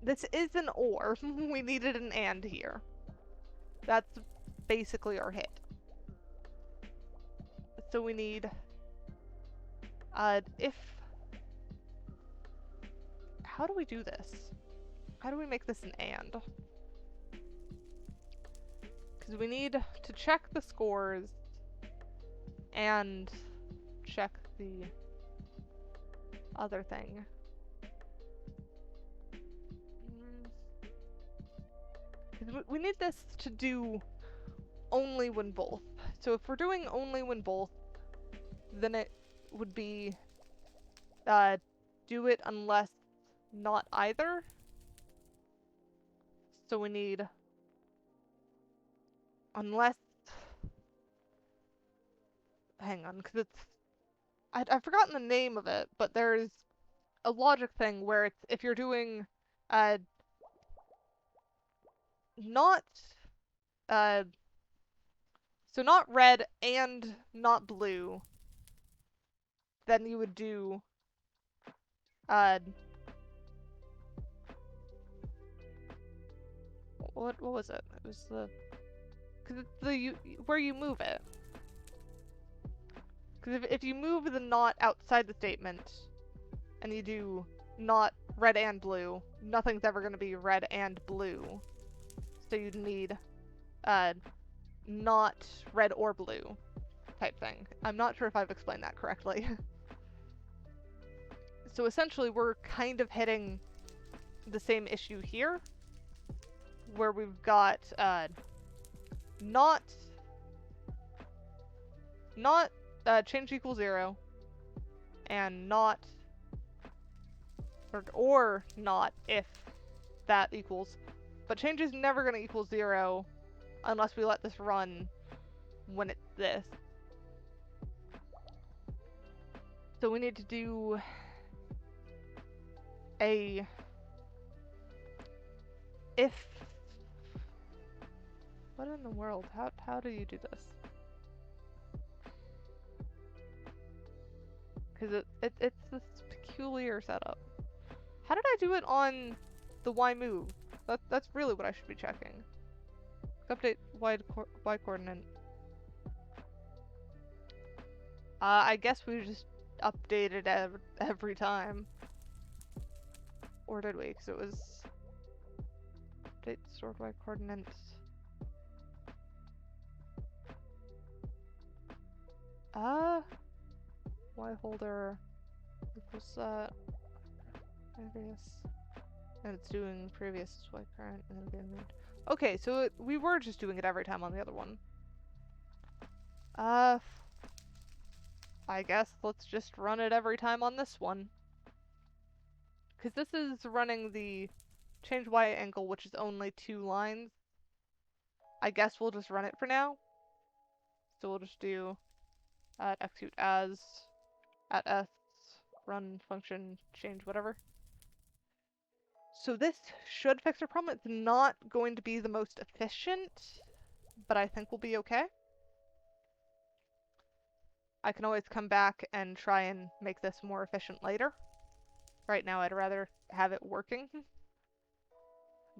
Speaker 1: this is an or. We needed an and here. That's basically our hit. So we need, if, how do we do this? How do we make this an and? Because we need to check the scores and check the other thing. We need this to do only when both. So if we're doing only when both, then it would be do it unless not either. So we need unless, hang on, because it's, I've forgotten the name of it, but there's a logic thing where it's, if you're doing not so not red and not blue, then you would do what was it? It was the, because it's the where you move it. Because if you move the not outside the statement and you do not red and blue, nothing's ever going to be red and blue. So you'd need not red or blue type thing. I'm not sure if I've explained that correctly. So essentially we're kind of hitting the same issue here, where we've got not change equals 0 and not or not if that equals, but change is never going to equal 0 unless we let this run when it's this. So we need to do a if, what in the world, how do you do this? Because it's this peculiar setup. How did I do it on the Y move? That's really what I should be checking. Update Y coordinate. I guess we just updated every time. Or did we? Because it was update stored Y coordinates. Y holder equals that previous, and it's doing previous Y current and then being moved. Okay, so we were just doing it every time on the other one. I guess let's just run it every time on this one. Because this is running the change Y angle, which is only 2 lines. I guess we'll just run it for now. So we'll just do execute as at s run function change whatever. So this should fix our problem. It's not going to be the most efficient, but I think we'll be okay. I can always come back and try and make this more efficient later. Right now I'd rather have it working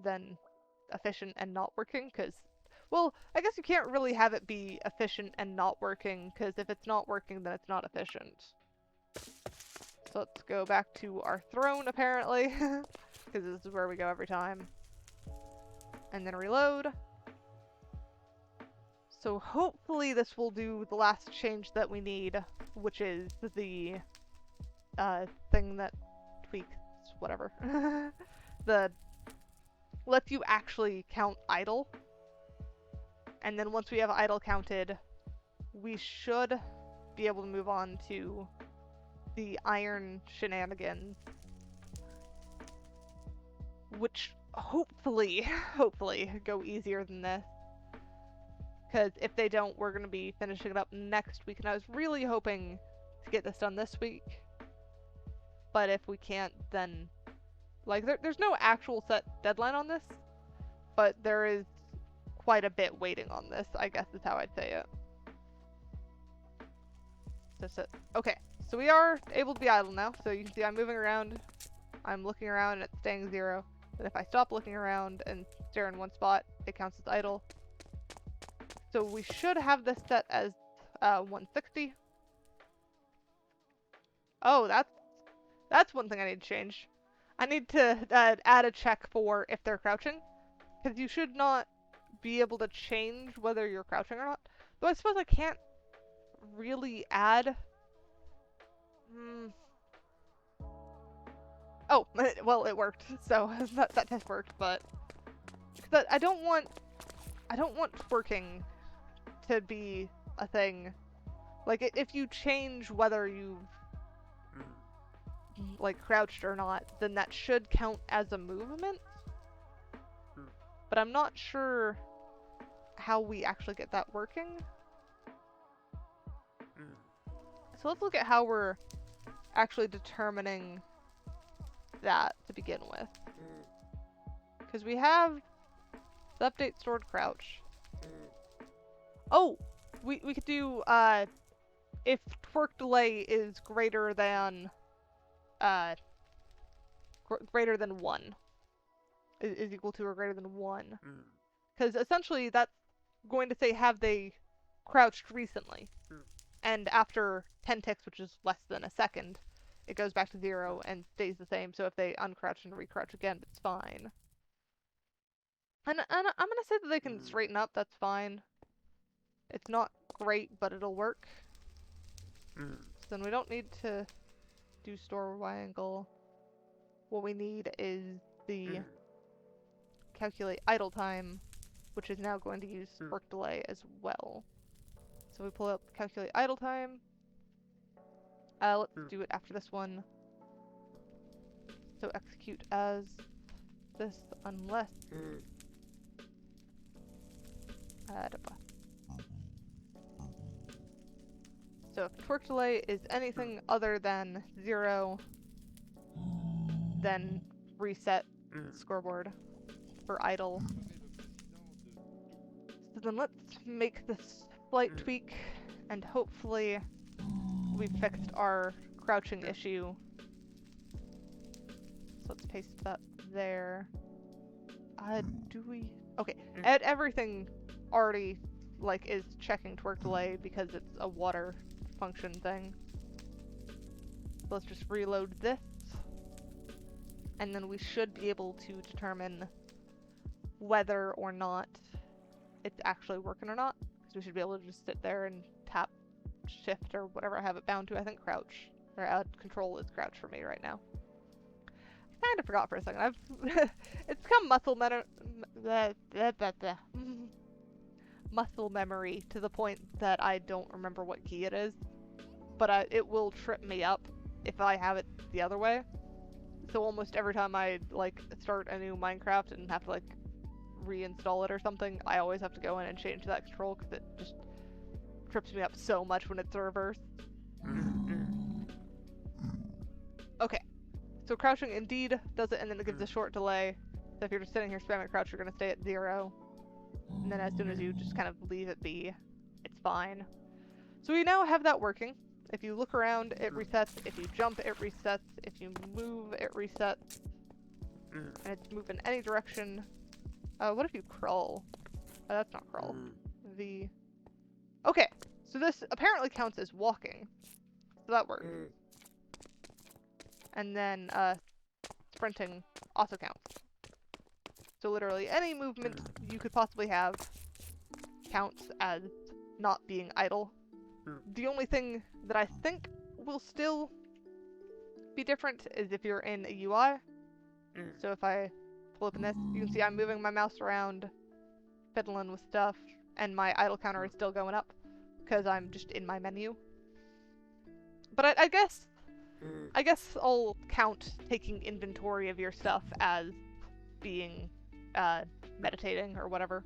Speaker 1: than efficient and not working, because, well, I guess you can't really have it be efficient and not working, because if it's not working then it's not efficient. So let's go back to our throne, apparently, because this is where we go every time. And then reload. So hopefully this will do the last change that we need, which is the thing that tweaks whatever. The lets you actually count idle. And then once we have idle counted, we should be able to move on to the iron shenanigans, which hopefully go easier than this. Because if they don't, we're going to be finishing it up next week, and I was really hoping to get this done this week. But if we can't, then, like, there's no actual set deadline on this, but there is quite a bit waiting on this, I guess is how I'd say it. Okay, so we are able to be idle now, so you can see I'm moving around, I'm looking around, and it's staying 0. And if I stop looking around and stare in one spot, it counts as idle. So we should have this set as 160. Oh, that's one thing I need to change. I need to add a check for if they're crouching, because you should not be able to change whether you're crouching or not. Though I suppose I can't really add. Oh, well, it worked. So that test worked, but I don't want twerking to be a thing. Like, if you change whether you've like crouched or not, then that should count as a movement. But I'm not sure how we actually get that working. So let's look at how we're actually determining that to begin with. Because we have the update stored crouch. Oh, we could do if twerk delay is greater than 1 is equal to or greater than 1, because essentially that's going to say have they crouched recently, and after 10 ticks, which is less than a second, it goes back to 0 and stays the same. So if they uncrouch and recrouch again, it's fine. And I'm gonna say that they can straighten up. That's fine. It's not great, but it'll work. So then we don't need to do store Y angle. What we need is the calculate idle time, which is now going to use work delay as well. So we pull up calculate idle time. Let's do it after this one. So execute as this unless so if twerk delay is anything other than 0, then reset scoreboard for idle. So then let's make this slight tweak, and hopefully we've fixed our crouching issue. So let's paste that there. Do we? Okay, everything already like is checking twerk delay because it's a water function thing. So let's just reload this, and then we should be able to determine whether or not it's actually working or not. Because we should be able to just sit there and tap shift or whatever I have it bound to. I think crouch or control is crouch for me right now. I kind of forgot for a second. It's become muscle memory to the point that I don't remember what key it is, but it will trip me up if I have it the other way. So almost every time I like start a new Minecraft and have to like reinstall it or something, I always have to go in and change that control because it just trips me up so much when it's reversed. Okay, so crouching indeed does it, and then it gives a short delay. So if you're just sitting here spamming crouch, you're going to stay at 0. And then as soon as you just kind of leave it be, it's fine. So we now have that working. If you look around, it resets. If you jump, it resets. If you move, it resets. And it's move in any direction. What if you crawl? That's not crawl. Okay, so this apparently counts as walking. So that works. And then sprinting also counts. So literally any movement you could possibly have counts as not being idle. The only thing that I think will still be different is if you're in a UI. So if I pull open this, you can see I'm moving my mouse around, fiddling with stuff, and my idle counter is still going up because I'm just in my menu. But I guess I'll count taking inventory of your stuff as being meditating or whatever.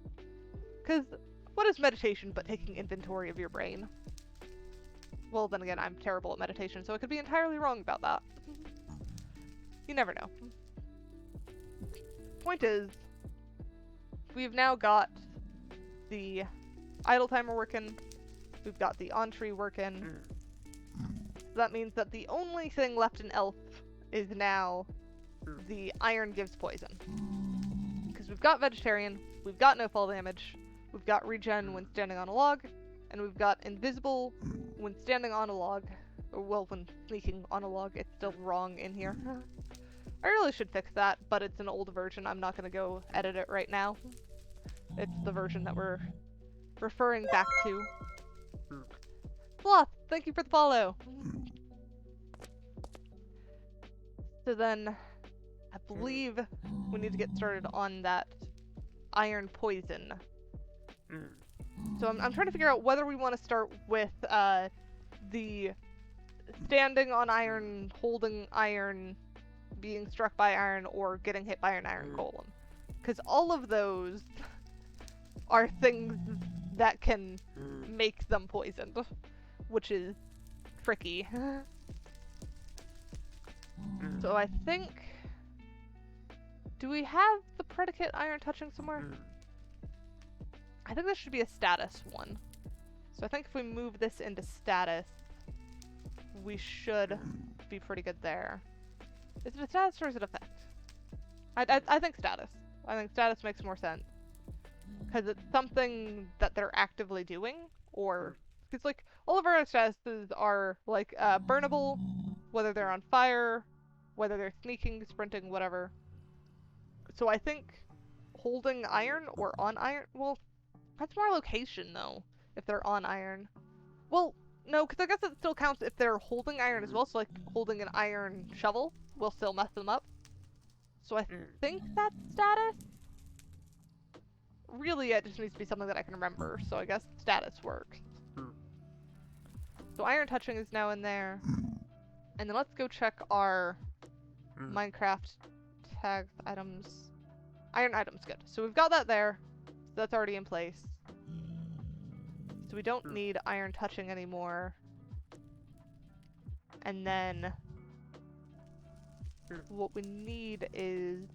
Speaker 1: Because what is meditation but taking inventory of your brain? Well, then again, I'm terrible at meditation, so I could be entirely wrong about that. You never know. Point is, we've now got the idle timer working, we've got the on-tree working. So that means that the only thing left in Elf is now the iron gives poison. Because we've got vegetarian, we've got no fall damage, we've got regen when standing on a log, and we've got invisible when standing on a log. Or, well, when sneaking on a log. It's still wrong in here. I really should fix that, but it's an old version. I'm not going to go edit it right now. It's the version that we're referring back to. Sloth, thank you for the follow. So then, I believe we need to get started on that iron poison. So I'm trying to figure out whether we want to start with the standing on iron, holding iron, being struck by iron, or getting hit by an iron golem. Because all of those are things that can make them poisoned, which is tricky. So I think... Do we have the predicate iron touching somewhere? I think this should be a status one. So I think if we move this into status, we should be pretty good there. Is it a status or is it effect? I think status. I think status makes more sense. Because it's something that they're actively doing, or... Because, like, all of our statuses are, like, burnable, whether they're on fire, whether they're sneaking, sprinting, whatever. So I think holding iron or on iron... Well, that's more location, though, if they're on iron. Well, no, because I guess it still counts if they're holding iron as well, so, like, holding an iron shovel will still mess them up. So I think that's status? Really, it just needs to be something that I can remember, so I guess status works. So iron touching is now in there. And then let's go check our Minecraft tags, items. Iron items, good. So we've got that there. So that's already in place. So we don't need iron touching anymore. And then what we need is...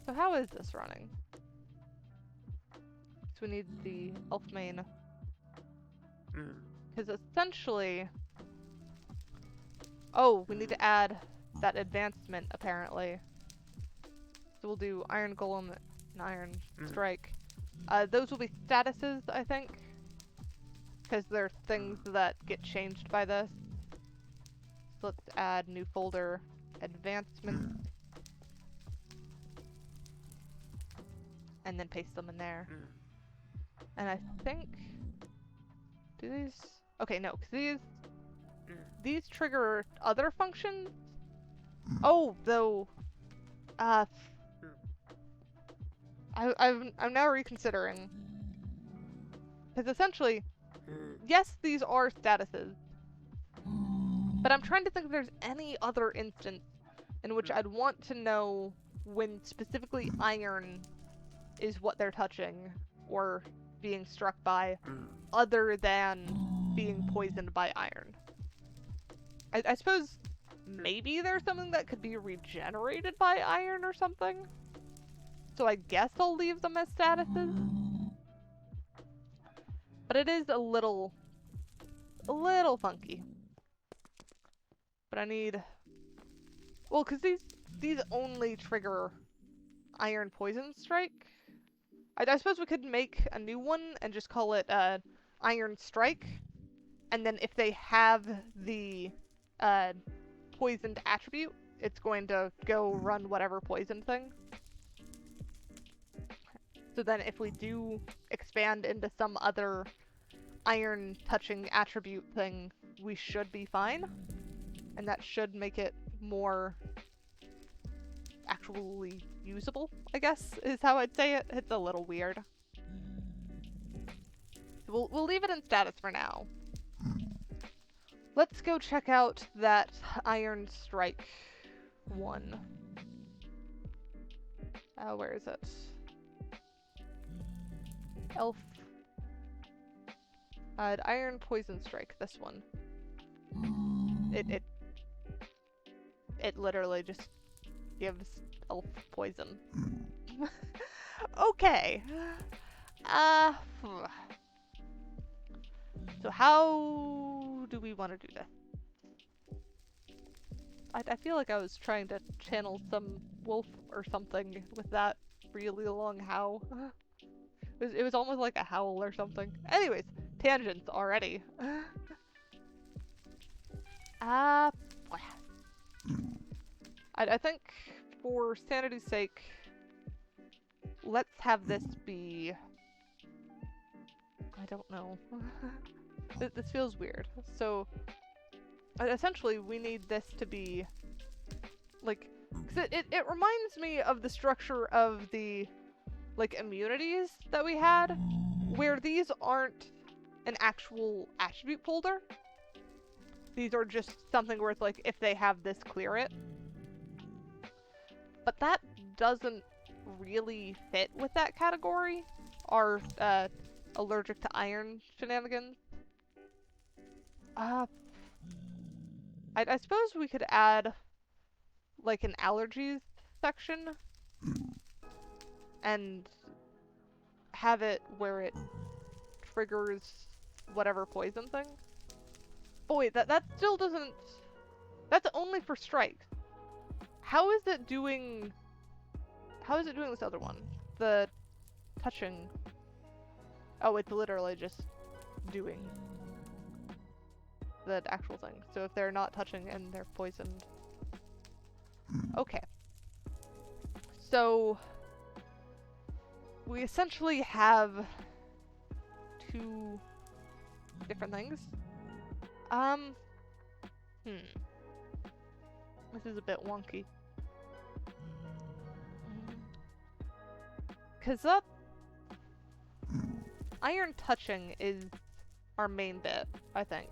Speaker 1: So how is this running? So we need the elf main. Because essentially... Oh, we need to add that advancement, apparently. So we'll do Iron Golem and Iron Strike. Those will be statuses, I think. Because they're things that get changed by this. So let's add new folder, advancement. And then paste them in there. And I think... Do these... Okay, no, because these trigger other functions? Oh, though... I'm now reconsidering. Because essentially, yes, these are statuses. But I'm trying to think if there's any other instance in which I'd want to know when specifically iron is what they're touching or being struck by, other than being poisoned by iron. I suppose maybe there's something that could be regenerated by iron or something. So I guess I'll leave them as statuses. But it is a little funky. But I need... Well, because these only trigger Iron Poison Strike. I suppose we could make a new one and just call it Iron Strike. And then if they have the poisoned attribute, it's going to go run whatever poison thing. So then if we do expand into some other iron touching attribute thing, we should be fine. And that should make it more actually usable, I guess, is how I'd say it. It's a little weird. So we'll leave it in status for now. Let's go check out that Iron Strike one. Where is it? Elf. Iron Poison Strike, this one. It literally just gives elf poison. Okay. So how do we want to do this? I feel like I was trying to channel some wolf or something with that really long howl. It was almost like a howl or something. Anyways, tangents already. Boy. I think for sanity's sake, let's have this be... I don't know. This feels weird. So, essentially, we need this to be, like, cause it reminds me of the structure of the, like, immunities that we had, where these aren't an actual attribute folder. These are just something where it's like, if they have this, clear it. But that doesn't really fit with that category. Our, allergic to iron shenanigans. I suppose we could add, like, an allergies section and have it where it triggers whatever poison thing. Oh wait, that still doesn't... That's only for strike. How is it doing this other one? The touching... Oh, it's literally just doing the actual thing. So if they're not touching and they're poisoned. Okay. So we essentially have two different things. This is a bit wonky. 'Cause that iron touching is our main bit, I think.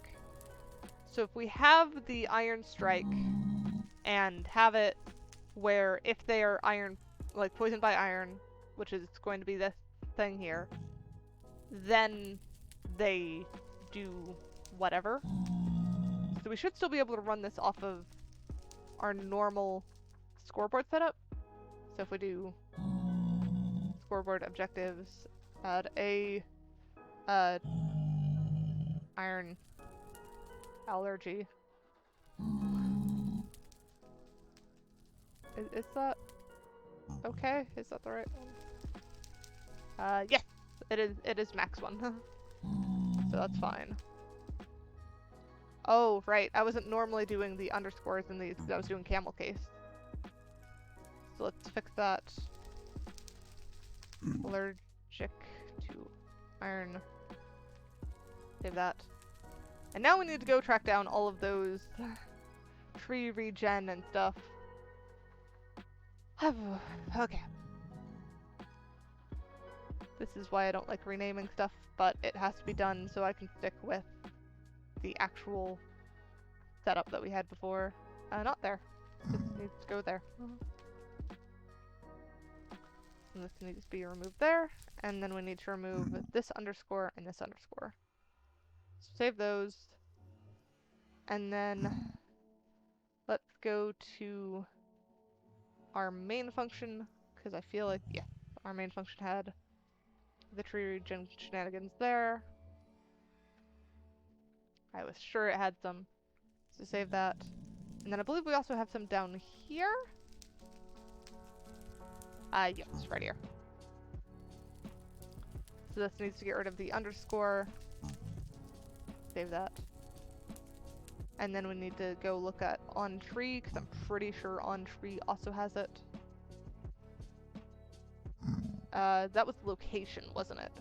Speaker 1: So if we have the iron strike and have it where if they are iron, like poisoned by iron, which is going to be this thing here, then they do whatever. So we should still be able to run this off of our normal scoreboard setup. So if we do scoreboard objectives, add a iron allergy. Is that okay? Is that the right one? Yes! It is max one. So that's fine. Oh, right. I wasn't normally doing the underscores in these because I was doing camel case. So let's fix that. Allergic to iron. Save that. And now we need to go track down all of those tree regen and stuff. Okay. This is why I don't like renaming stuff, but it has to be done so I can stick with the actual setup that we had before. Not there. This needs to go there. And this needs to be removed there. And then we need to remove this underscore and this underscore. So save those. And then let's go to our main function, because I feel like, yeah, our main function had the tree regen shenanigans there. I was sure it had some, so save that. And then I believe we also have some down here. Yes, right here. So this needs to get rid of the underscore. Save that. And then we need to go look at on tree, because I'm pretty sure on tree also has it. That was location, wasn't it?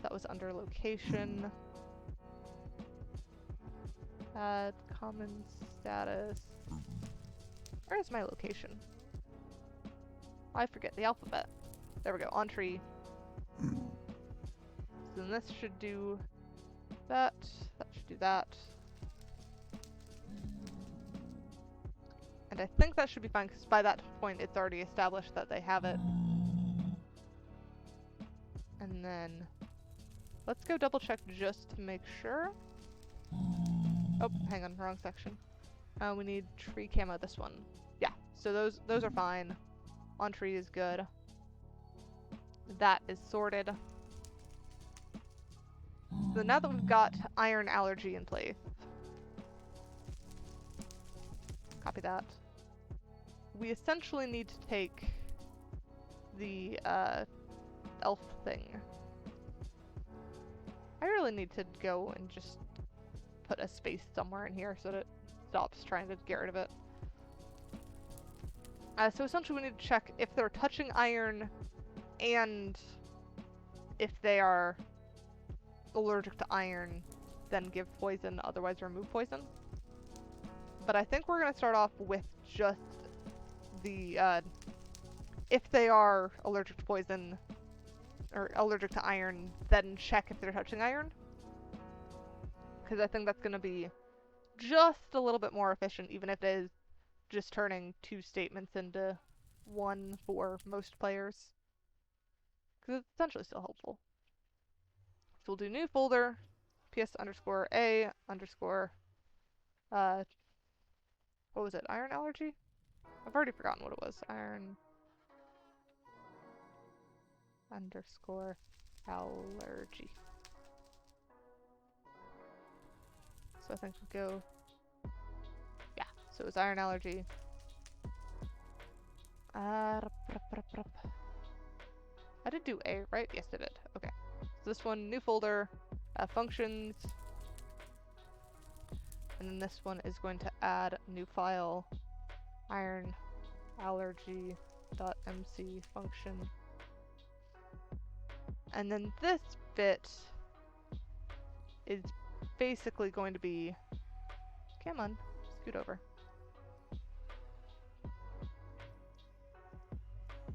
Speaker 1: That was under location. Common status. Where is my location? I forget the alphabet. There we go, on tree. So then this should do that. That should do that. And I think that should be fine, because by that point it's already established that they have it. And then let's go double check just to make sure. Oh, hang on, wrong section. We need tree camo, this one. Yeah, so those are fine. On tree is good. That is sorted. So now that we've got iron allergy in place. Copy copy that. We essentially need to take the elf thing. I really need to go and just put a space somewhere in here so that it stops trying to get rid of it. So essentially we need to check if they're touching iron and if they are allergic to iron, then give poison, otherwise remove poison. But I think we're going to start off with just the, if they are allergic to poison, or allergic to iron, then check if they're touching iron. Because I think that's going to be just a little bit more efficient, even if it is just turning 2 statements into 1 for most players. Because it's essentially still helpful. So we'll do new folder, ps_a_, what was it, iron allergy? I've already forgotten what it was. Iron _ allergy. So I think we'll go, yeah, so it was iron allergy. I did do A, right? Yes, I did. Okay. So this one, new folder, functions. And then this one is going to add new file, iron allergy.mc function. And then this bit is basically going to be, come on, scoot over.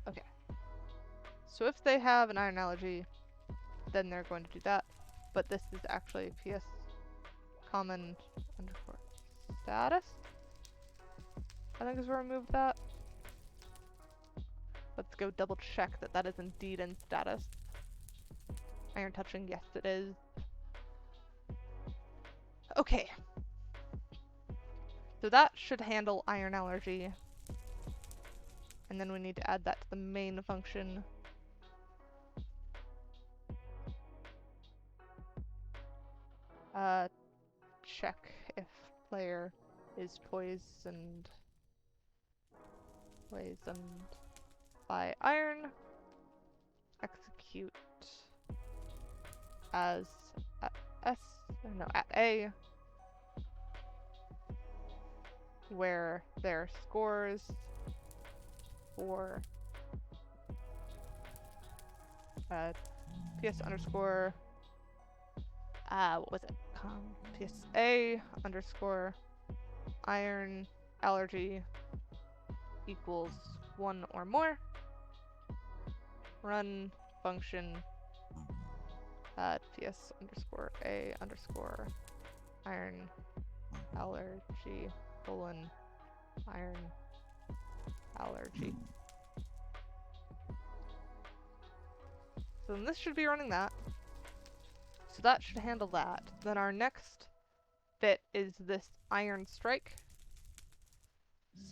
Speaker 1: Okay. So if they have an iron allergy, then they're going to do that. But this is actually ps common _ status. I think is where I moved that. Let's go double check that that is indeed in status. Iron touching, yes it is. Okay. So that should handle iron allergy. And then we need to add that to the main function. Check if player is poisoned by iron. Execute as at A, where their scores for ps _ what was it? PSA _ iron allergy equals 1 or more. Run function ps _ a _ iron allergy iron allergy. So then this should be running that. So that should handle that. Then our next bit is this iron strike.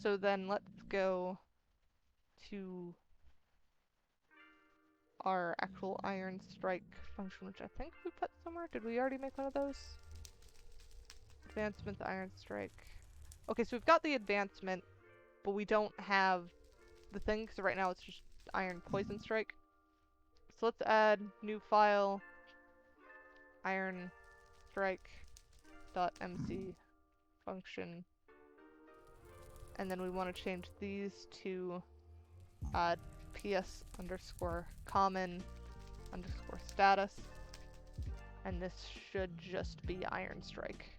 Speaker 1: So then let's go to our actual iron strike function, which I think we put somewhere. Did we already make one of those? Advancement iron strike. Okay, so we've got the advancement, but we don't have the thing, so right now it's just iron poison strike. So let's add new file, iron strike.mc function, and then we want to change these to ps _ common _ status, and this should just be iron strike.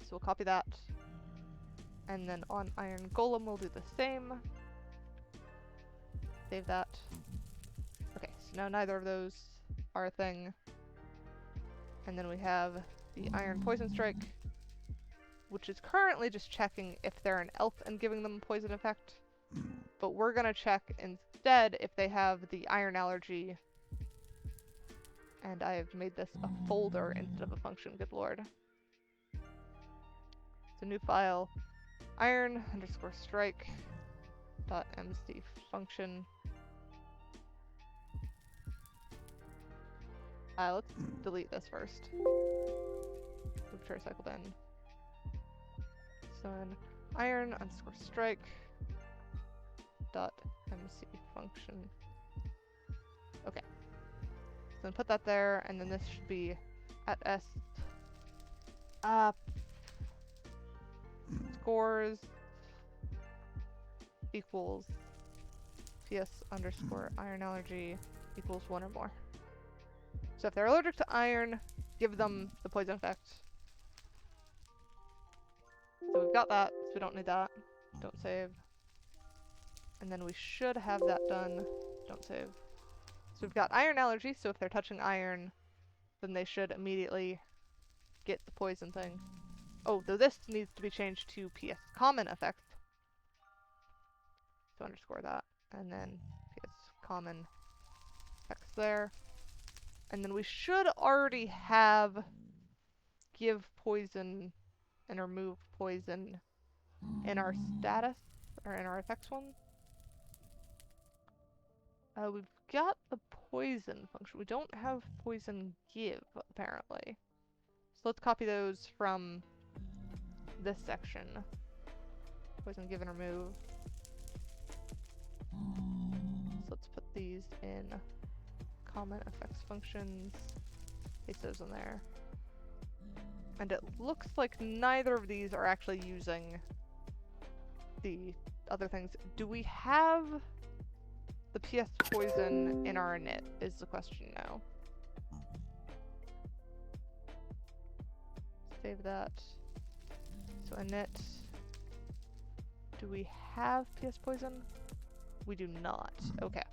Speaker 1: So we'll copy that, and then on iron golem we'll do the same. Save that. Okay, so now neither of those are a thing. And then we have the iron poison strike, which is currently just checking if they're an elf and giving them a poison effect. But we're gonna check instead if they have the iron allergy. And I have made this a folder instead of a function, good lord. So new file, iron _ strike.mc function. Let's delete this first. inventory cycled in. So then iron underscore strike dot MC function. Okay. So then put that there, and then this should be at S scores equals PS underscore iron allergy equals 1 or more. So if they're allergic to iron, give them the poison effect. So we've got that, so we don't need that. Don't save. And then we should have that done. Don't save. So we've got iron allergy, so if they're touching iron, then they should immediately get the poison thing. Oh, though this needs to be changed to PS common effect. So underscore that, and then PS common effects there. And then we should already have give poison and remove poison in our status, or in our effects one. We've got the poison function. We don't have poison give, apparently. So let's copy those from this section. Poison give and remove. So let's put these in common effects functions. Paste those in there. And it looks like neither of these are actually using the other things. Do we have the PS poison in our init is the question now. Save that. So init. Do we have PS poison? We do not. Okay.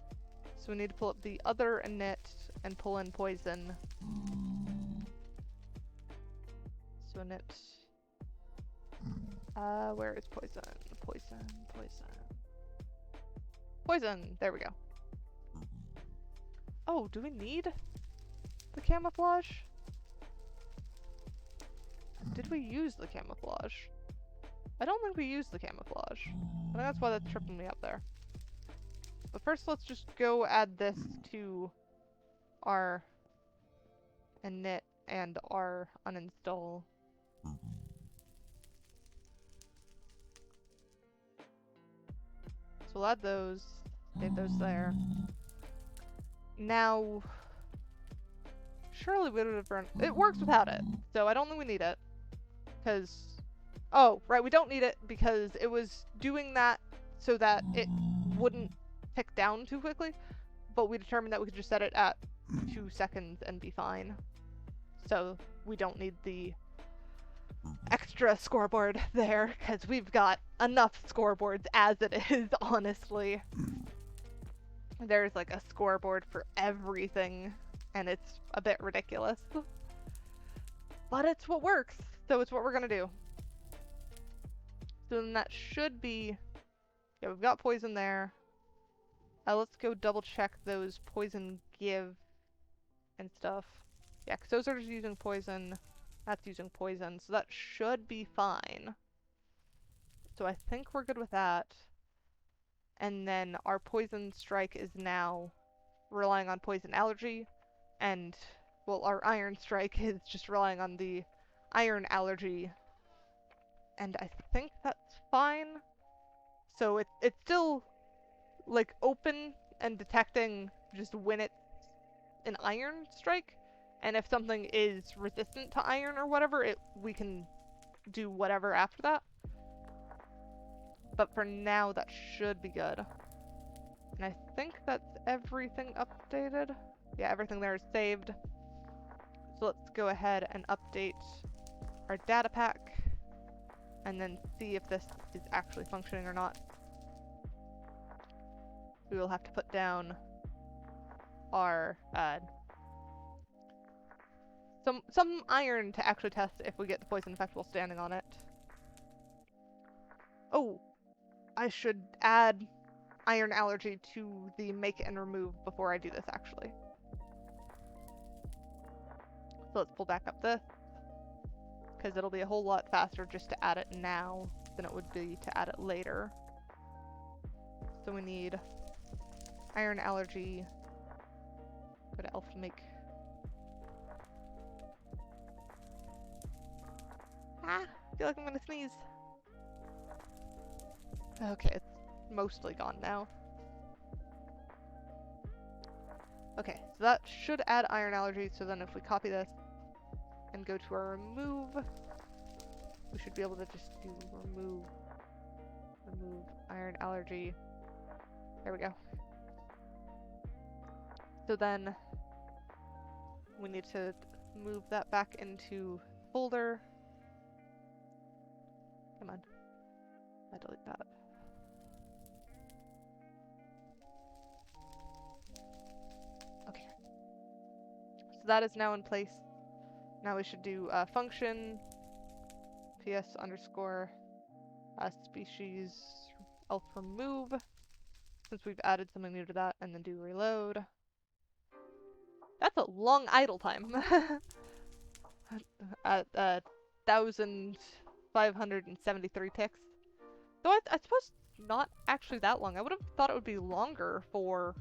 Speaker 1: So we need to pull up the other init and pull in poison. So init. Where is poison? Poison. Poison! There we go. Oh, do we need the camouflage? Did we use the camouflage? I don't think we used the camouflage. I think that's why that's tripping me up there. But first let's just go add this to our init and our uninstall. So we'll add those, save those there. Now, surely we would have run. It works without it, so I don't think we need it. Because, oh, right, we don't need it because it was doing that so that it wouldn't tick down too quickly. But we determined that we could just set it at 2 seconds and be fine. So we don't need the extra scoreboard there, because we've got enough scoreboards as it is, honestly. There's like a scoreboard for everything, and it's a bit ridiculous. But it's what works, so it's what we're gonna do. So then that should be... Yeah, we've got poison there. Let's go double check those poison give and stuff. Yeah, because those are just using poison. That's using poison, so that should be fine. So I think we're good with that. And then our poison strike is now relying on poison allergy, and, well, our iron strike is just relying on the iron allergy. And I think that's fine. So it's still, like, open and detecting just when it's an iron strike. And if something is resistant to iron or whatever, we can do whatever after that. But for now, that should be good. And I think that's everything updated. Yeah, everything there is saved. So let's go ahead and update our data pack. And then see if this is actually functioning or not. We will have to put down our... some iron to actually test if we get the poison effect while standing on it. Oh, I should add iron allergy to the make and remove before I do this, actually. So let's pull back up this, because it'll be a whole lot faster just to add it now than it would be to add it later. So we need iron allergy. Go to elf to make. Ah, I feel like I'm gonna sneeze. Okay, it's mostly gone now. Okay, so that should add iron allergy, so then if we copy this and go to our remove, we should be able to just do remove iron allergy. There we go. So then we need to move that back into folder. Come on. I delete that. Okay. So that is now in place. Now we should do function ps underscore species elf remove, since we've added something new to that, and then do reload. That's a long idle time. At 1,573 ticks. Though I suppose not actually that long. I would have thought it would be longer for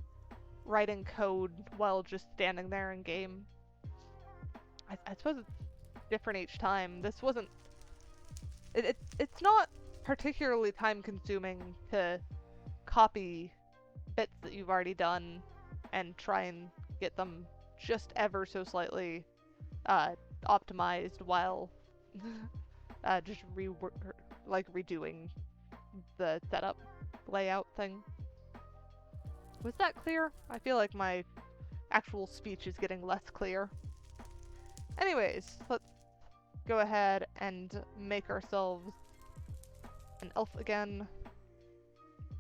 Speaker 1: writing code while just standing there in game. I suppose it's different each time. This wasn't... It's not particularly time consuming to copy bits that you've already done and try and get them just ever so slightly optimized while just redoing the setup layout thing. Was that clear? I feel like my actual speech is getting less clear. Anyways, let's go ahead and make ourselves an elf again,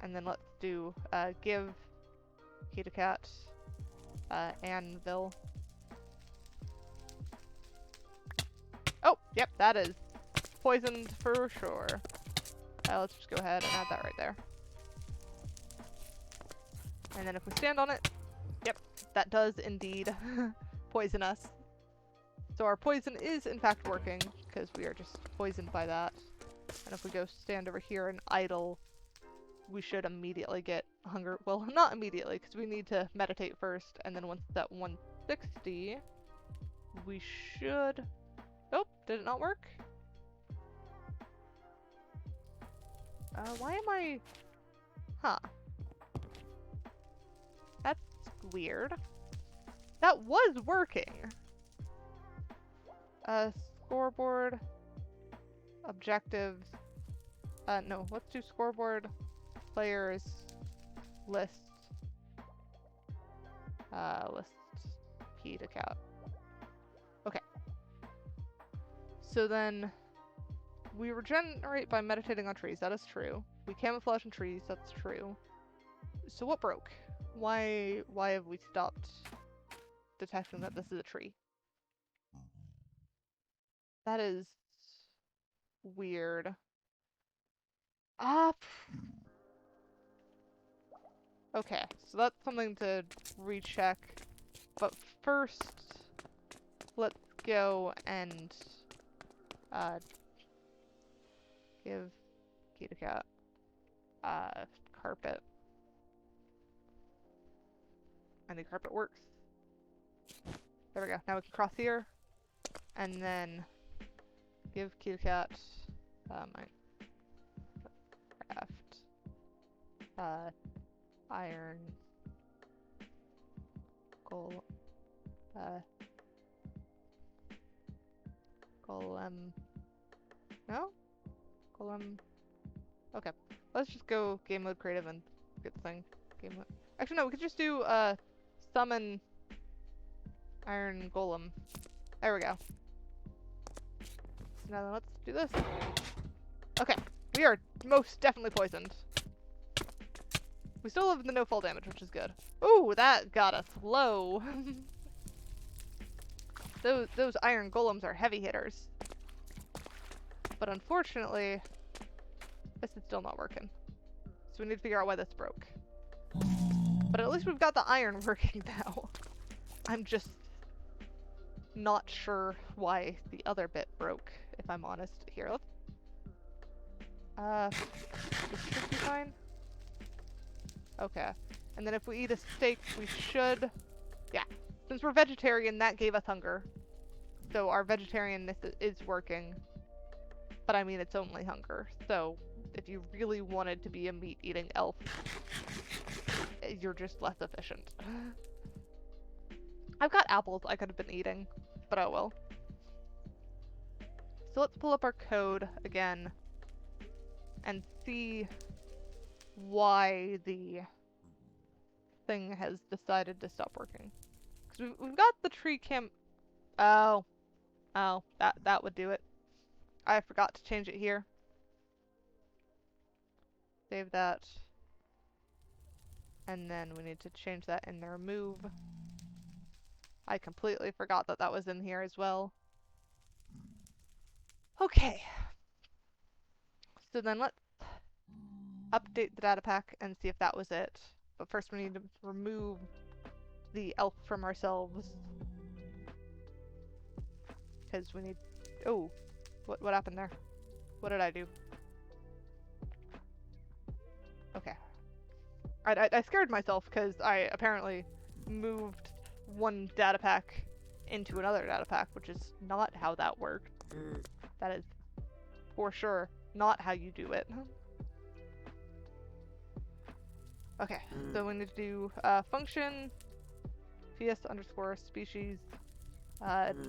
Speaker 1: and then let's do give key to cat anvil. Oh, yep, that is poisoned for sure. Let's just go ahead and add that right there. And then if we stand on it, yep, that does indeed poison us. So our poison is in fact working, because we are just poisoned by that. And if we go stand over here and idle, we should immediately get hunger. Well, not immediately, because we need to meditate first, and then once it's at 160, we should... Oh, did it not work? Why am I... Huh. That's weird. That was working! Scoreboard... Objectives... no, let's do scoreboard... Players... List... List... Key to cat. Okay. So then... We regenerate by meditating on trees, that is true. We camouflage in trees, that's true. So what broke? Why have we stopped detecting that this is a tree? That is weird. Okay, so that's something to recheck. But first, let's go and give key to cat carpet. And the carpet works. There we go. Now we can cross here, and then give key to cat Minecraft iron golem no? Golem. Okay. Let's just go game mode creative and get the thing. Game mode. Actually no, we could just do summon iron golem. There we go. So now then let's do this. Okay. We are most definitely poisoned. We still have the no fall damage, which is good. Ooh, that got us low. Those iron golems are heavy hitters. But unfortunately, this is still not working. So we need to figure out why this broke. But at least we've got the iron working now. I'm just not sure why the other bit broke, if I'm honest. Here, let's... this should be fine. Okay. And then if we eat a steak, we should... Yeah. Since we're vegetarian, that gave us hunger. So our vegetarianness is working. but I mean it's only hunger. So if you really wanted to be a meat-eating elf, you're just less efficient. I've got apples I could have been eating, but oh well. So let's pull up our code again and see why the thing has decided to stop working. Because we've got the tree camp. Oh, that would do it. I forgot to change it here. Save that. And then we need to change that in the remove. I completely forgot that that was in here as well. Okay. So then let's update the data pack and see if that was it. But first we need to remove the elf from ourselves. Because we need... Oh, what happened there? What did I do? Okay. I scared myself because I apparently moved one data pack into another data pack, which is not how that worked. That is for sure not how you do it. Okay, so we need to do function ps underscore species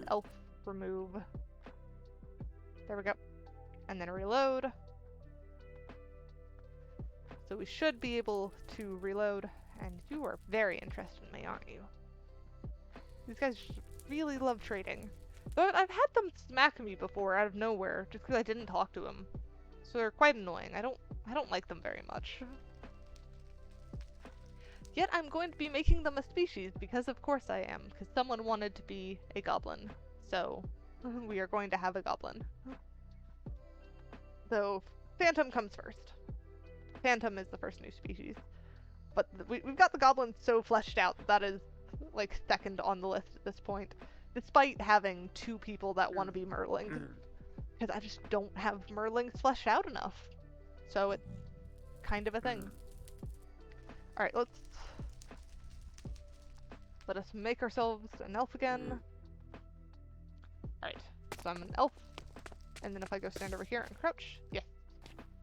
Speaker 1: elf remove. There we go. And then reload. So we should be able to reload. And you are very interested in me, aren't you? These guys really love trading. But I've had them smack me before out of nowhere just because I didn't talk to them. So they're quite annoying. I don't like them very much. Yet I'm going to be making them a species because of course I am. Because someone wanted to be a goblin. So we are going to have a goblin. So Phantom comes first. Phantom is the first new species. But we've got the goblin so fleshed out that is like second on the list at this point. Despite having 2 people that want to be merling. Because I just don't have merlings fleshed out enough. So it's kind of a thing. Alright, let us make ourselves an elf again. Alright, so I'm an elf. And then if I go stand over here and crouch, yes.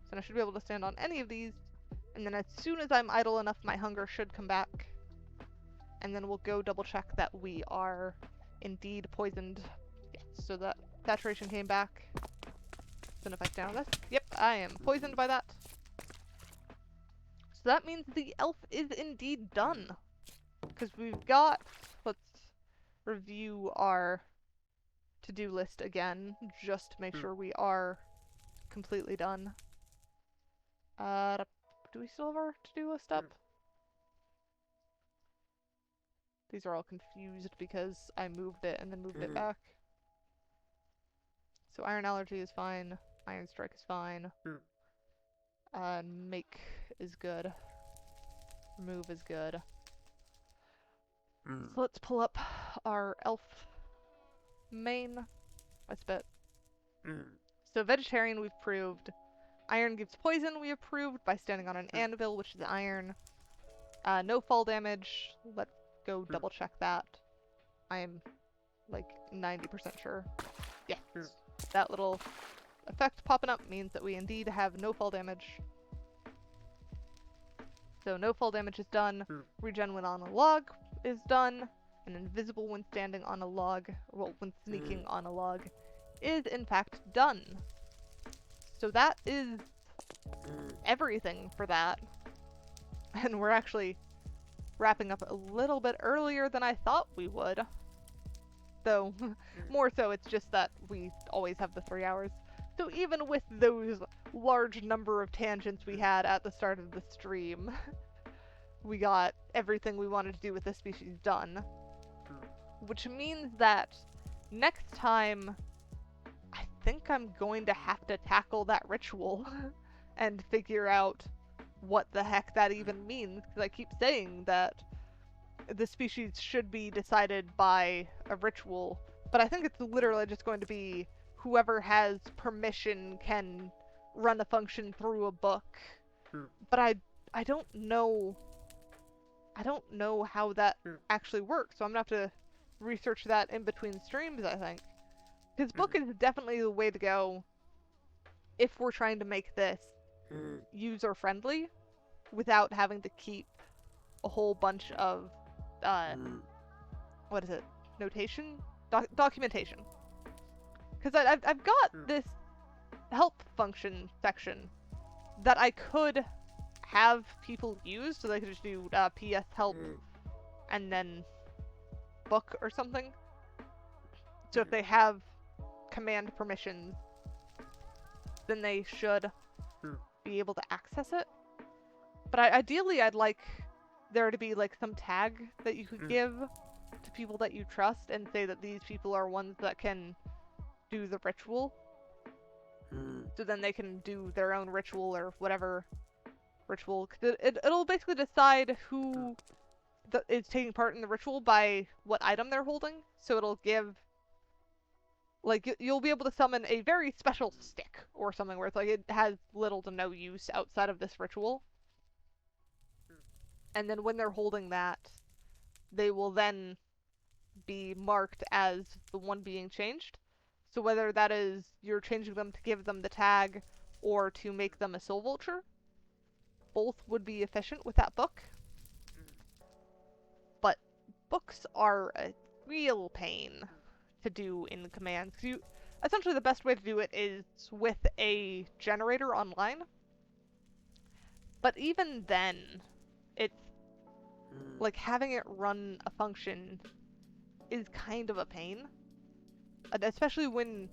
Speaker 1: So I should be able to stand on any of these. And then as soon as I'm idle enough, my hunger should come back. And then we'll go double check that we are indeed poisoned. Yes, so that saturation came back. Then if I stand on this, yep, I am poisoned by that. So that means the elf is indeed done. Because we've got, let's review our to-do list again, just to make sure we are completely done. Do we still have our to-do list up? These are all confused because I moved it and then moved it back. So iron allergy is fine. Iron strike is fine. Make is good. Remove is good. So let's pull up our elf main. That's a bit. So vegetarian we've proved. Iron gives poison we have proved by standing on an anvil, which is iron. No fall damage. Let's go double check that. I am like 90% sure. Yes. That little effect popping up means that we indeed have no fall damage. So no fall damage is done. Regen when on a log is done. And invisible when standing on a log, well, when sneaking on a log, is in fact done. So that is everything for that. And we're actually wrapping up a little bit earlier than I thought we would. Though, more so it's just that we always have the 3 hours. So even with those large number of tangents we had at the start of the stream, we got everything we wanted to do with this species done. Which means that next time, I think I'm going to have to tackle that ritual and figure out what the heck that even means, because I keep saying that the species should be decided by a ritual, but I think it's literally just going to be whoever has permission can run a function through a book. But I don't know how that actually works, so I'm gonna have to research that in between streams, I think. Because book is definitely the way to go if we're trying to make this user-friendly without having to keep a whole bunch of, what is it? Notation? Documentation. Because I've got this help function section that I could have people use, so they could just do PS help and then book or something. So if they have command permissions, then they should be able to access it. But ideally, I'd like there to be like some tag that you could give to people that you trust and say that these people are ones that can do the ritual. So then they can do their own ritual or whatever ritual. 'Cause it'll basically decide who is taking part in the ritual by what item they're holding. So it'll give, like, you'll be able to summon a very special stick or something where it's like it has little to no use outside of this ritual. And then when they're holding that, they will then be marked as the one being changed. So whether that is you're changing them to give them the tag or to make them a soul vulture, both would be efficient with that book. But books are a real pain to do in commands. Essentially the best way to do it is with a generator online. But even then, it's like having it run a function is kind of a pain. Especially when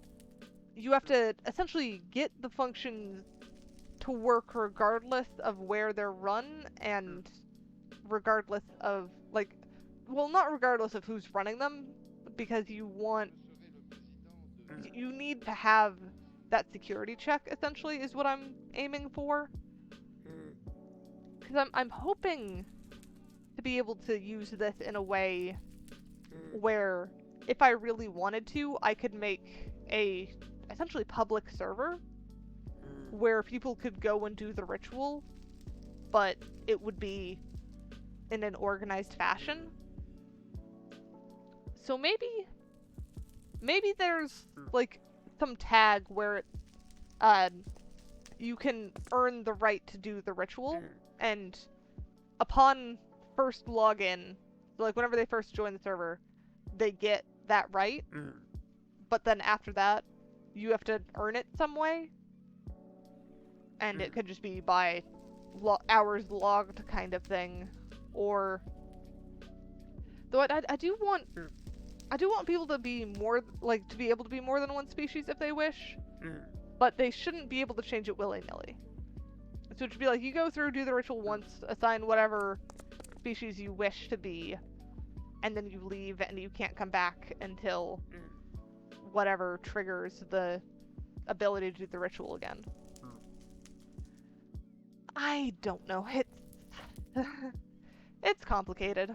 Speaker 1: you have to essentially get the functions to work regardless of where they're run and regardless of, like, well, not regardless of who's running them, because you need to have that security check, essentially, is what I'm aiming for. Because I'm hoping to be able to use this in a way where if I really wanted to, I could make a essentially public server where people could go and do the ritual, but it would be in an organized fashion. So maybe there's like some tag where you can earn the right to do the ritual, and upon first login, so like whenever they first join the server, they get that right, but then after that, you have to earn it some way, and it could just be by hours logged kind of thing, or though I do want people to be more, like, to be able to be more than one species if they wish, but they shouldn't be able to change it willy-nilly. So it should be like, you go through, do the ritual once, assign whatever species you wish to be, and then you leave and you can't come back until whatever triggers the ability to do the ritual again. I don't know. It's complicated.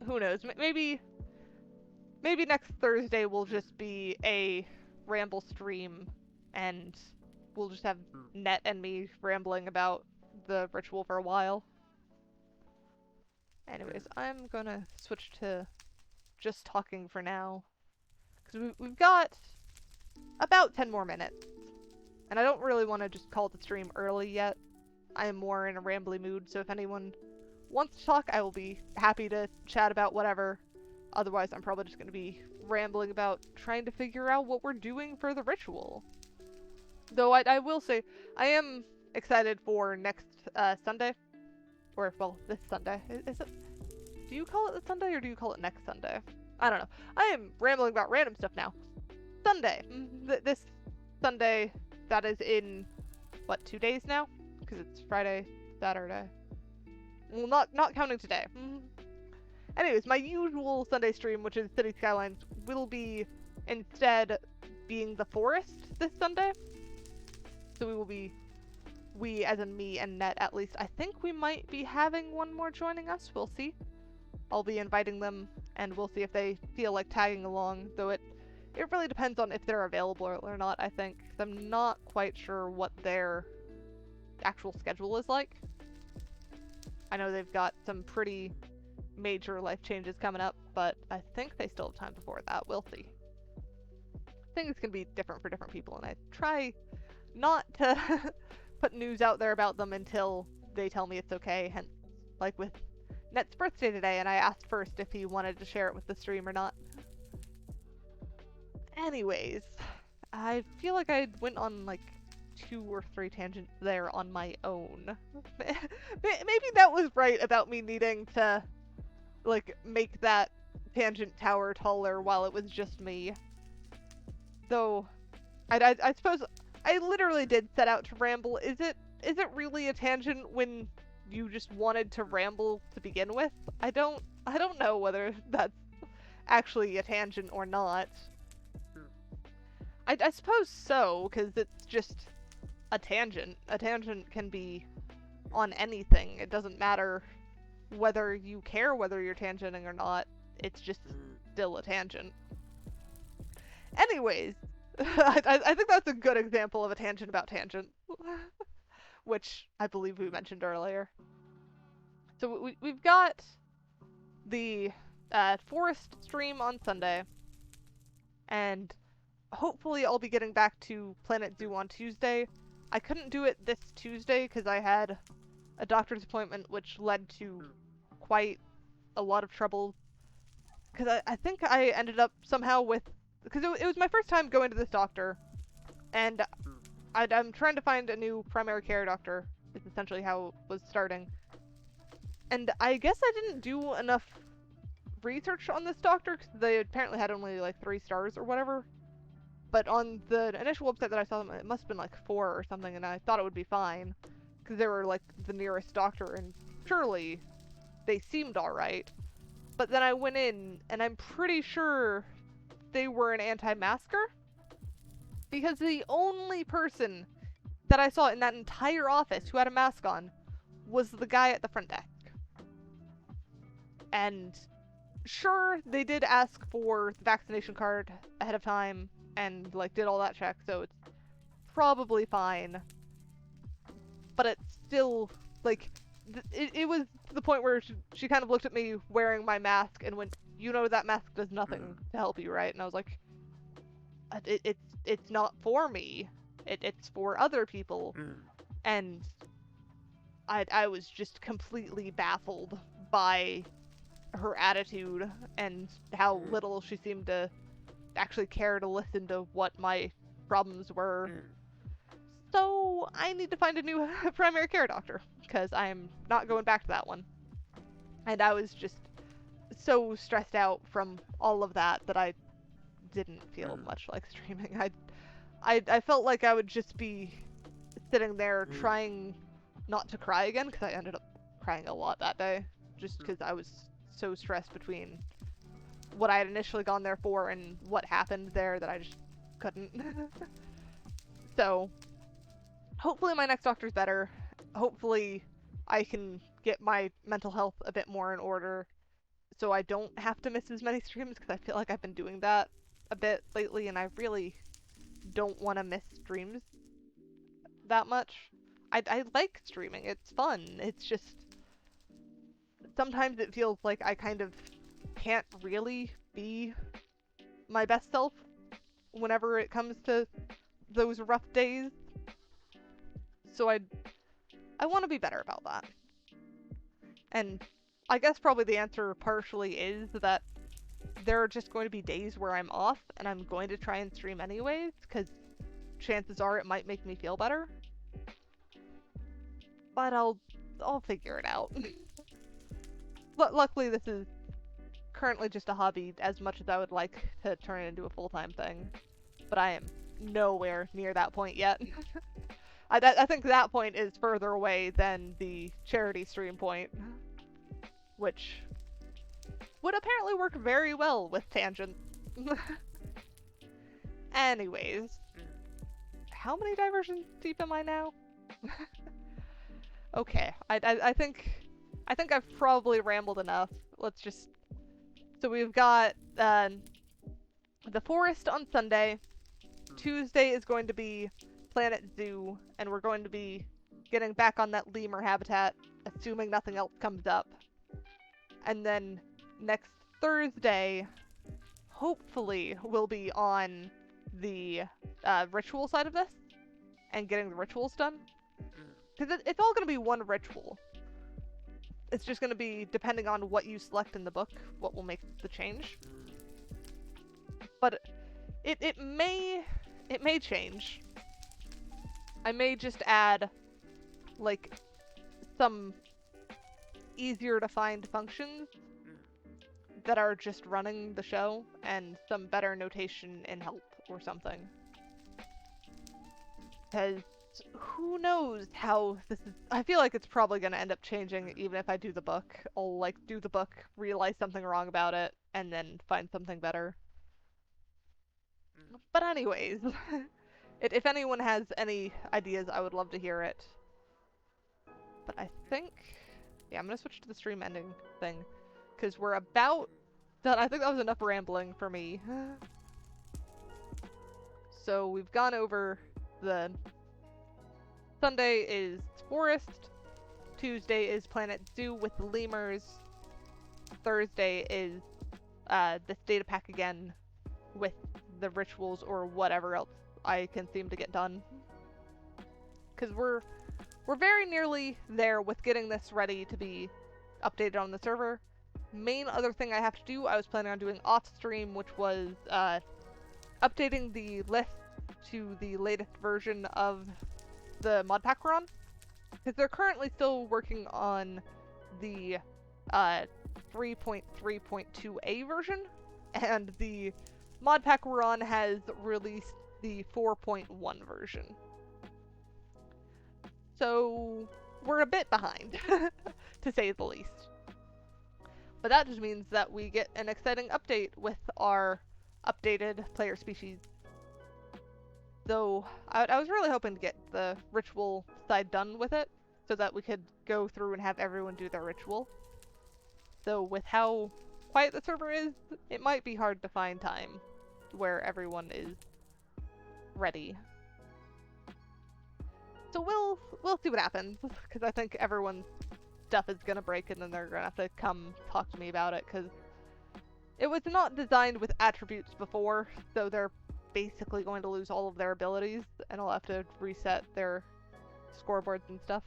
Speaker 1: Who knows? Maybe next Thursday will just be a ramble stream and we'll just have Net and me rambling about the ritual for a while. Anyways, I'm gonna switch to just talking for now, because we've got about 10 more minutes, and I don't really want to just call the stream early yet. I am more in a rambly mood, so if anyone wants to talk, I will be happy to chat about whatever. Otherwise, I'm probably just going to be rambling about trying to figure out what we're doing for the ritual. Though I will say, I am excited for next Sunday. Or, well, this Sunday. Is it? Do you call it the Sunday or do you call it next Sunday? I don't know. I am rambling about random stuff now. Sunday. This Sunday, that is in, what, 2 days now? Because it's Friday, Saturday. Well, not counting today. Anyways, my usual Sunday stream, which is City Skylines, will be instead being the forest this Sunday. So we will be, as in me and Net at least, I think we might be having one more joining us. We'll see. I'll be inviting them, and we'll see if they feel like tagging along, though it really depends on if they're available or not, I think. 'Cause I'm not quite sure what their actual schedule is like. I know they've got some pretty major life changes coming up, but I think they still have time before that. We'll see. Things can be different for different people, and not to put news out there about them until they tell me it's okay. Hence, like with Net's birthday today, and I asked first if he wanted to share it with the stream or not. Anyways, I feel like I went on like 2 or 3 tangents there on my own. Maybe that was right about me needing to like make that tangent tower taller while it was just me. Though, I suppose I literally did set out to ramble. Is it really a tangent when you just wanted to ramble to begin with? I don't know whether that's actually a tangent or not. I suppose so, because it's just a tangent. A tangent can be on anything. It doesn't matter whether you care whether you're tangenting or not. It's just still a tangent. Anyways, I think that's a good example of a tangent about tangent, which I believe we mentioned earlier. So we've got the forest stream on Sunday, and hopefully I'll be getting back to Planet Zoo on Tuesday. I couldn't do it this Tuesday because I had a doctor's appointment, which led to quite a lot of trouble. Because I think I ended up somehow with... Because it was my first time going to this doctor, and I'm trying to find a new primary care doctor, is essentially how it was starting. And I guess I didn't do enough research on this doctor, because they apparently had only like 3 stars or whatever. But on the initial website that I saw them, it must have been like 4 or something, and I thought it would be fine. Because they were like the nearest doctor, and surely they seemed alright. But then I went in, and I'm pretty sure they were an anti-masker. Because the only person that I saw in that entire office who had a mask on was the guy at the front desk. And sure, they did ask for the vaccination card ahead of time, and like did all that check, so it's probably fine. But it's still like it was to the point where she kind of looked at me wearing my mask and went, "You know that mask does nothing to help you, right?" And I was like, "It's not for me. It's for other people." And I was just completely baffled by her attitude and how little she seemed to actually care to listen to what my problems were. So I need to find a new primary care doctor, because I'm not going back to that one. And I was just so stressed out from all of that that I didn't feel much like streaming. I felt like I would just be sitting there trying not to cry again, because I ended up crying a lot that day, just because I was so stressed between what I had initially gone there for and what happened there that I just couldn't. So, hopefully my next doctor's better. Hopefully I can get my mental health a bit more in order so I don't have to miss as many streams, because I feel like I've been doing that a bit lately, and I really don't want to miss streams that much. I like streaming, it's fun, it's just sometimes it feels like I kind of can't really be my best self whenever it comes to those rough days. So I want to be better about that. And I guess probably the answer partially is that there are just going to be days where I'm off, and I'm going to try and stream anyways, because chances are it might make me feel better. But I'll figure it out. Luckily, this is currently just a hobby, as much as I would like to turn it into a full-time thing. But I am nowhere near that point yet. I think that point is further away than the charity stream point, which would apparently work very well with tangent. Anyways, how many diversions deep am I now? Okay, I think I've probably rambled enough. Let's just... So we've got the forest on Sunday. Tuesday is going to be Planet Zoo, and we're going to be getting back on that lemur habitat, assuming nothing else comes up. And then next Thursday, hopefully, we'll be on the ritual side of this. and getting the rituals done. Because it's all going to be one ritual. It's just going to be, depending on what you select in the book, what will make the change. But it may change. I may just add, like, some easier to find functions that are just running the show, and some better notation in help or something. Because who knows how this is. I feel like it's probably going to end up changing even if I do the book. I'll, like, do the book, realize something wrong about it, and then find something better. But anyways, if anyone has any ideas, I would love to hear it. But I think, yeah, I'm going to switch to the stream ending thing, because we're about done. I think that was enough rambling for me. So we've gone over the Sunday is Forest, Tuesday is Planet Zoo with the lemurs, Thursday is this data pack again with the rituals or whatever else I can seem to get done. Because we're very nearly there with getting this ready to be updated on the server. Main other thing I have to do, I was planning on doing off stream, which was updating the list to the latest version of the mod pack we're on. Because they're currently still working on the 3.3.2a version, and the mod pack we're on has released the 4.1 version. So we're a bit behind, to say the least. But that just means that we get an exciting update with our updated player species. Though I was really hoping to get the ritual side done with it, so that we could go through and have everyone do their ritual. Though with how quiet the server is, it might be hard to find time where everyone is ready. So we'll see what happens, because I think everyone's stuff is gonna break and then they're gonna have to come talk to me about it, because it was not designed with attributes before, so they're basically going to lose all of their abilities, and I'll have to reset their scoreboards and stuff.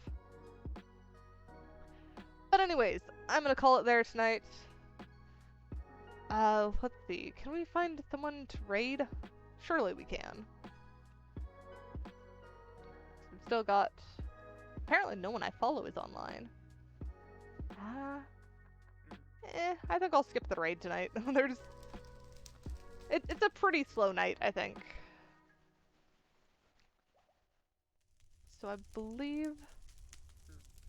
Speaker 1: But anyways, I'm gonna call it there tonight. Let's see, can we find someone to raid? Surely we can. We've still got, apparently no one I follow is online. I think I'll skip the raid tonight. It's a pretty slow night, I think. So I believe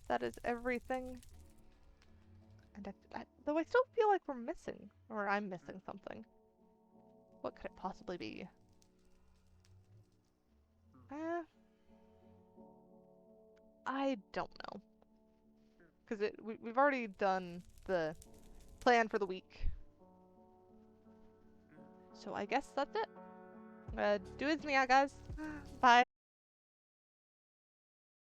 Speaker 1: that is everything. And though I still feel like we're missing, or I'm missing something. What could it possibly be? I don't know. Because we've already done the plan for the week. So I guess that's it. Do as me out, guys. Bye.